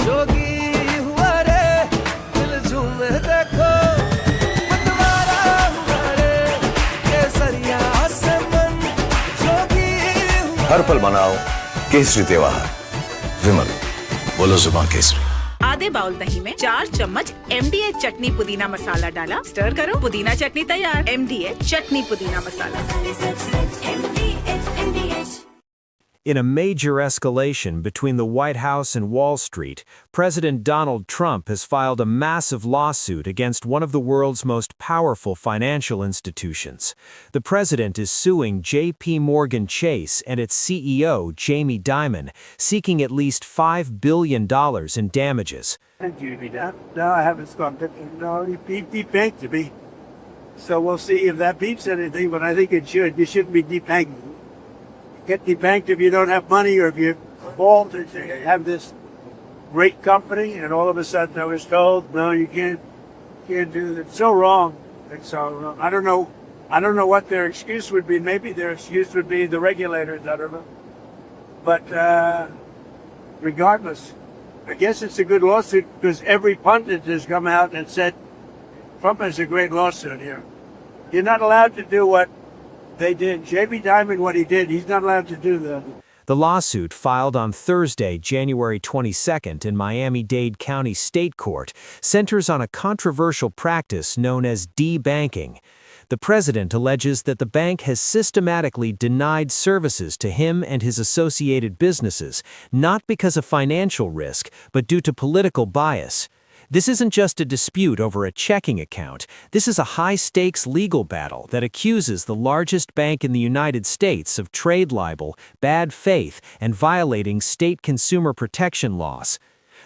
Speaker 16: जोगी हुआ रे, दिल झूमे देखो मतवारा हुआ रे, केसरिया से मन जोगी हुआ।
Speaker 9: हर पल मनाओ केसरी त्योहार। विमल, बोलो जुबान केसरी।
Speaker 14: आधे बाउल दही में 4 चम्मच MDH चटनी पुदीना मसाला डाला, स्टर करो, पुदीना चटनी तैयार। MDH चटनी पुदीना मसाला।
Speaker 19: In a major escalation between the White House and Wall Street, President Donald Trump has filed a massive lawsuit against one of the world's most powerful financial institutions. The president is suing J.P. Morgan Chase and its CEO, Jamie Dimon, seeking at least $5 billion in damages.
Speaker 20: no, I haven't got it. No, it debanked to me. So we'll see if that beats anything, but I think it should. You shouldn't be debanked. Get debanked if you don't have money or if you fall to have this great company, and all of a sudden I was told, no, you can't do that. It's so wrong. It's so wrong. I don't know what their excuse would be. Maybe their excuse would be the regulators. I don't know. But regardless, I guess it's a good lawsuit because every pundit has come out and said Trump has a great lawsuit here. You're not allowed to do what they did. Jamie Dimon, what he did, he's not allowed to do that.
Speaker 19: The lawsuit, filed on Thursday, January 22nd in Miami-Dade County State Court, centers on a controversial practice known as debanking. The president alleges that the bank has systematically denied services to him and his associated businesses, not because of financial risk, but due to political bias. This isn't just a dispute over a checking account. This is a high-stakes legal battle that accuses the largest bank in the United States of trade libel, bad faith, and violating state consumer protection laws.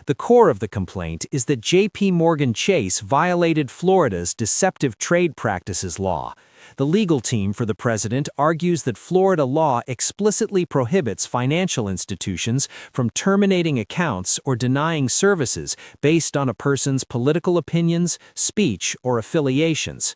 Speaker 19: The core of the complaint is that J.P. Morgan Chase violated Florida's deceptive trade practices law. The legal team for the president argues that Florida law explicitly prohibits financial institutions from terminating accounts or denying services based on a person's political opinions, speech, or affiliations.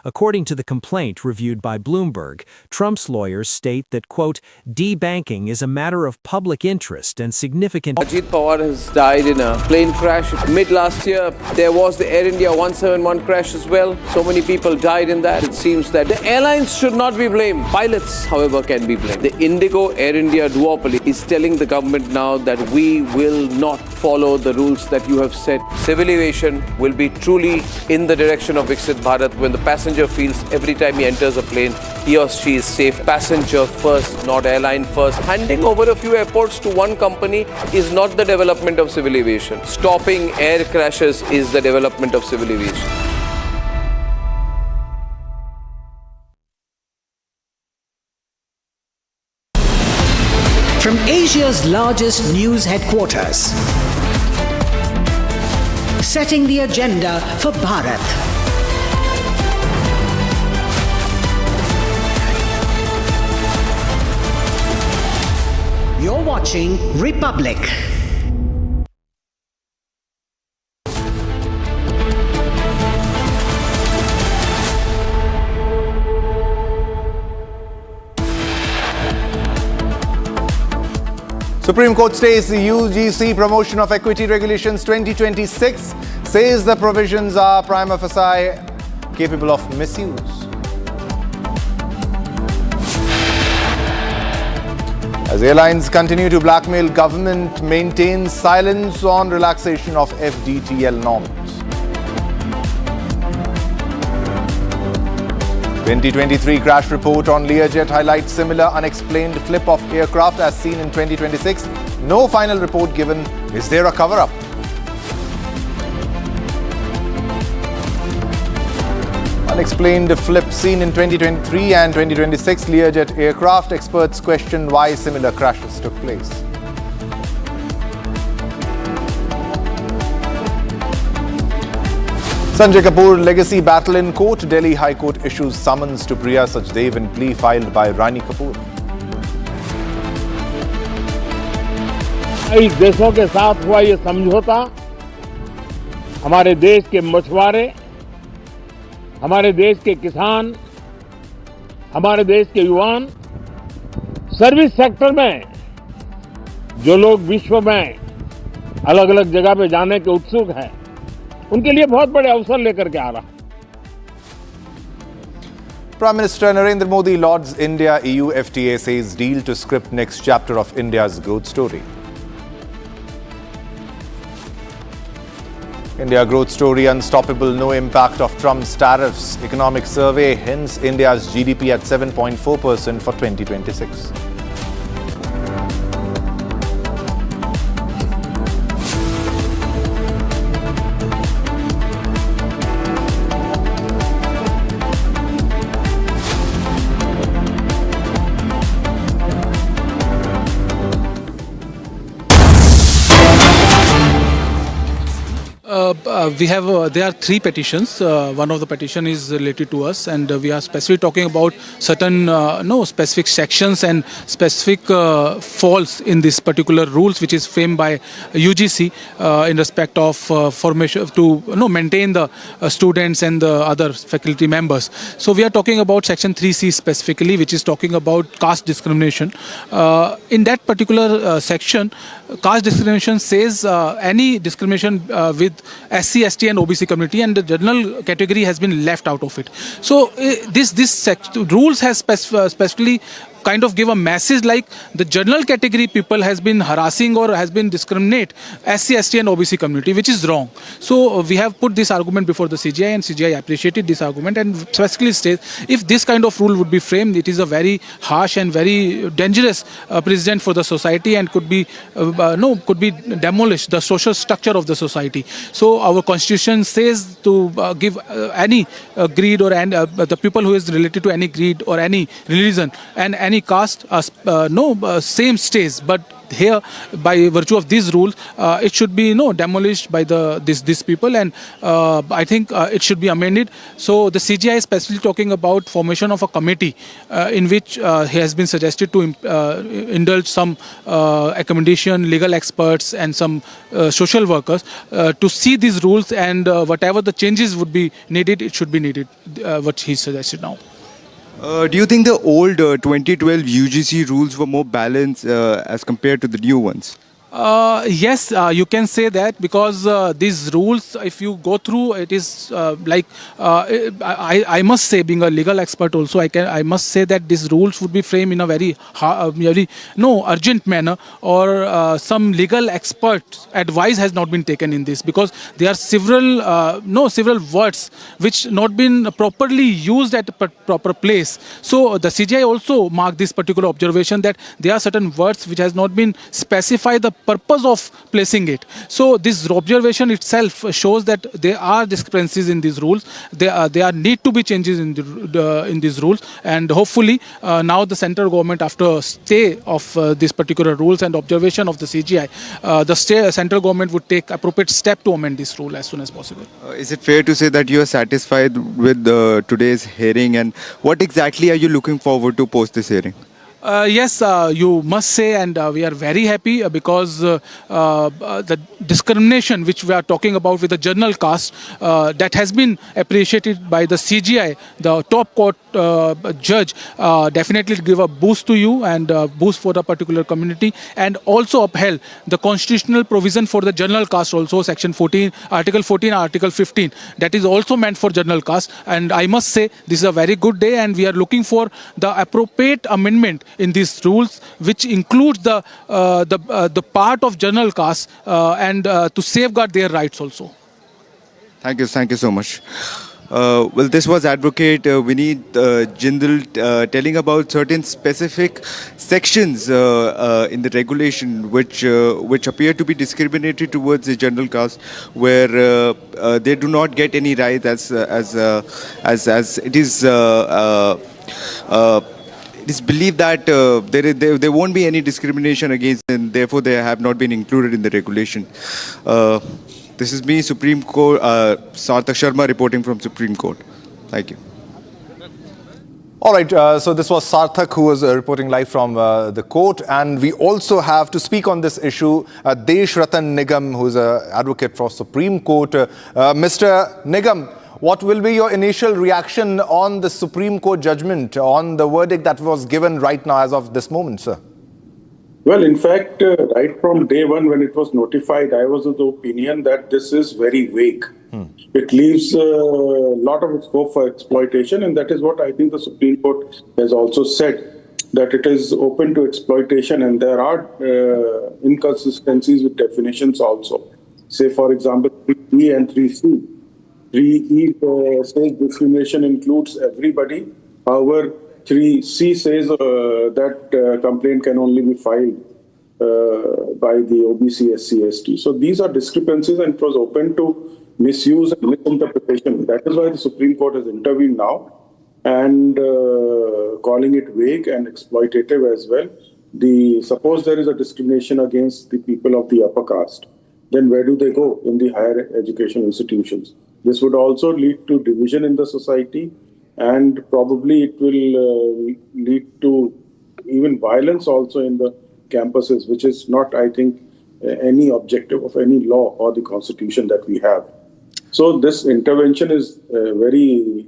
Speaker 19: According to the complaint reviewed by Bloomberg, Trump's lawyers state that, quote, debanking is a matter of public interest and significant.
Speaker 13: Ajit Pawar has died in a plane crash. Mid last year, there was the Air India 171 crash as well. So many people died in that. It seems that the airlines should not be blamed. Pilots, however, can be blamed. The Indigo Air India duopoly is telling the government now that we will not follow the rules that you have set. Civil aviation will be truly in the direction of Viksit Bharat when the passenger feels every time he enters a plane, he or she is safe. Passenger first, not airline first. Handing over a few airports to one company is not the development of civil aviation. Stopping air crashes is the development of civil aviation.
Speaker 2: From Asia's largest news headquarters, setting the agenda for Bharat. You're watching Republic.
Speaker 10: Supreme Court states the UGC Promotion of Equity Regulations 2026 says the provisions are prima facie capable of misuse. As airlines continue to blackmail government, maintains silence on relaxation of FDTL norms. 2023 crash report on Learjet highlights similar unexplained flip of aircraft as seen in 2026. No final report given. Is there a cover-up? Unexplained flip seen in 2023 and 2026 Learjet aircraft. Experts question why similar crashes took place. Sanjay Kapoor legacy battle in court. Delhi High Court issues summons to Priya Sachdev in plea filed by Rani Kapoor.
Speaker 15: कई देशों के साथ हुआ ये समझौता हमारे देश के मछुआरे, हमारे देश के किसान, हमारे देश के युवान, सर्विस सेक्टर में जो लोग विश्व में अलग अलग जगह पे जाने के उत्सुक हैं, उनके लिए बहुत बड़े अवसर लेकर के आ रहा है.
Speaker 10: Prime Minister Narendra Modi lauds India EU FTA, says deal to script next chapter of India's growth story. India growth story unstoppable, no impact of Trump's tariffs. Economic survey hints India's GDP at 7.4% for 2026.
Speaker 5: There are three petitions. One of the petition is related to us, and we are specifically talking about certain specific sections and specific faults in this particular rules, which is framed by UGC in respect of formation to maintain the students and the other faculty members. So we are talking about section 3C specifically, which is talking about caste discrimination. In that particular section, caste discrimination says any discrimination with SC, ST and OBC community, and the general category has been left out of it. So this rules has specifically kind of give a message like the general category people has been harassing or has been discriminate SC, ST and OBC community, which is wrong. So we have put this argument before the CGI, and CGI appreciated this argument and specifically states if this kind of rule would be framed, it is a very harsh and very dangerous precedent for the society and could be demolish the social structure of the society. So our constitution says to give any greed or the people who is related to any greed or any religion and any caste same stays, but here by virtue of these rules it should be demolished by these people, and I think it should be amended. So the CGI is specifically talking about formation of a committee in which he has been suggested to indulge some accommodation, legal experts and some social workers to see these rules, and whatever the changes would be needed, it should be needed, what he suggested now.
Speaker 7: Do you think the old 2012 UGC rules were more balanced as compared to the new ones?
Speaker 5: Yes, you can say that, because these rules, if you go through, it is I must say, being a legal expert also, I must say that these rules would be framed in a very urgent manner, or some legal expert advice has not been taken in this, because there are several words which not been properly used at a proper place. So the CGI also marked this particular observation that there are certain words which has not been specified the purpose of placing it. So this observation itself shows that there are discrepancies in these rules. There are need to be changes in these rules, and hopefully now the central government, after stay of these particular rules and observation of the CGI, the central government would take appropriate step to amend this rule as soon as possible.
Speaker 7: Is it fair to say that you are satisfied with today's hearing, and what exactly are you looking forward to post this hearing?
Speaker 5: Yes, you must say, and we are very happy because the discrimination which we are talking about with the general caste, that has been appreciated by the CGI, the top court judge, definitely give a boost to you and boost for the particular community, and also upheld the constitutional provision for the general caste also, section 14, article 14, article 15, that is also meant for general caste. And I must say this is a very good day, and we are looking for the appropriate amendment in these rules, which includes the part of general caste and to safeguard their rights also.
Speaker 7: Thank you so much. Well, this was Advocate Vineet Jindal telling about certain specific sections in the regulation which appear to be discriminatory towards the general caste, where they do not get any rights as it is. It is believed that there won't be any discrimination against them, therefore they have not been included in the regulation. This is me, Supreme Court, Sarthak Sharma reporting from Supreme Court. Thank you.
Speaker 10: All right, so this was Sarthak who was reporting live from the court, and we also have to speak on this issue Desh Ratan Nigam, who is an advocate for Supreme Court. Mr. Nigam, what will be your initial reaction on the Supreme Court judgment, on the verdict that was given right now as of this moment, sir?
Speaker 3: Well, in fact, right from day one when it was notified, I was of the opinion that this is very vague. It leaves a lot of scope for exploitation, and that is what I think the Supreme Court has also said, that it is open to exploitation, and there are inconsistencies with definitions also. Say, for example, 3E and 3C. 3E says discrimination includes everybody. However, 3C says that complaint can only be filed by the OBC, SC, ST. So these are discrepancies, and it was open to misuse and misinterpretation. That is why the Supreme Court has intervened now and calling it vague and exploitative as well. Suppose there is a discrimination against the people of the upper caste, then where do they go in the higher education institutions? This would also lead to division in the society, and probably it will lead to even violence also in the campuses, which is not, I think, any objective of any law or the constitution that we have. So this intervention is very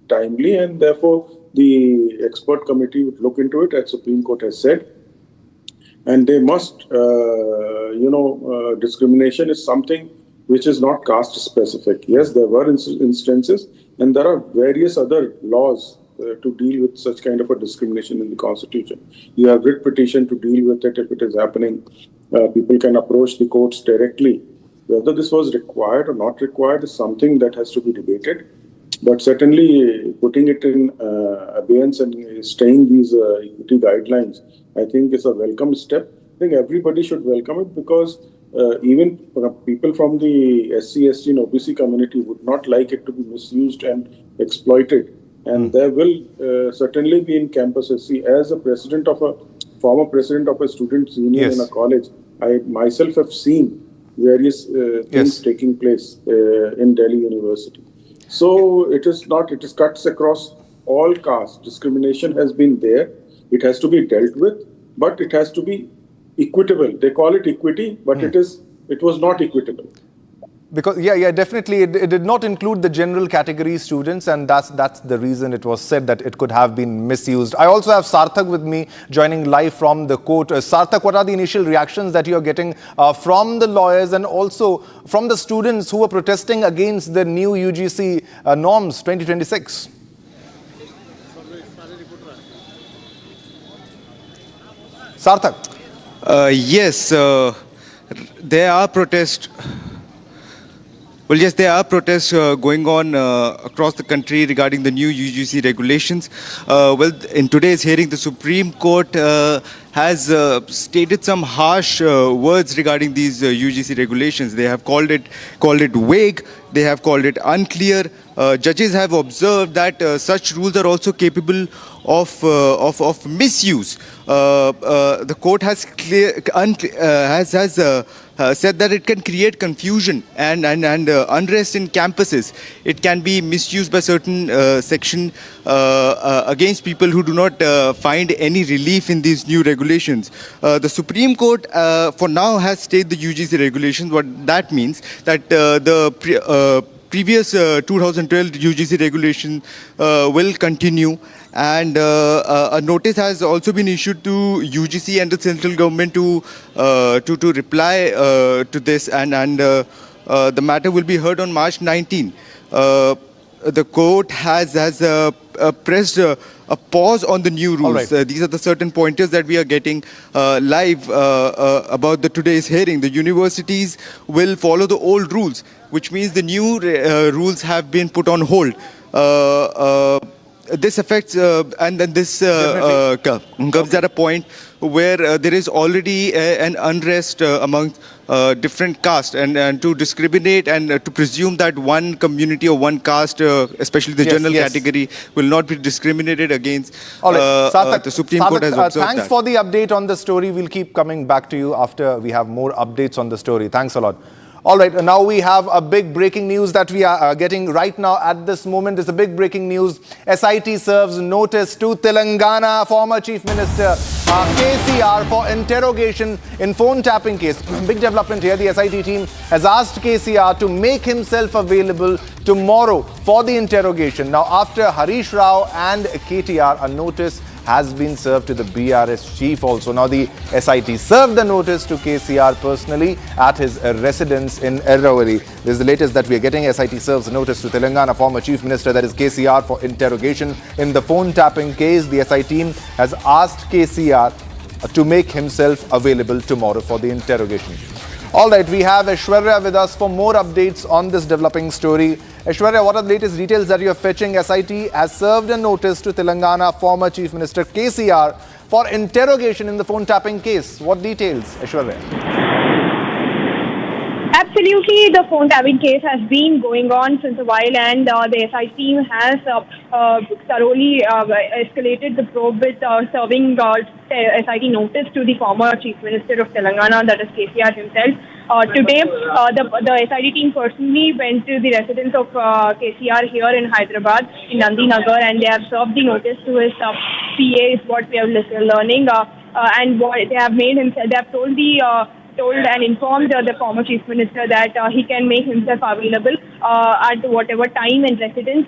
Speaker 3: timely, and therefore the expert committee would look into it, as Supreme Court has said. And they must, discrimination is something which is not caste specific. Yes, there were instances, and there are various other laws to deal with such kind of a discrimination in the constitution. You have writ petition to deal with it if it is happening. People can approach the courts directly. Whether this was required or not required is something that has to be debated. But certainly putting it in abeyance and staying these equity guidelines, I think is a welcome step. I think everybody should welcome it because even people from the SC, ST and OBC community would not like it to be misused and exploited. And there will certainly be in campus SC, as a former president of a students' union in a college, I myself have seen various things taking place in Delhi University. So it is cuts across all castes. Discrimination has been there. It has to be dealt with, but it has to be equitable. They call it equity, but it was not equitable.
Speaker 10: Because definitely it did not include the general category students, and that's the reason it was said that it could have been misused. I also have Sarthak with me joining live from the court. Sarthak, what are the initial reactions that you are getting from the lawyers and also from the students who are protesting against the new UGC norms 2026? Sarthak.
Speaker 7: Yes, there are protests. Well, yes, there are protests going on across the country regarding the new UGC regulations. In today's hearing, the Supreme Court has stated some harsh words regarding these UGC regulations. They have called it vague. They have called it unclear. Judges have observed that such rules are also capable of misuse. The court has said that it can create confusion and unrest in campuses. It can be misused by certain section against people who do not find any relief in these new regulations. The Supreme Court for now has stayed the UGC regulations. What that means that the previous 2012 UGC regulation will continue, and a notice has also been issued to UGC and the central government to reply to this, and the matter will be heard on March 19. The court has pressed a pause on the new rules. These are the certain pointers that we are getting live about today's hearing. The universities will follow the old rules, which means the new rules have been put on hold. This affects, and then this comes at a point where there is already an unrest among different castes, and to discriminate and to presume that one community or one caste, especially the general category, will not be discriminated against. The Supreme Court has observed
Speaker 10: thanks for the update on the story. We'll keep coming back to you after we have more updates on the story. Thanks a lot. All right, now we have a big breaking news that we are getting right now at this moment. It's a big breaking news. SIT serves notice to Telangana former Chief Minister KCR for interrogation in phone tapping case. Big development here. The SIT team has asked KCR to make himself available tomorrow for the interrogation. Now, after Harish Rao and KTR, a notice has been served to the BRS chief also. Now, the SIT served the notice to KCR personally at his residence in Erravali. This is the latest that we are getting. SIT serves notice to Telangana former Chief Minister, that is KCR, for interrogation in the phone tapping case. The SIT team has asked KCR to make himself available tomorrow for the interrogation. All right, we have Aishwarya with us for more updates on this developing story. Aishwarya, what are the latest details that you are fetching? SIT has served a notice to Telangana former Chief Minister KCR for interrogation in the phone tapping case. What details, Aishwarya?
Speaker 1: Absolutely, the phone tapping case has been going on since a while, and the SIT team has thoroughly escalated the probe with serving SIT notice to the former Chief Minister of Telangana, that is KCR himself. Today, the SIT team personally went to the residence of KCR here in Hyderabad, in Nandinagar, and they have served the notice to his PA, is what we are learning. And what they have made himself, they have told and informed the former Chief Minister that he can make himself available at whatever time and residence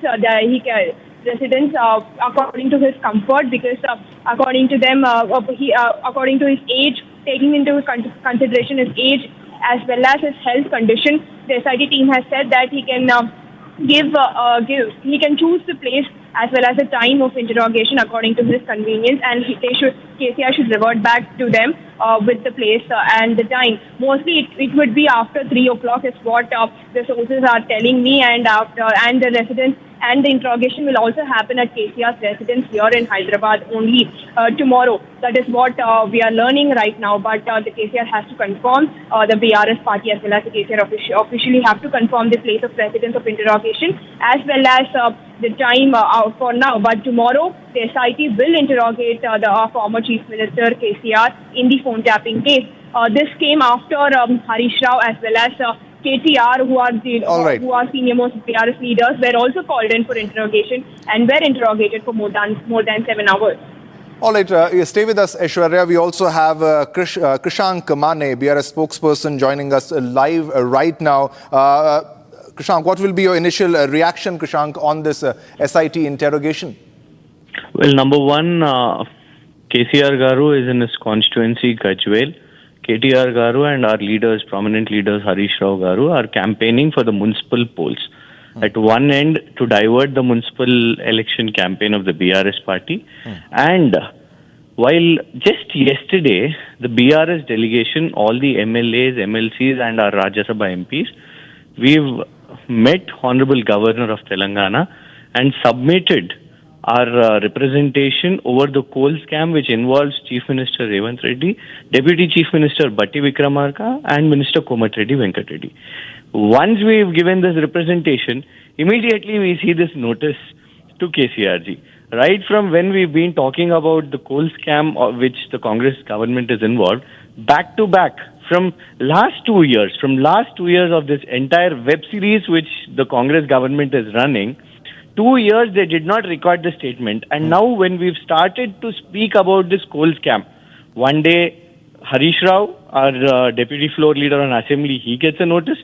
Speaker 1: according to his comfort, because according to them, according to his age, taking into consideration his age as well as his health condition, the SIT team has said that he can he can choose the place as well as the time of interrogation according to his convenience, and KCR should revert back to them with the place and the time. Mostly it would be after 3 o'clock is what the sources are telling me, and the residents, and the interrogation will also happen at KCR's residence here in Hyderabad only tomorrow. That is what we are learning right now, but the KCR has to confirm, the BRS party as well as the KCR officially have to confirm the place of residence of interrogation as well as the time for now. But tomorrow, the SIT will interrogate the former Chief Minister KCR in the phone tapping case. This came after Harish Rao as well as KTR, who are senior most BRS leaders, were also called in for interrogation and were interrogated for more than 7 hours.
Speaker 10: All right, stay with us, Aishwarya. We also have Krishank Mane, BRS spokesperson, joining us live right now. Krishank, what will be your initial reaction, Krishank, on this SIT interrogation?
Speaker 6: Well, number one, KCR Garu is in his constituency, Gajwel. KTR Garu and our leaders, prominent leaders, Harish Rao Garu, are campaigning for the municipal polls. At one end, to divert the municipal election campaign of the BRS party. And while just yesterday, the BRS delegation, all the MLAs, MLCs and our Rajya Sabha MPs, we've met Honorable Governor of Telangana and submitted our representation over the coal scam, which involves Chief Minister Revanth Reddy, Deputy Chief Minister Batti Vikramarka and Minister Komatreddy Venkat Reddy. Once we've given this representation, immediately we see this notice to KCRG. Right from when we've been talking about the coal scam of which the Congress government is involved, back to back, from last 2 years of this entire web series which the Congress government is running, 2 years they did not record the statement, and now when we've started to speak about this coal scam, one day Harish Rao, our deputy floor leader on assembly, he gets a notice.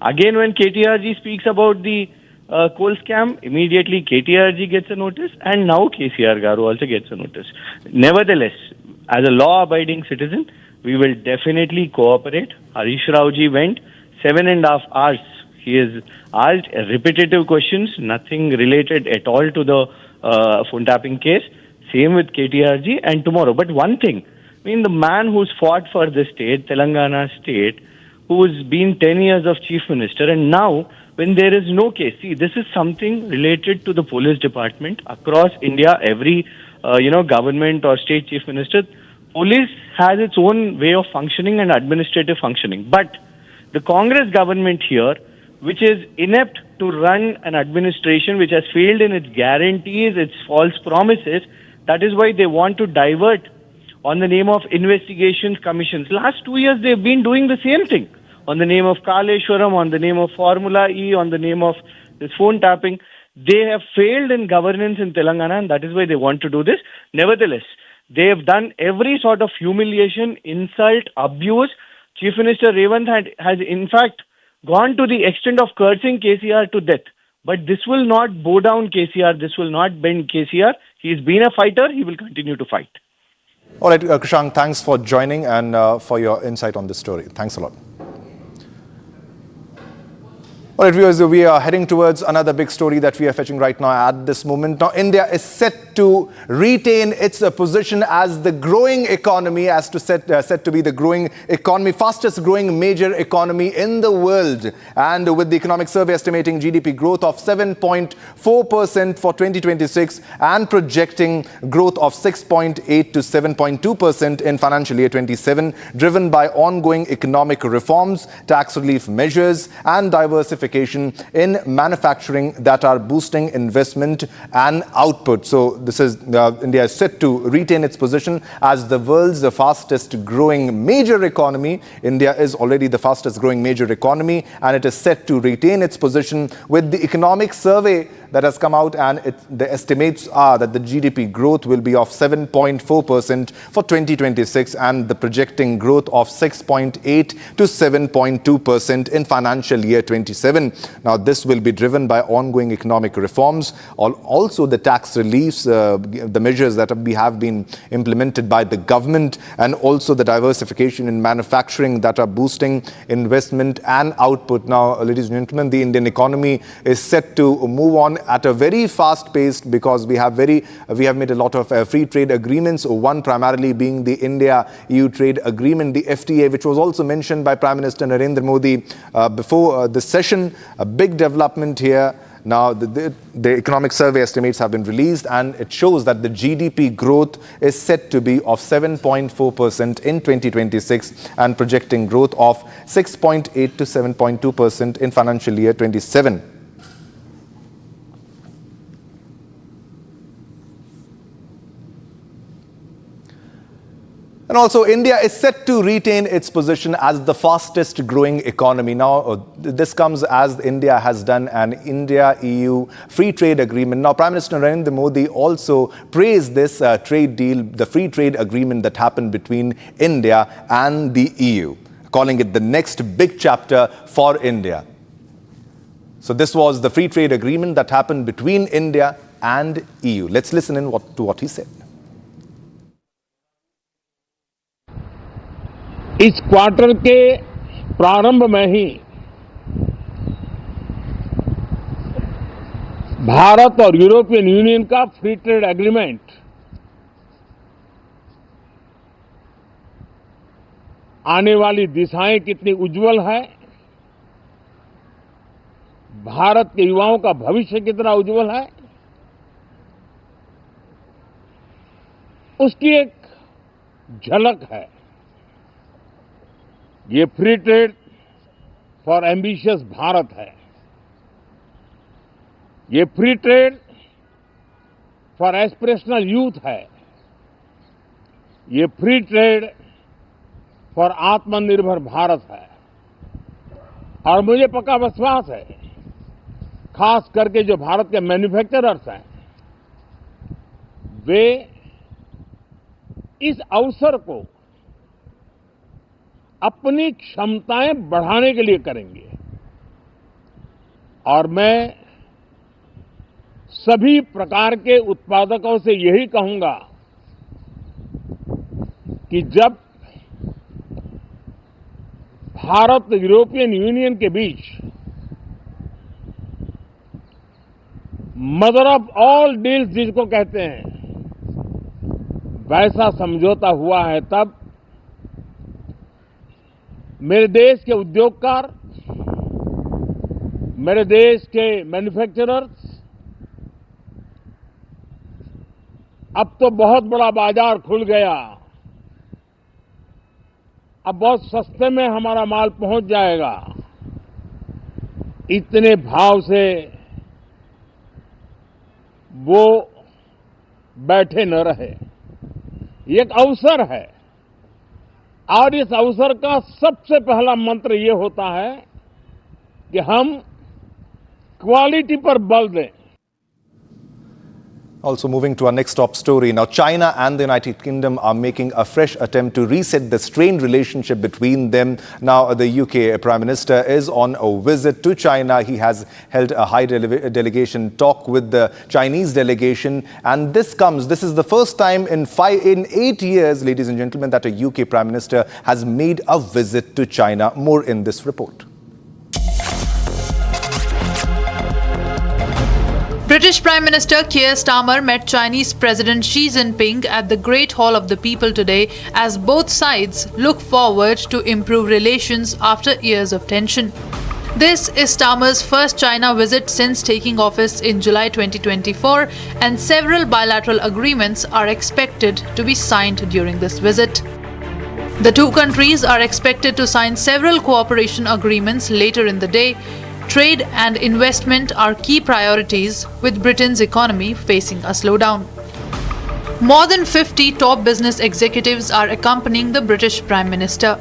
Speaker 6: Again, when KTRG speaks about the coal scam, immediately KTRG gets a notice, and now KCR Garu also gets a notice. Nevertheless, as a law-abiding citizen, we will definitely cooperate. Harish Rao ji went 7.5 hours. He has asked repetitive questions, nothing related at all to the phone tapping case. Same with KTRG and tomorrow. But one thing, I mean, the man who's fought for the state, Telangana state, who's been 10 years of chief minister, and now when there is no case, see, this is something related to the police department across India. Every government or state chief minister, police has its own way of functioning and administrative functioning. But the Congress government here, which is inept to run an administration, which has failed in its guarantees, its false promises. That is why they want to divert on the name of investigations commissions. Last 2 years, they've been doing the same thing. On the name of Kaleshwaram, on the name of Formula E, on the name of this phone tapping. They have failed in governance in Telangana, and that is why they want to do this. Nevertheless, they have done every sort of humiliation, insult, abuse. Chief Minister Revanth has in fact gone to the extent of cursing KCR to death. But this will not bow down KCR. This will not bend KCR. He's been a fighter. He will continue to fight.
Speaker 10: All right, Krishank, thanks for joining and for your insight on this story. Thanks a lot. All right, viewers, we are heading towards another big story that we are fetching right now at this moment. Now, India is set to retain its position as the growing economy, set to be the growing economy, fastest growing major economy in the world. And with the economic survey estimating GDP growth of 7.4% for 2026 and projecting growth of 6.8 to 7.2% in financial year 27, driven by ongoing economic reforms, tax relief measures, and diversification in manufacturing that are boosting investment and output. So this is India is set to retain its position as the world's fastest growing major economy. India is already the fastest growing major economy, and it is set to retain its position with the economic survey that has come out, and the estimates are that the GDP growth will be of 7.4% for 2026 and the projecting growth of 6.8 to 7.2% in financial year 27. 2027. Now, this will be driven by ongoing economic reforms, also the tax reliefs, the measures that have been implemented by the government, and also the diversification in manufacturing that are boosting investment and output. Now, ladies and gentlemen, the Indian economy is set to move on at a very fast pace because we have made a lot of free trade agreements, one primarily being the India-EU trade agreement, the FTA, which was also mentioned by Prime Minister Narendra Modi before the session. A big development here. Now, the economic survey estimates have been released, and it shows that the GDP growth is set to be of 7.4% in 2026 and projecting growth of 6.8 to 7.2% in financial year 27. And also, India is set to retain its position as the fastest growing economy. Now, this comes as India has done an India-EU free trade agreement. Now, Prime Minister Narendra Modi also praised this trade deal, the free trade agreement that happened between India and the EU, calling it the next big chapter for India. So this was the free trade agreement that happened between India and EU. Let's listen in to what he said.
Speaker 15: इस quarter के प्रारंभ में ही भारत और European union का free trade agreement आने वाली दिशाएं कितनी उज्जवल है, भारत के युवाओं का भविष्य कितना उज्जवल है, उसकी एक झलक है। ये free trade for ambitious Bharat है। ये free trade for aspirational youth है। ये फ्री ट्रेड फॉर आत्मनिर्भर भारत है। और मुझे पक्का विश्वास है, खास करके जो भारत के मैन्युफैक्चरर्स हैं, वे इस अवसर को अपनी क्षमताएं बढ़ाने के लिए करेंगे। और मैं सभी प्रकार के उत्पादकों से यही कहूंगा कि जब भारत यूरोपियन यूनियन के बीच मदर ऑफ ऑल डील्स जिसको कहते हैं, वैसा समझौता हुआ है, तब मेरे देश के उद्योगकार, मेरे देश के मैन्युफैक्चरर्स अब तो बहुत बड़ा बाजार खुल गया, अब बहुत सस्ते में हमारा माल पहुंच जाएगा, इतने भाव से वो बैठे न रहे। ये एक अवसर है, और इस अवसर का सबसे पहला मंत्र ये होता है कि हम क्वालिटी पर बल दें।
Speaker 10: Also moving to our next top story. Now, China and the United Kingdom are making a fresh attempt to reset the strained relationship between them. Now, the UK Prime Minister is on a visit to China. He has held a high delegation talk with the Chinese delegation. And this is the first time in 8 years, ladies and gentlemen, that a UK Prime Minister has made a visit to China. More in this report.
Speaker 17: British Prime Minister Keir Starmer met Chinese President Xi Jinping at the Great Hall of the People today as both sides look forward to improve relations after years of tension. This is Starmer's first China visit since taking office in July 2024, and several bilateral agreements are expected to be signed during this visit. The two countries are expected to sign several cooperation agreements later in the day. Trade and investment are key priorities, with Britain's economy facing a slowdown. More than 50 top business executives are accompanying the British Prime Minister.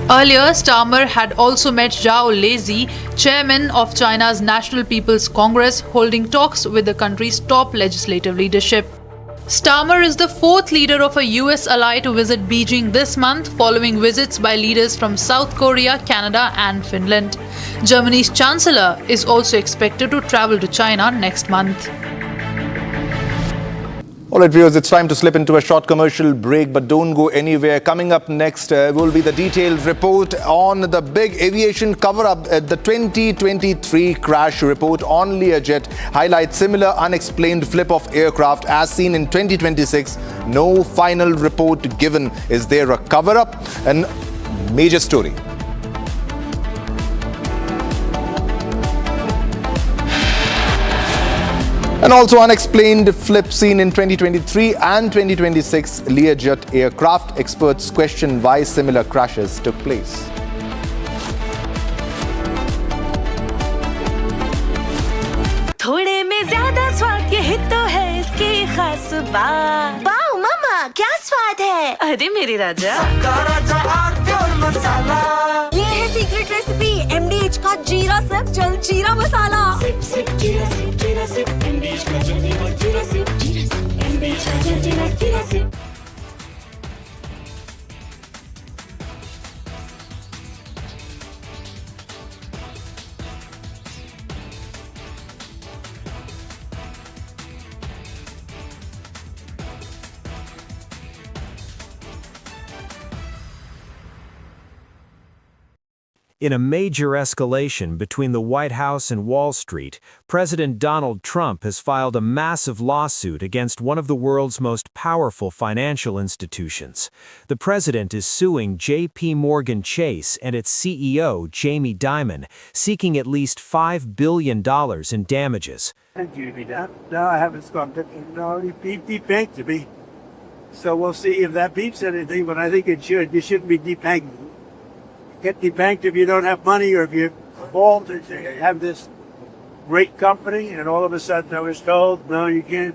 Speaker 17: Earlier, Starmer had also met Zhao Lezi, chairman of China's National People's Congress, holding talks with the country's top legislative leadership. Starmer is the fourth leader of a US ally to visit Beijing this month, following visits by leaders from South Korea, Canada, and Finland. Germany's Chancellor is also expected to travel to China next month.
Speaker 10: All right, viewers, it's time to slip into a short commercial break, but don't go anywhere. Coming up next will be the detailed report on the big aviation cover-up. The 2023 crash report on Learjet highlights similar unexplained flip of aircraft as seen in 2026. No final report given. Is there a cover-up? And major story. And also unexplained flip seen in 2023 and 2026 Learjet aircraft. Experts question why similar crashes took place.
Speaker 8: थोड़े में ज्यादा स्वाद यही तो है इसकी खास बात। वाओ मम्मा क्या स्वाद है? अरे मेरे राजा राजा और मसाला। ये है सीक्रेट रेसिपी MDH का जीरा सिप जल जीरा मसाला। सिप सिप जीरा सिप MDH का जल जीरा सिप MDH का जल जीरा SIP.
Speaker 19: In a major escalation between the White House and Wall Street, President Donald Trump has filed a massive lawsuit against one of the world's most powerful financial institutions. The president is suing J.P. Morgan Chase and its CEO, Jamie Dimon, seeking at least $5 billion in damages.
Speaker 20: Thank you, no, I haven't stopped it. No, it debanked to me. So we'll see if that beats anything, but I think it should. You shouldn't be debanked. Get debanked if you don't have money or if you fall to have this great company, and all of a sudden I was told, no, you can't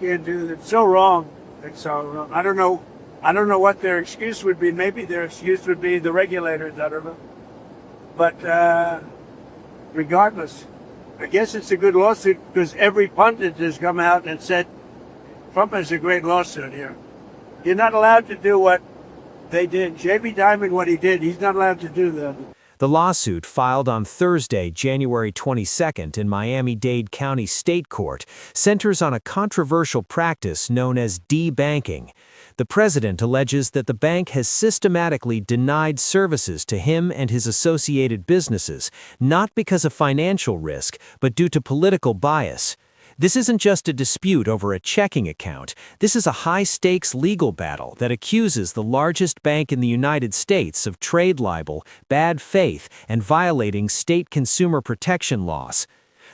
Speaker 20: do that. It's so wrong. It's so wrong. I don't know what their excuse would be. Maybe their excuse would be the regulators. I don't know. But regardless, I guess it's a good lawsuit because every pundit has come out and said Trump has a great lawsuit here. You're not allowed to do what they did. Jamie Dimon, what he did, he's not allowed to do that.
Speaker 19: The lawsuit, filed on Thursday, January 22nd in Miami-Dade County State Court, centers on a controversial practice known as debanking. The president alleges that the bank has systematically denied services to him and his associated businesses, not because of financial risk, but due to political bias. This isn't just a dispute over a checking account. This is a high-stakes legal battle that accuses the largest bank in the United States of trade libel, bad faith, and violating state consumer protection laws.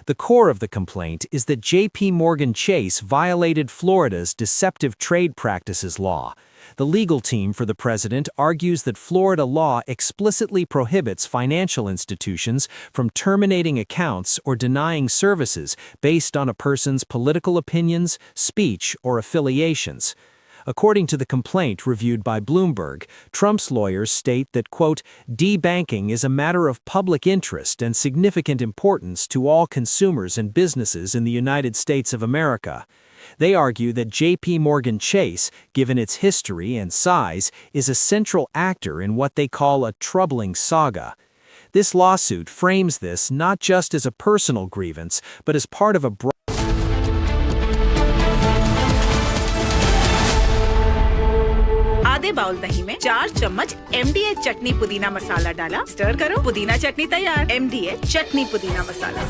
Speaker 19: The core of the complaint is that J.P. Morgan Chase violated Florida's deceptive trade practices law. The legal team for the president argues that Florida law explicitly prohibits financial institutions from terminating accounts or denying services based on a person's political opinions, speech, or affiliations. According to the complaint reviewed by Bloomberg, Trump's lawyers state that, quote, debanking is a matter of public interest and significant importance to all consumers and businesses in the United States of America. They argue that J.P. Morgan Chase, given its history and size, is a central actor in what they call a troubling saga. This lawsuit frames this not just as a personal grievance, but as part of a broad
Speaker 14: आधे bowl दही में 4 चम्मच MDH चटनी पुदीना मसाला डाला, stir करो, पुदीना चटनी तैयार। MDH चटनी पुदीना मसाला।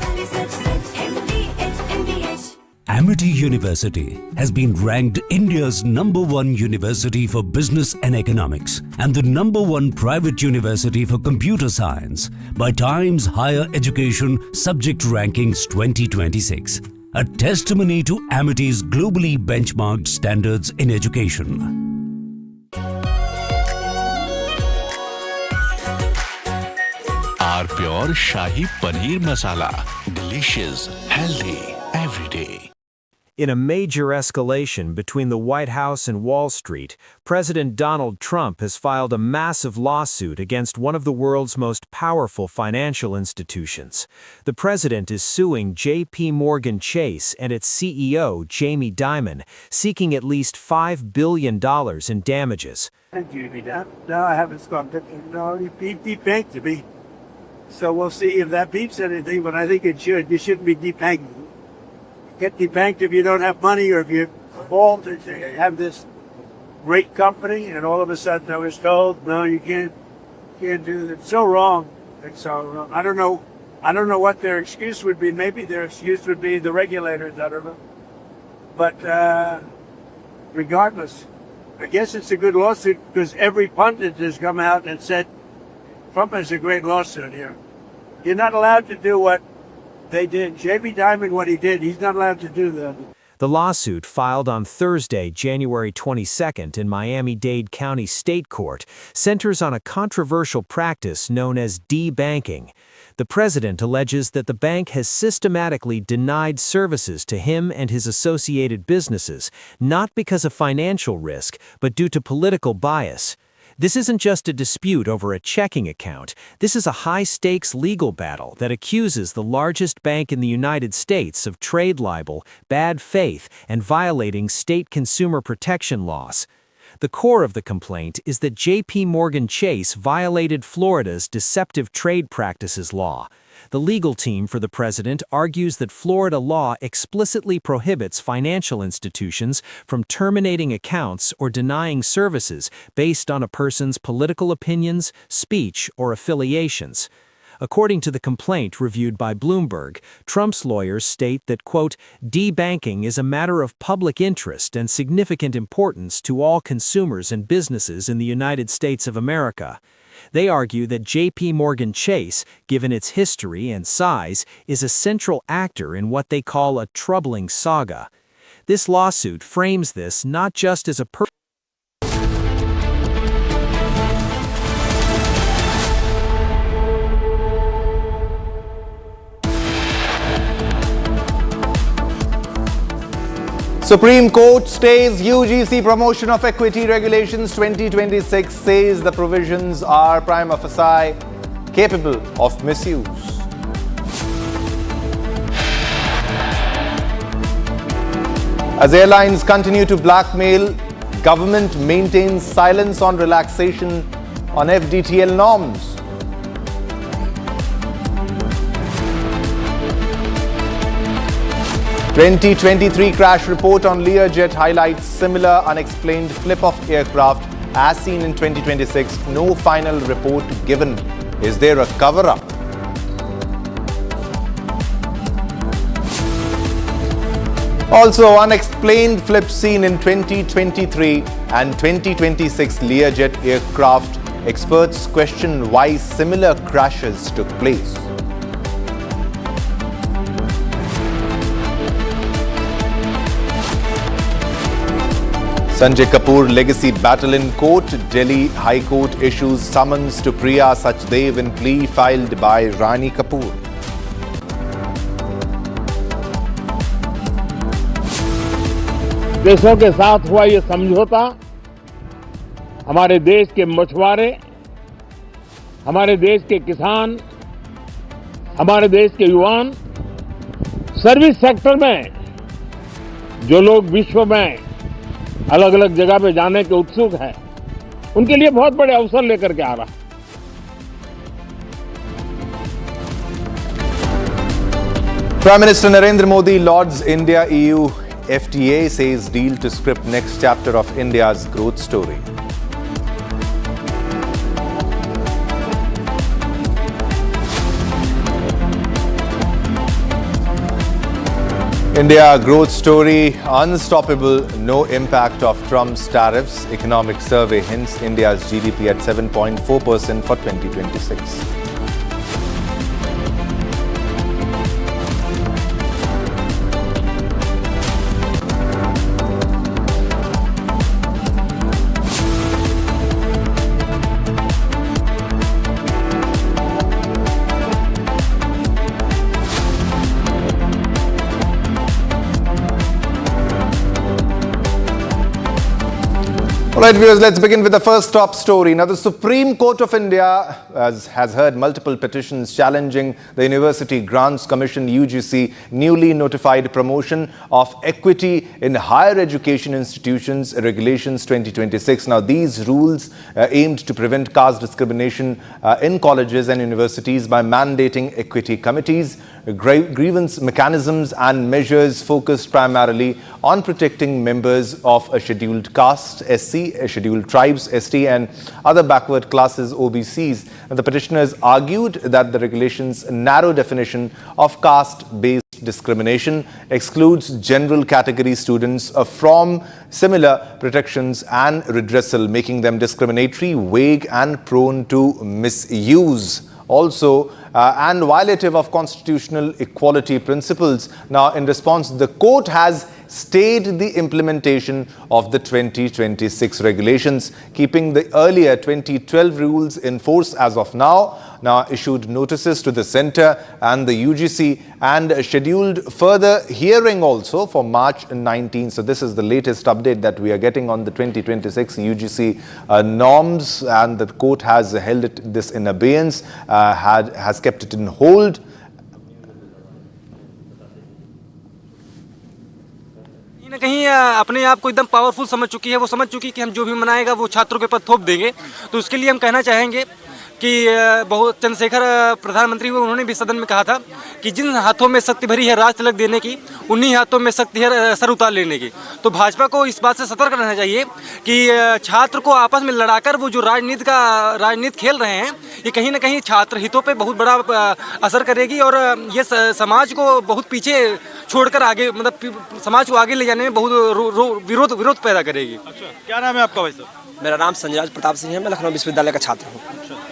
Speaker 22: Amity University has been ranked India's #1 university for business and economics and the #1 private university for computer science by Times Higher Education Subject Rankings 2026, a testimony to Amity's globally benchmarked standards in education.
Speaker 4: Our pure Shahi Paneer Masala. Delicious, healthy, every day.
Speaker 19: In a major escalation between the White House and Wall Street, President Donald Trump has filed a massive lawsuit against one of the world's most powerful financial institutions. The president is suing J.P. Morgan Chase and its CEO, Jamie Dimon, seeking at least $5 billion in damages.
Speaker 20: No, I haven't got it. No, he debanked me. So we'll see if that beats anything, but I think it should. You shouldn't be debanked. Get debanked if you don't have money or if you fall to have this great company, and all of a sudden I was told, no, you can't do that. It's so wrong. It's so wrong. I don't know what their excuse would be. Maybe their excuse would be the regulators. I don't know. But regardless, I guess it's a good lawsuit because every pundit has come out and said Trump has a great lawsuit here. You're not allowed to do what they did. Jamie Dimon, what he did, he's not allowed to do that.
Speaker 19: The lawsuit, filed on Thursday, January 22nd in Miami-Dade County State Court, centers on a controversial practice known as debanking. The president alleges that the bank has systematically denied services to him and his associated businesses, not because of financial risk, but due to political bias. This isn't just a dispute over a checking account. This is a high-stakes legal battle that accuses the largest bank in the United States of trade libel, bad faith, and violating state consumer protection laws. The core of the complaint is that J.P. Morgan Chase violated Florida's deceptive trade practices law. The legal team for the president argues that Florida law explicitly prohibits financial institutions from terminating accounts or denying services based on a person's political opinions, speech, or affiliations. According to the complaint reviewed by Bloomberg, Trump's lawyers state that, quote, debanking is a matter of public interest and significant importance to all consumers and businesses in the United States of America. They argue that J.P. Morgan Chase, given its history and size, is a central actor in what they call a troubling saga. This lawsuit frames this not just as a
Speaker 12: Supreme Court stays UGC promotion of equity regulations 2026, says the provisions are prima facie capable of misuse. As airlines continue to blackmail, government maintains silence on relaxation on FDTL norms. "2023 crash report on Learjet highlights similar unexplained flip of aircraft as seen in 2026. No final report given. Is there a cover-up?" Also, unexplained flip seen in 2023 and 2026 Learjet aircraft. Experts question why similar crashes took place. Sanjay Kapoor legacy battle in court. Delhi High Court issues summons to Priya Sachdev in plea filed by Rani Kapoor.
Speaker 15: देशों के साथ हुआ ये समझौता हमारे देश के मछुआरे, हमारे देश के किसान, हमारे देश के युवान, सर्विस सेक्टर में जो लोग विश्व में अलग अलग जगह पे जाने के उत्सुक हैं, उनके लिए बहुत बड़े अवसर लेकर के आ रहा है।
Speaker 12: Prime Minister Narendra Modi lauds India-EU FTA, says deal to script next chapter of India's growth story. India growth story unstoppable, no impact of Trump's tariffs. Economic survey hints India's GDP at 7.4% for 2026. All right, viewers, let's begin with the first top story. Now, the Supreme Court of India has heard multiple petitions challenging the University Grants Commission (UGC) newly notified promotion of equity in higher education institutions regulations 2026. Now, these rules aimed to prevent caste discrimination in colleges and universities by mandating equity committees, grievance mechanisms and measures focused primarily on protecting members of a scheduled caste, SC, scheduled tribes, ST and other backward classes, OBCs. And the petitioners argued that the regulations' narrow definition of caste-based discrimination excludes general category students from similar protections and redressal, making them discriminatory, vague and prone to misuse. Also, and violative of constitutional equality principles. Now, in response, the court has stayed the implementation of the 2026 regulations, keeping the earlier 2012 rules in force as of now. Now, issued notices to the centre and the UGC and scheduled further hearing also for March 19. So, this is the latest update that we are getting on the 2026 UGC norms, and the court has held this in abeyance, has kept it in hold.
Speaker 11: कहीं अपने आप को एकदम powerful समझ चुकी है, वो समझ चुकी कि हम जो भी मनाएगा वो छात्रों के ऊपर थोप देंगे। तो उसके लिए हम कहना चाहेंगे कि बहुत चंद्रशेखर प्रधानमंत्री हुए, उन्होंने भी सदन में कहा था कि जिन हाथों में शक्ति भरी है राज तिलक देने की, उन्हीं हाथों में शक्ति है सर उतार लेने की। तो भाजपा को इस बात से सतर्क रहना चाहिए कि छात्र को आपस में लड़ाकर वो जो राजनीति खेल रहे हैं, ये कहीं ना कहीं छात्र हितों पे बहुत बड़ा असर करेगी और ये समाज को बहुत पीछे छोड़कर आगे, मतलब समाज को आगे ले जाने में बहुत विरोध पैदा करेगी।
Speaker 18: अच्छा, क्या नाम है आपका भाई साहब?
Speaker 23: मेरा नाम संजय प्रताप सिंह है, मैं लखनऊ विश्वविद्यालय का छात्र हूँ।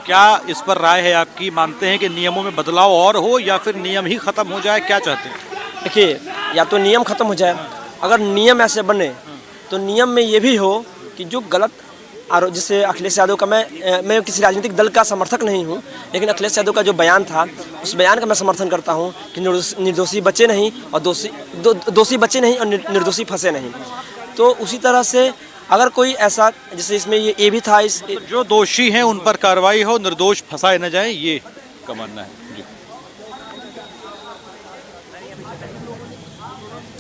Speaker 18: क्या इस पर राय है आपकी? मानते हैं कि नियमों में बदलाव और हो या फिर नियम ही खत्म हो जाए, क्या चाहते हैं?
Speaker 23: देखिए, या तो नियम खत्म हो जाए, अगर नियम ऐसे बने तो नियम में ये भी हो कि जो गलत आरोप, जैसे अखिलेश यादव का, मैं किसी राजनीतिक दल का समर्थक नहीं हूँ, लेकिन अखिलेश यादव का जो बयान था उस बयान का मैं समर्थन करता हूँ कि निर्दोषी बचे नहीं और दोषी बचे नहीं और निर्दोषी फंसे नहीं। तो उसी तरह से अगर कोई ऐसा, जैसे इसमें ये भी था,
Speaker 18: जो दोषी हैं उन पर कार्रवाई हो, निर्दोष फंसाए न जाए, ये का मानना है जी।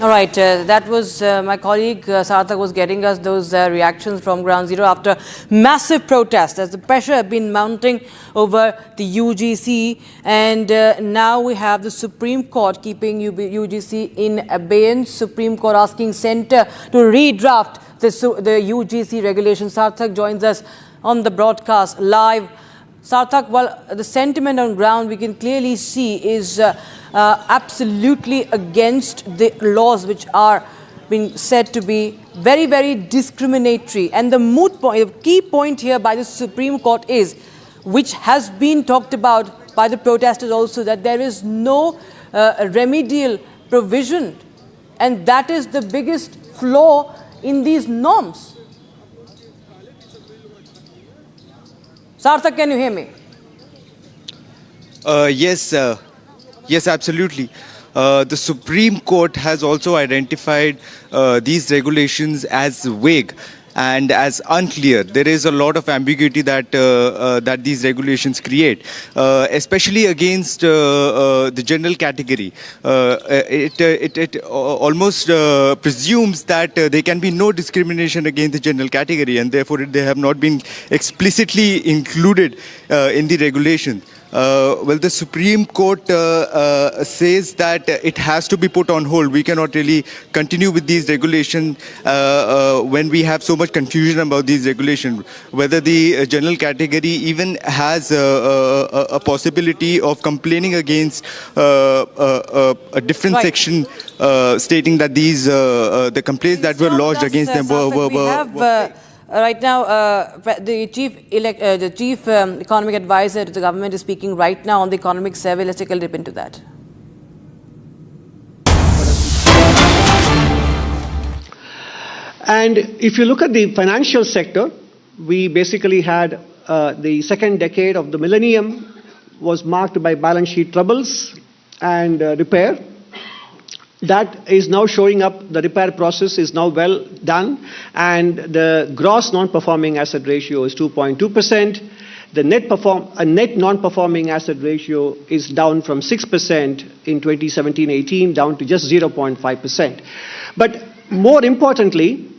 Speaker 24: All right, that was my colleague Sarthak was getting us those reactions from Ground Zero after massive protest as the pressure had been mounting over the UGC, and now we have the Supreme Court keeping UGC in abeyance. Supreme Court asking Centre to redraft the UGC regulations. Sarthak joins us on the broadcast live. Sarthak, well, the sentiment on ground we can clearly see is absolutely against the laws which are being said to be very, very discriminatory. And the moot point, the key point here by the Supreme Court is, which has been talked about by the protesters also, that there is no remedial provision. And that is the biggest flaw in these norms. Sarthak, can you hear me?
Speaker 7: Yes, absolutely. The Supreme Court has also identified these regulations as vague and as unclear. There is a lot of ambiguity that that these regulations create, especially against the general category. It almost presumes that there can be no discrimination against the general category, and therefore they have not been explicitly included in the regulation. Well, the Supreme Court says that it has to be put on hold. We cannot really continue with these regulations when we have so much confusion about these regulations. Whether the general category even has a possibility of complaining against a different section, stating that these the complaints that were lodged against them were
Speaker 24: right now, the chief economic advisor to the government is speaking right now on the economic survey. Let's take a dip into that.
Speaker 25: And if you look at the financial sector, we basically had the second decade of the millennium was marked by balance sheet troubles and repair. that is now showing up. The repair process is now well done, and the gross non-performing asset ratio is 2.2%. The net non-performing asset ratio is down from 6% in 2017-18 down to just 0.5%. But more importantly,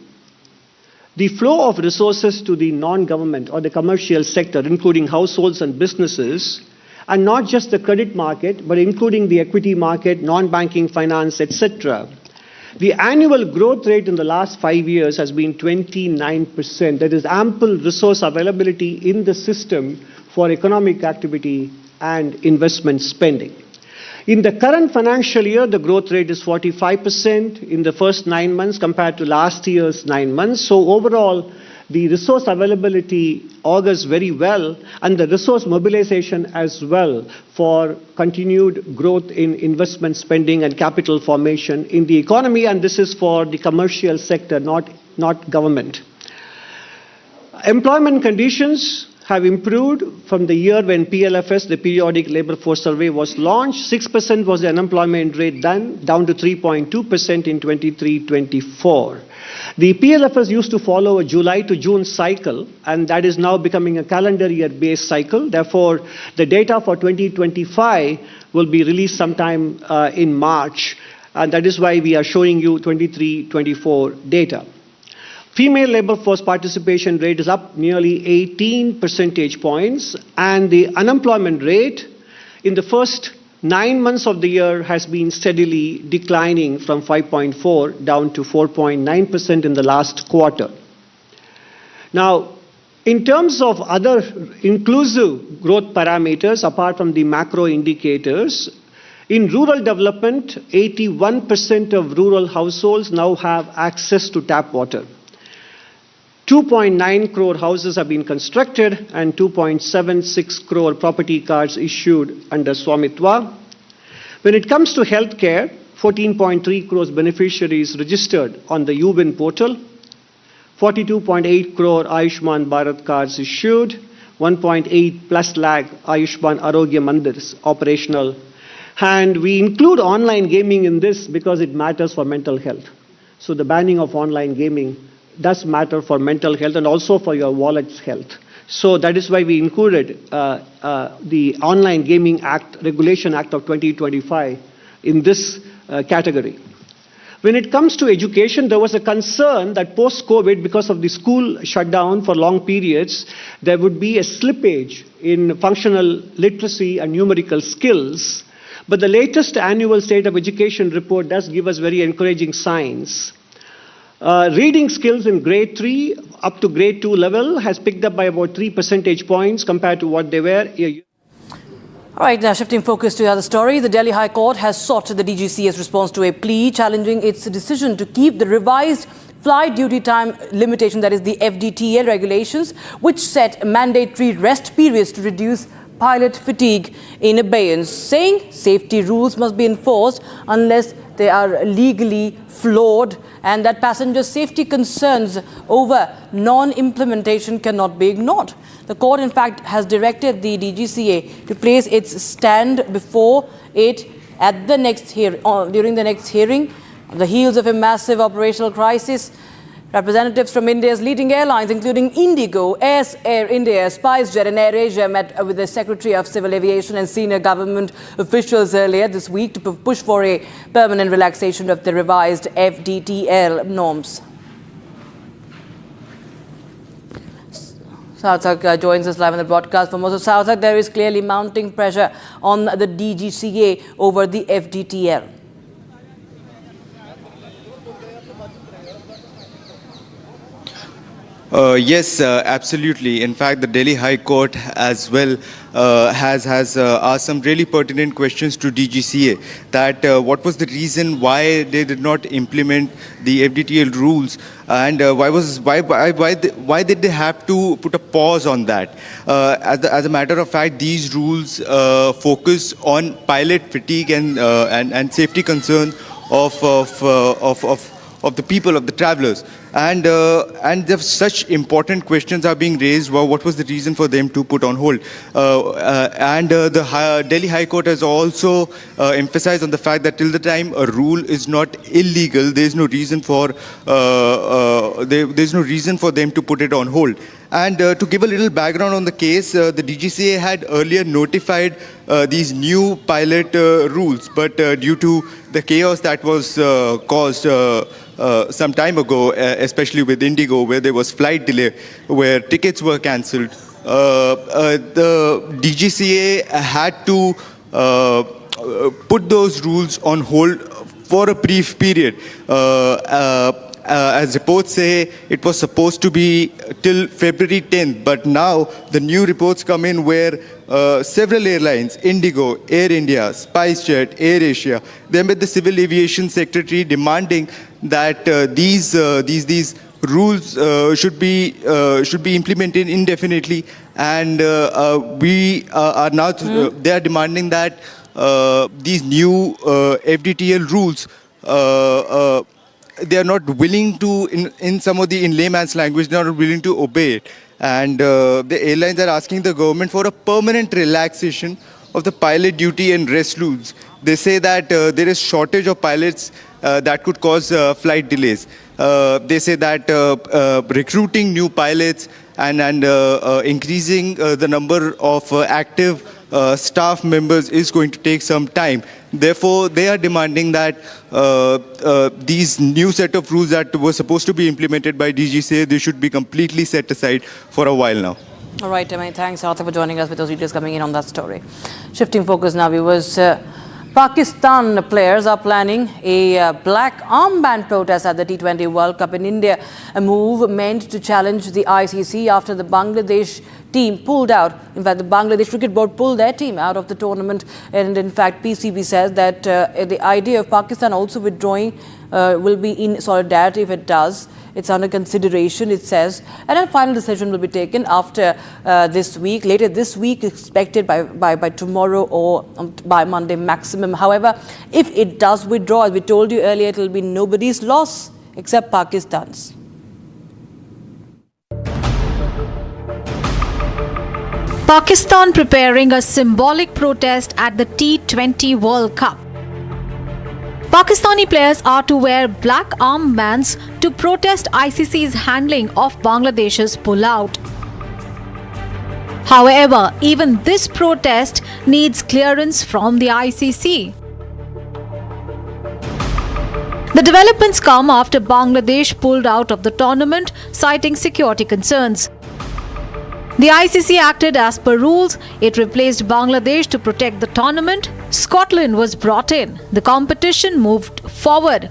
Speaker 25: the flow of resources to the non-government or the commercial sector, including households and businesses, and not just the credit market, but including the equity market, non-banking finance, etc. The annual growth rate in the last 5 years has been 29%. There is ample resource availability in the system for economic activity and investment spending. In the current financial year, the growth rate is 45% in the first 9 months compared to last year's 9 months. So overall, the resource availability augurs very well, and the resource mobilization as well for continued growth in investment spending and capital formation in the economy, and this is for the commercial sector, not government. Employment conditions have improved from the year when PLFS, the Periodic Labour Force Survey, was launched. 6% was the unemployment rate then, down to 3.2% in 23-24. The PLFS used to follow a July to June cycle, and that is now becoming a calendar year-based cycle. Therefore, the data for 2025 will be released sometime in March, and that is why we are showing you 23-24 data. Female labor force participation rate is up nearly 18 percentage points, and the unemployment rate in the first 9 months of the year has been steadily declining from 5.4 down to 4.9% in the last quarter. Now, in terms of other inclusive growth parameters, apart from the macro indicators, in rural development, 81% of rural households now have access to tap water. 2.9 crore houses have been constructed and 2.76 crore property cards issued under Swamitwa. When it comes to healthcare, 14.3 crores beneficiaries registered on the UWIN portal, 42.8 crore Ayushman Bharat cards issued, 1.8 plus lakh Ayushman Arogya Mandirs operational. And we include online gaming in this because it matters for mental health. So the banning of online gaming does matter for mental health and also for your wallet's health. So that is why we included the Online Gaming Act, Regulation Act of 2025 in this category. When it comes to education, there was a concern that post-COVID, because of the school shutdown for long periods, there would be a slippage in functional literacy and numerical skills. But the latest annual State of Education report does give us very encouraging signs. Reading skills in grade 3 up to grade 2 level has picked up by about 3 percentage points compared to what they were a year.
Speaker 24: All right, now shifting focus to the other story. The Delhi High Court has sought the DGCA's response to a plea challenging its decision to keep the revised flight duty time limitation, that is the FDTL regulations, which set mandatory rest periods to reduce pilot fatigue, in abeyance, saying safety rules must be enforced unless they are legally flawed, and that passenger safety concerns over non-implementation cannot be ignored. The court, in fact, has directed the DGCA to place its stand before it at the next during the next hearing. On the heels of a massive operational crisis, representatives from India's leading airlines, including Indigo, Air India, SpiceJet and AirAsia, met with the Secretary of Civil Aviation and senior government officials earlier this week to push for a permanent relaxation of the revised FDTL norms. Sarthak joins us live on the broadcast. For most of Sarthak, there is clearly mounting pressure on the DGCA over the FDTL.
Speaker 7: Yes, absolutely. In fact, the Delhi High Court as well has asked some really pertinent questions to DGCA. That what was the reason why they did not implement the FDTL rules, and why did they have to put a pause on that? As a matter of fact, these rules focus on pilot fatigue and safety concerns of the people, of the travelers. and such important questions are being raised. Well, what was the reason for them to put on hold? The Delhi High Court has also emphasized on the fact that till the time a rule is not illegal, there is no reason for them to put it on hold. And to give a little background on the case, the DGCA had earlier notified these new pilot rules, but due to the chaos that was caused some time ago, especially with Indigo, where there was flight delay, where tickets were cancelled, the DGCA had to put those rules on hold for a brief period. As reports say, it was supposed to be till February 10th, but now the new reports come in where several airlines, Indigo, Air India, SpiceJet, AirAsia, they met the Civil Aviation Secretary demanding that these rules should be implemented indefinitely, and we are now they are demanding that these new FDTL rules. They are not willing to, in some of the, in layman's language, they are not willing to obey it. And the airlines are asking the government for a permanent relaxation of the pilot duty and rest rules. They say that there is shortage of pilots that could cause flight delays. They say that recruiting new pilots and increasing the number of active staff members is going to take some time. Therefore, they are demanding that these new set of rules that were supposed to be implemented by DGCA, they should be completely set aside for a while now.
Speaker 24: All right, thanks, Arthur, for joining us with those details coming in on that story. Shifting focus now, viewers. Pakistan players are planning a black armband protest at the T20 World Cup in India, a move meant to challenge the ICC after the Bangladesh team pulled out. In fact, the Bangladesh Cricket Board pulled their team out of the tournament, and in fact, PCB says that the idea of Pakistan also withdrawing will be in solidarity if it does. It's under consideration, it says, and a final decision will be taken after this week, later this week, expected by tomorrow or by Monday maximum. However, if it does withdraw, as we told you earlier, it will be nobody's loss except Pakistan's.
Speaker 2: Pakistan preparing a symbolic protest at the T20 World Cup. Pakistani players are to wear black armbands to protest ICC's handling of Bangladesh's pullout. However, even this protest needs clearance from the ICC. The developments come after Bangladesh pulled out of the tournament, citing security concerns. The ICC acted as per rules. It replaced Bangladesh to protect the tournament. Scotland was brought in. The competition moved forward.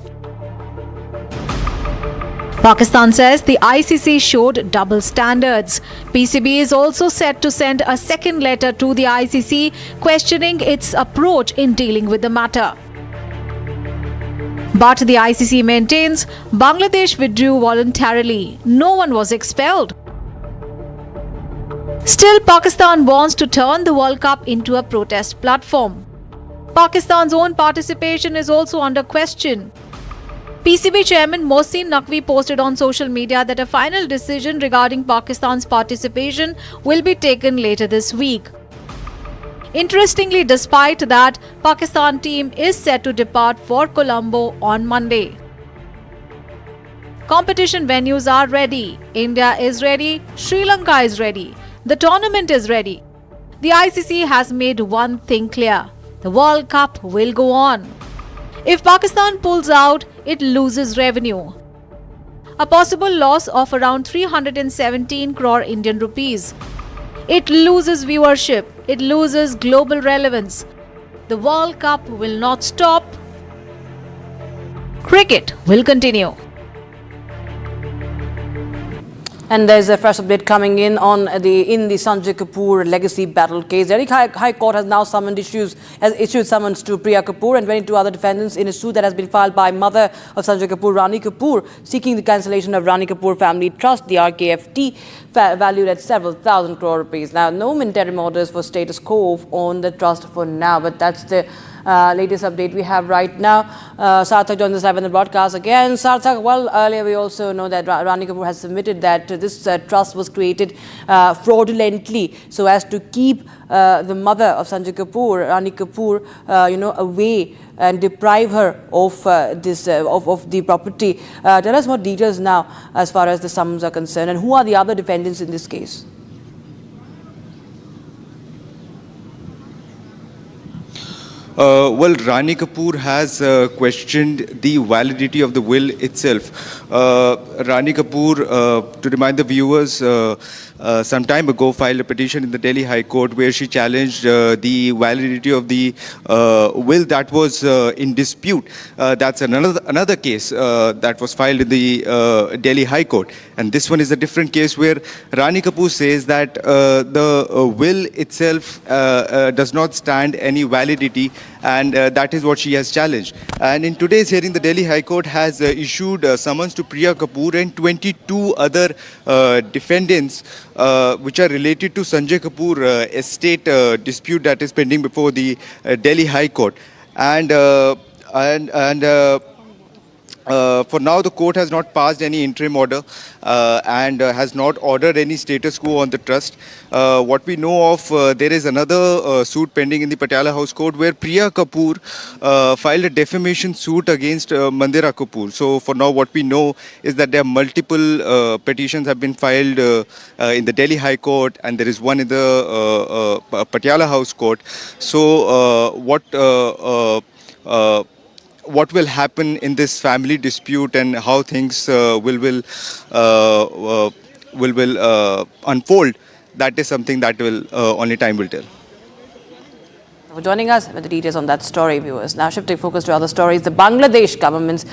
Speaker 2: Pakistan says the ICC showed double standards. PCB is also set to send a second letter to the ICC questioning its approach in dealing with the matter. But the ICC maintains Bangladesh withdrew voluntarily. No one was expelled. Still, Pakistan wants to turn the World Cup into a protest platform. Pakistan's own participation is also under question. PCB chairman Mohsin Naqvi posted on social media that a final decision regarding Pakistan's participation will be taken later this week. Interestingly, despite that, Pakistan team is set to depart for Colombo on Monday. Competition venues are ready. India is ready. Sri Lanka is ready. The tournament is ready. The ICC has made one thing clear. The World Cup will go on. If Pakistan pulls out, it loses revenue. A possible loss of around 317 crore Indian rupees. It loses viewership. It loses global relevance. The World Cup will not stop. Cricket will continue.
Speaker 24: And there's a fresh update coming in on the Sanjay Kapoor legacy battle case. Delhi High Court has now issued summons to Priya Kapoor and 22 other defendants in a suit that has been filed by mother of Sanjay Kapoor, Rani Kapoor, seeking the cancellation of Rani Kapoor Family Trust, the RKFT, valued at several thousand crore rupees. Now, no interim orders for status quo on the trust for now, but that's the latest update we have right now. Sarthak joins us live on the broadcast again. Sarthak, well, earlier we also know that Rani Kapoor has submitted that this trust was created fraudulently so as to keep the mother of Sanjay Kapoor, Rani Kapoor, away and deprive her of of the property. Tell us more details now as far as the sums are concerned, and who are the other defendants in this case?
Speaker 7: Well, Rani Kapoor has questioned the validity of the will itself. Rani Kapoor, to remind the viewers, some time ago filed a petition in the Delhi High Court where she challenged the validity of the will that was in dispute. That's another case that was filed in the Delhi High Court. And this one is a different case where Rani Kapoor says that the will itself does not stand any validity, and that is what she has challenged. And in today's hearing, the Delhi High Court has issued summons to Priya Kapoor and 22 other defendants which are related to Sanjay Kapoor estate dispute that is pending before the Delhi High Court. And for now, the court has not passed any interim order and has not ordered any status quo on the trust. What we know of, there is another suit pending in the Patiala House Court where Priya Kapoor filed a defamation suit against Mandira Kapoor. So for now, what we know is that there are multiple petitions have been filed in the Delhi High Court, and there is one in the Patiala House Court. So what will happen in this family dispute and how things will unfold, that is something that will only time will tell.
Speaker 24: For joining us with the details on that story, viewers. Now shifting focus to other stories, the Bangladesh government's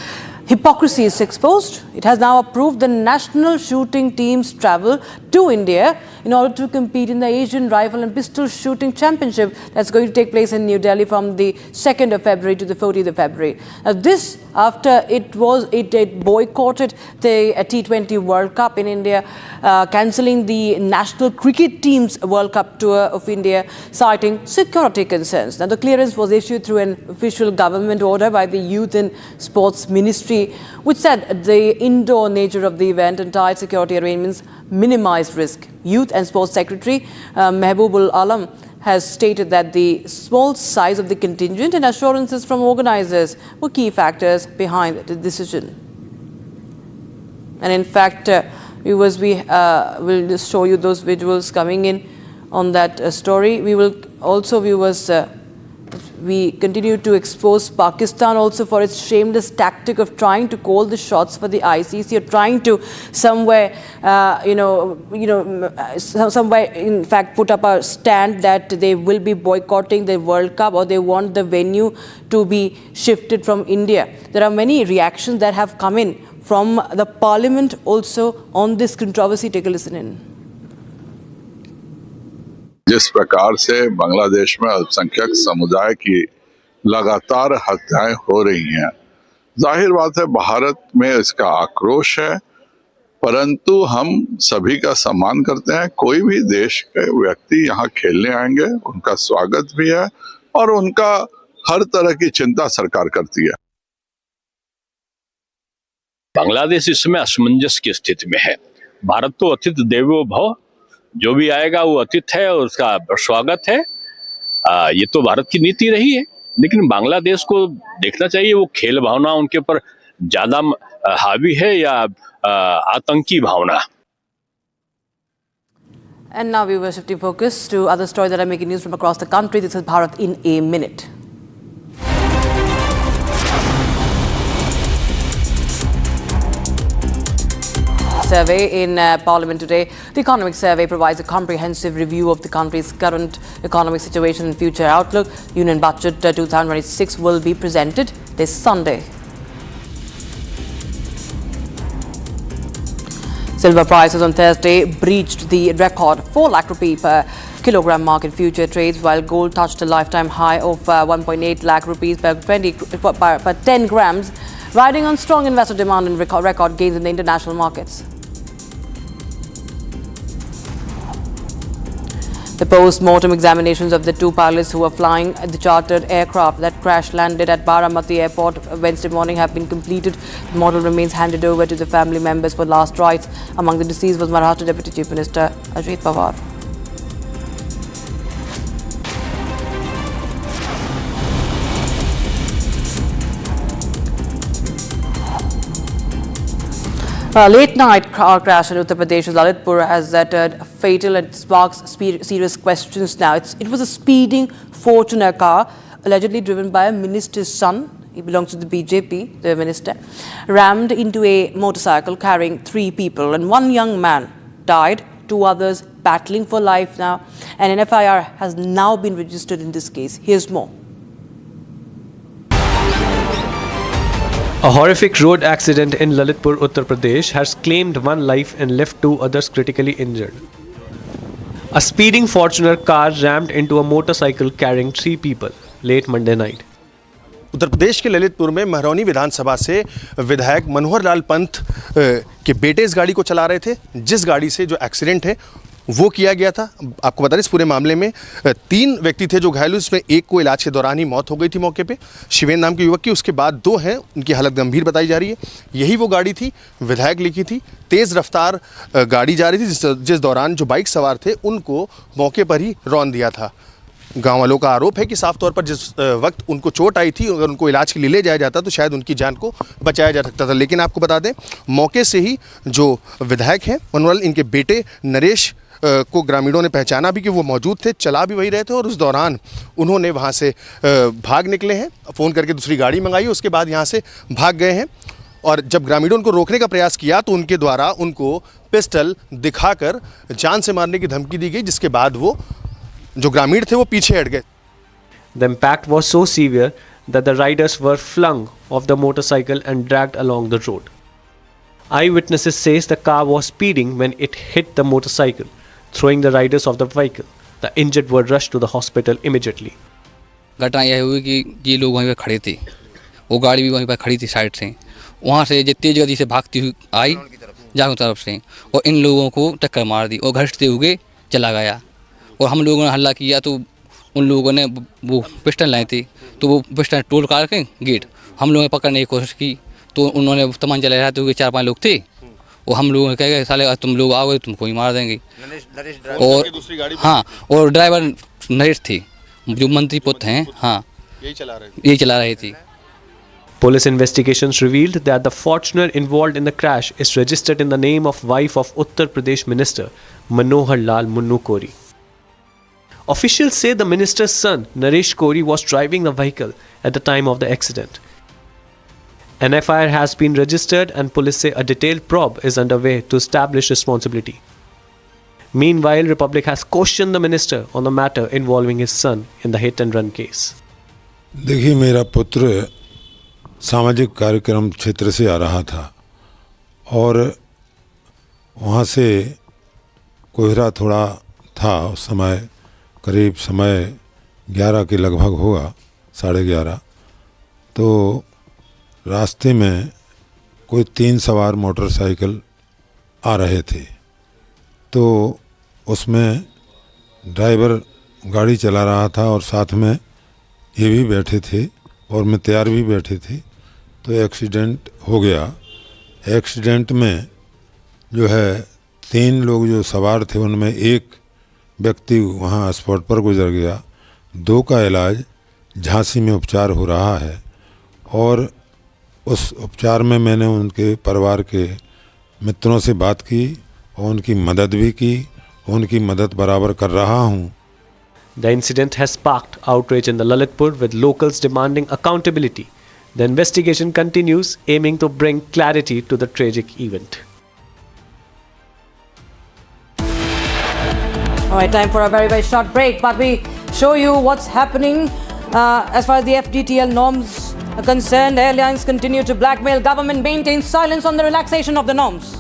Speaker 24: hypocrisy is exposed. It has now approved the national shooting team's travel to India in order to compete in the Asian Rifle and Pistol Shooting Championship that's going to take place in New Delhi from the 2nd of February to the 14th of February. Now this after it boycotted the T20 World Cup in India, cancelling the national cricket team's World Cup tour of India, citing security concerns. Now the clearance was issued through an official government order by the Youth and Sports Ministry, which said the indoor nature of the event and tight security arrangements minimized risk. Youth and Sports Secretary Mehbubul Alam has stated that the small size of the contingent and assurances from organizers were key factors behind the decision. And in fact, viewers, we will just show you those visuals coming in on that story. We will also, viewers, we continue to expose Pakistan also for its shameless tactic of trying to call the shots for the ICC, or trying to somewhere, somewhere in fact put up a stand that they will be boycotting the World Cup, or they want the venue to be shifted from India. There are many reactions that have come in from the Parliament also on this controversy. Take a listen in.
Speaker 5: जिस प्रकार से बांग्लादेश में अल्पसंख्यक समुदाय की लगातार हत्याएं हो रही हैं, जाहिर बात है भारत में इसका आक्रोश है, परंतु हम सभी का सम्मान करते हैं। कोई भी देश के व्यक्ति यहाँ खेलने आएंगे, उनका स्वागत भी है और उनका हर तरह की चिंता सरकार करती है।
Speaker 9: बांग्लादेश इसमें असमंजस की स्थिति में है। भारत तो अतिथि देवो भव, जो भी आएगा वो अतिथि है और उसका स्वागत है। ये तो भारत की नीति रही है, लेकिन बांग्लादेश को देखना चाहिए वो खेल भावना उनके ऊपर ज्यादा हावी है या आतंकी भावना।
Speaker 24: And now we were shifting focus to other stories that are making news from across the country. This is Bharat in a minute. Survey in Parliament today. The Economic Survey provides a comprehensive review of the country's current economic situation and future outlook. Union Budget 2026 will be presented this Sunday. Silver prices on Thursday breached the record 4 lakh rupee per kilogram mark in future trades, while gold touched a lifetime high of 1.8 lakh rupees per 10 grams, riding on strong investor demand and record gains in the international markets. The post-mortem examinations of the two pilots who were flying the chartered aircraft that crash-landed at Baramati airport Wednesday morning have been completed. The model remains handed over to the family members for last rites. Among the deceased was Maharashtra Deputy Chief Minister Ajit Pawar. A late-night car crash in Uttar Pradesh's Lalitpur has turned fatal and sparks serious questions now. It was a speeding Fortuner car, allegedly driven by a minister's son. He belongs to the BJP, the minister, rammed into a motorcycle carrying 3 people, and 1 young man died, 2 others battling for life now. And an FIR has now been registered in this case. Here's more.
Speaker 1: A horrific road accident in Lalitpur, Uttar Pradesh has claimed 1 life and left 2 others critically injured. A speeding Fortuner car rammed into a motorcycle carrying 3 people late Monday night.
Speaker 3: Uttar Pradesh के ललितपुर में महरौनी विधानसभा से विधायक मनोहर लाल पंत के बेटे इस गाड़ी को चला रहे थे, जिस गाड़ी से जो एक्सीडेंट है वो किया गया था। आपको बता दें इस पूरे मामले में 3 व्यक्ति थे जो घायल हुए, इसमें एक को इलाज के दौरान ही मौत हो गई थी मौके पे, शिवेंद्र नाम के युवक की। उसके बाद 2 हैं, उनकी हालत गंभीर बताई जा रही है। यही वो गाड़ी थी, विधायक लिखी थी, तेज़ रफ्तार गाड़ी जा रही थी जिस दौरान जो बाइक सवार थे उनको मौके पर ही रौंद दिया था। गाँव वालों का आरोप है कि साफ तौर पर जिस वक्त उनको चोट आई थी, अगर उनको इलाज के लिए ले जाया जाता तो शायद उनकी जान को बचाया जा सकता था। लेकिन आपको बता दें मौके से ही जो विधायक हैं मनोहर, इनके बेटे नरेश को ग्रामीणों ने पहचाना भी कि वो मौजूद थे, चला भी वही रहे थे, और उस दौरान उन्होंने वहाँ से भाग निकले हैं, फ़ोन करके दूसरी गाड़ी मंगाई, उसके बाद यहाँ से भाग गए हैं। और जब ग्रामीणों उनको रोकने का प्रयास किया तो उनके द्वारा उनको पिस्टल दिखाकर जान से मारने की धमकी दी गई, जिसके बाद वो जो ग्रामीण थे वो पीछे हट गए।
Speaker 1: The impact was so severe that the riders were flung off the motorcycle and dragged along the road. Eyewitnesses says the car was speeding when it hit the motorcycle, throwing the riders off the vehicle. The injured were rushed to the hospital immediately.
Speaker 13: घटना यह हुई कि ये लोग वहीं पर खड़े थे, वो गाड़ी भी वहीं पर खड़ी थी साइड से, वहाँ से जो तेज गति से भागती हुई आई जागो तरफ से और इन लोगों को टक्कर मार दी और घसते हुए चला गया। और हम लोगों ने हल्ला किया तो उन लोगों ने वो पिस्टल लाए थे, तो वो पिस्टल तोड़ काट के गेट हम लोगों ने पकड़ने की कोशिश की, तो उन्होंने तमंचा लहराते हुए 4-5 लोग थे, और हम लोगों ने कह गए साले तुम लोग आओगे तुमको ही मार देंगे। और हाँ, और ड्राइवर नरेश थे जो मंत्री पुत्र हैं, हाँ यही चला रहे थे।
Speaker 1: Police investigations revealed that the Fortuner involved in the crash is registered in the name of wife of Uttar Pradesh Minister Manohar Lal Munnu Kori. Officials say the minister's son Naresh Kori was driving the vehicle at the time of the accident. An FIR has been registered and police say a detailed probe is underway to establish responsibility. Meanwhile, Republic has questioned the minister on the matter involving his son in the hit and run case.
Speaker 16: देखिए, मेरा पुत्र सामाजिक कार्यक्रम क्षेत्र से आ रहा था और वहाँ से कोहरा थोड़ा था उस समय, करीब समय 11 के लगभग होगा, 11:30। तो रास्ते में कोई 3 सवार मोटरसाइकिल आ रहे थे, तो उसमें ड्राइवर गाड़ी चला रहा था और साथ में ये भी बैठे थे और मैं तैयार भी बैठे थे। तो एक्सीडेंट हो गया। एक्सीडेंट में जो है 3 लोग जो सवार थे उनमें एक व्यक्ति वहाँ स्पॉट पर गुजर गया, 2 का इलाज झांसी में उपचार हो रहा है, और उस उपचार में मैंने उनके परिवार के मित्रों से बात की और उनकी मदद भी की, उनकी मदद बराबर कर रहा हूँ।
Speaker 1: The incident has sparked outrage in the Lalitpur with locals demanding accountability. The investigation continues, aiming to bring clarity to the tragic event.
Speaker 24: All right, time for a very, very short break, but we show you what's happening as far as the FDTL norms are concerned. Airlines continue to blackmail government, maintains silence on the relaxation of the norms.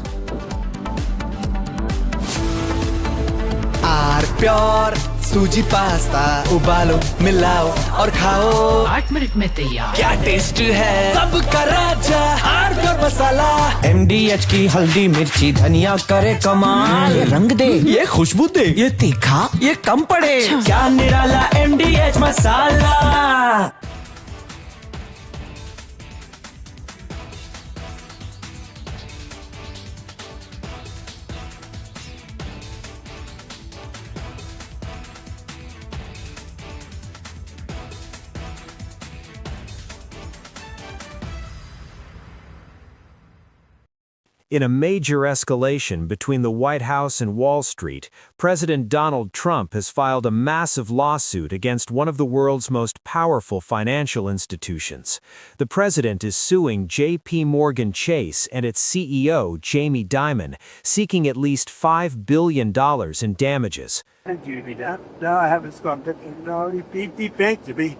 Speaker 21: R pure
Speaker 6: suji pasta उबालो मिलाओ और खाओ
Speaker 8: 8 minute में तैयार।
Speaker 6: क्या taste है सबका राजा आर प्योर मसाला। MDH की हल्दी मिर्ची धनिया करे कमाल। ये रंग दे, ये खुशबू दे, ये तीखा, ये कम पड़े। क्या निराला MDH masala.
Speaker 19: In a major escalation between the White House and Wall Street, President Donald Trump has filed a massive lawsuit against one of the world's most powerful financial institutions. The president is suing J.P. Morgan Chase and its CEO, Jamie Dimon, seeking at least $5 billion in damages.
Speaker 20: No, I haven't gone. No, it debanked to me.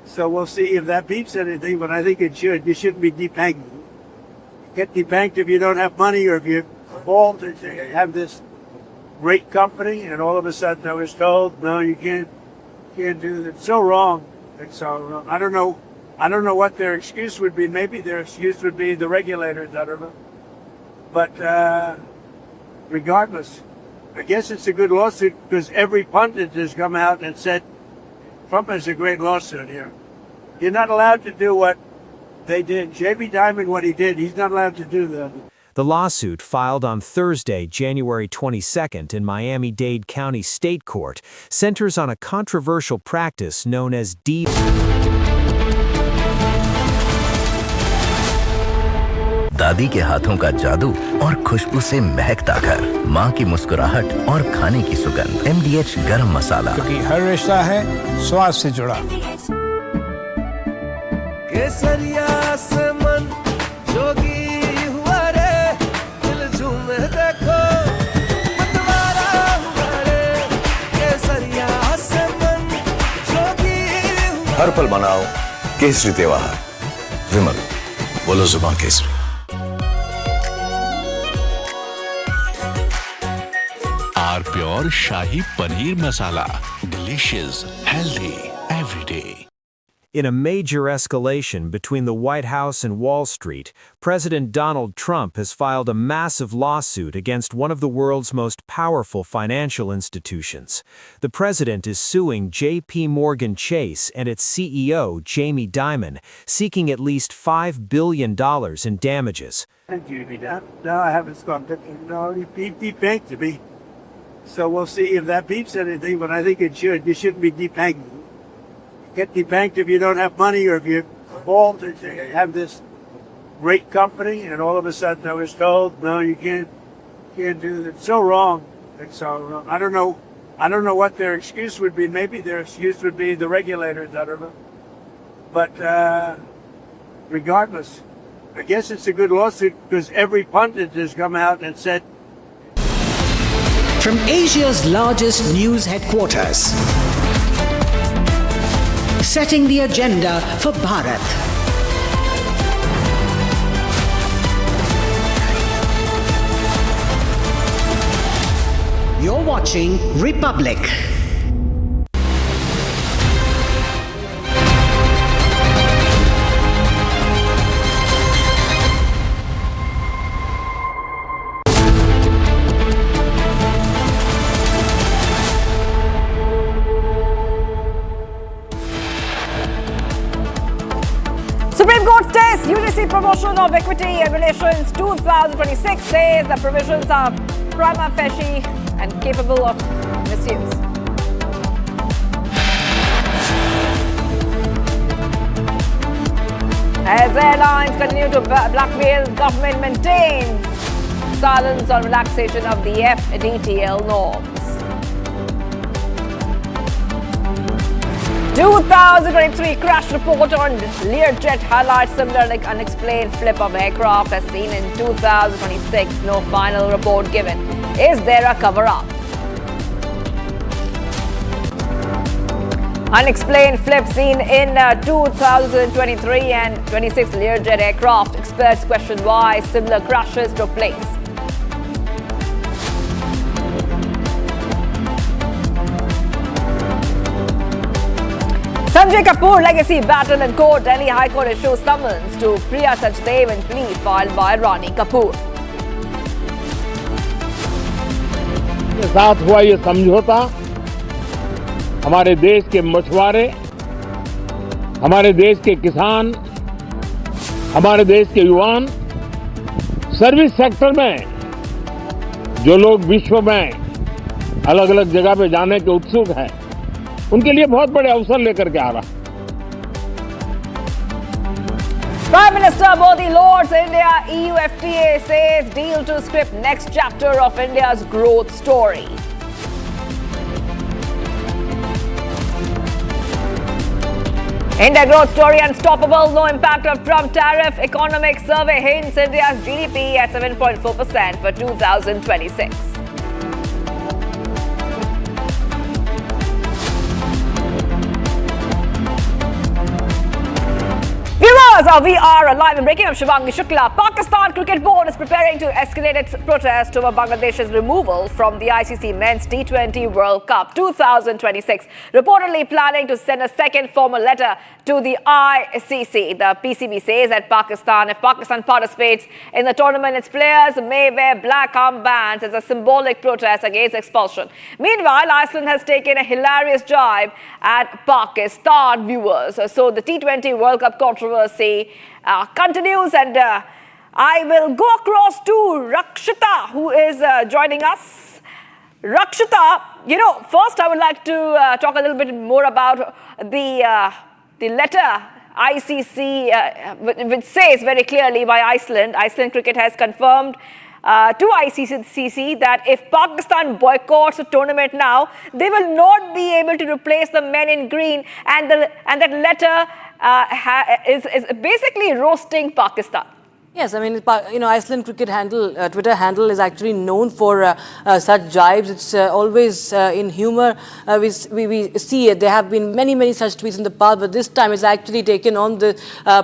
Speaker 20: So we'll see if that beats anything, but I think it should. You shouldn't be debanked. Get debanked if you don't have money or if you fall to have this great company, and all of a sudden I was told, no, you can't do that. It's so wrong. It's so wrong. I don't know what their excuse would be. Maybe their excuse would be the regulators. I don't know. But regardless, I guess it's a good lawsuit because every pundit has come out and said Trump has a great lawsuit here. You're not allowed to do what they did. Jamie Dimon, what he did, he's not allowed to do that.
Speaker 19: The lawsuit, filed on Thursday, January 22nd in Miami-Dade County State Court, centers on a controversial practice known as
Speaker 10: दादी के हाथों का जादू और खुशबू से महकता घर, माँ की मुस्कुराहट और खाने की सुगंध। MDH गरम मसाला,
Speaker 17: क्योंकि हर रिश्ता है स्वाद से जुड़ा।
Speaker 6: केसरिया से मन जोगी हुआ रे, दिल झूमे देखो मतवारा हुआ रे। केसरिया से मन जोगी हुआ।
Speaker 21: हर पल मनाओ केसरी त्योहार। विमल, बोलो जुबान केसरी।
Speaker 4: R pure shahi paneer masala, delicious, healthy everyday.
Speaker 19: In a major escalation between the White House and Wall Street, President Donald Trump has filed a massive lawsuit against one of the world's most powerful financial institutions. The president is suing J.P. Morgan Chase and its CEO, Jamie Dimon, seeking at least $5 billion in damages.
Speaker 20: No, I haven't gone. No, it debanked to me. So we'll see if that beats anything, but I think it should. You shouldn't be debanked. Get debanked if you don't have money or if you fall to have this great company, and all of a sudden I was told, no, you can't do that. It's so wrong. It's so wrong. I don't know what their excuse would be. Maybe their excuse would be the regulators. I don't know. But regardless, I guess it's a good lawsuit because every pundit has come out and said.
Speaker 26: From Asia's largest news headquarters, setting the agenda for Bharat. You're watching Republic.
Speaker 2: Supreme Court stays UGC promotion of equity regulations 2026 says the provisions are prima facie and capable of misuse. As airlines continue to blackmail, government maintains silence on relaxation of the FDTL norms. 2023 crash report on Learjet highlights similar unexplained flip of aircraft as seen in 2026. No final report given. Is there a cover-up? Unexplained flip seen in 2023 and 26 Learjet aircraft. Experts question why similar crashes took place. Sanjay Kapoor legacy battle in court. Delhi High Court issues summons to Priya Sachdev and plea filed by Rani Kapoor.
Speaker 8: के साथ हुआ ये समझौता हमारे देश के मछुआरे, हमारे देश के किसान, हमारे देश के युवान, सर्विस सेक्टर में जो लोग विश्व में अलग अलग जगह पे जाने के उत्सुक हैं, उनके लिए बहुत बड़े अवसर लेकर के आ रहा है।
Speaker 2: Prime Minister Modi lauds India EU FTA, says deal to script next chapter of India's growth story. India growth story unstoppable. No impact of Trump tariff. Economic survey hints India's GDP at 7.4% for 2026. Viewers, we are live and breaking. I'm Shivangi Shukla. Pakistan Cricket Board is preparing to escalate its protest over Bangladesh's removal from the ICC Men's T20 World Cup 2026. Reportedly planning to send a second formal letter to the ICC. The PCB says that if Pakistan participates in the tournament, its players may wear black armbands as a symbolic protest against expulsion. Meanwhile, Iceland has taken a hilarious jibe at Pakistan, viewers. So the T20 World Cup controversy continues, and I will go across to Rakshita, who is joining us. Rakshita, first I would like to talk a little bit more about the letter ICC, which says very clearly by Iceland cricket has confirmed to ICC that if Pakistan boycotts the tournament now, they will not be able to replace the men in green, and that letter is basically roasting Pakistan.
Speaker 24: Yes, I mean, Iceland cricket Twitter handle is actually known for such jibes. It's always in humor. We see it. There have been many such tweets in the past, but this time it's actually taken on the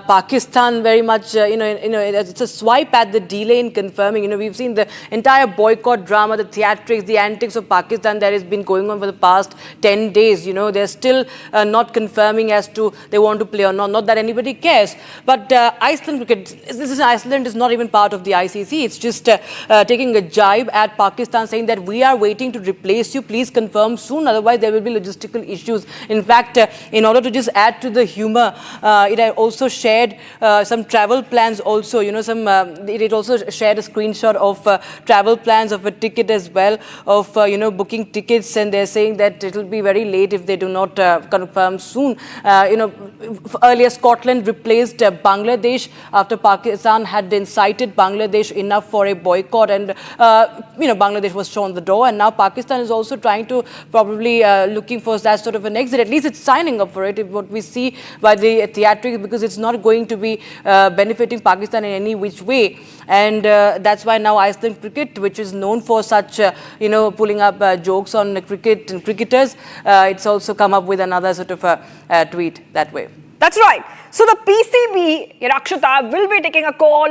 Speaker 24: Pakistan very much. It's a swipe at the delay in confirming. We've seen the entire boycott drama, the theatrics, the antics of Pakistan that has been going on for the past 10 days. They're still not confirming as to they want to play or not. Not that anybody cares, but Iceland cricket. Iceland is not even part of the ICC. It's just taking a jibe at Pakistan, saying that we are waiting to replace you. Please confirm soon, otherwise there will be logistical issues. In fact, in order to just add to the humor, it also shared some travel plans also. It also shared a screenshot of travel plans of a ticket as well, of booking tickets, and they're saying that it will be very late if they do not confirm soon. Earlier Scotland replaced Bangladesh after Pakistan had incited Bangladesh enough for a boycott, and Bangladesh was shown the door, and now Pakistan is also trying to probably looking for that sort of an exit. At least it's signing up for it, what we see by the theatrics, because it's not going to be benefiting Pakistan in any which way, and that's why now Iceland cricket, which is known for such pulling up jokes on cricket and cricketers, it's also come up with another sort of a tweet that way.
Speaker 2: That's right. So the PCB, Rakshita, will be taking a call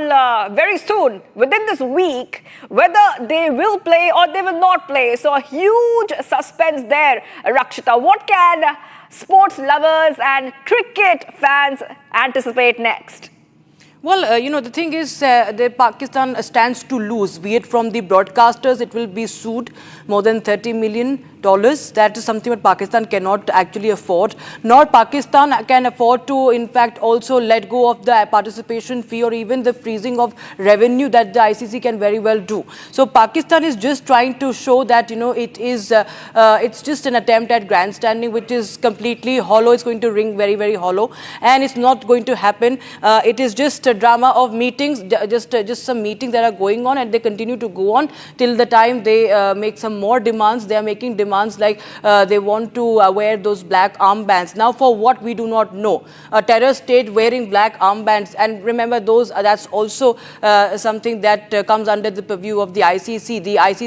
Speaker 2: very soon, within this week, whether they will play or they will not play. So a huge suspense there, Rakshita. What can sports lovers and cricket fans anticipate next?
Speaker 24: Well, the thing is, the Pakistan stands to lose, be it from the broadcasters. It will be sued more than $30 million. That is something that Pakistan cannot actually afford, nor Pakistan can afford to, in fact, also let go of the participation fee or even the freezing of revenue that the ICC can very well do. So Pakistan is just trying to show that, it's just an attempt at grandstanding, which is completely hollow. It's going to ring very hollow, and it's not going to happen. It is just a drama of meetings, just some meetings that are going on, and they continue to go on till the time they make some more demands. They are making demands like they want to wear those black armbands. Now, for what we do not know, a terror state wearing black armbands, and remember that's also something that comes under the purview of the ICC. The ICC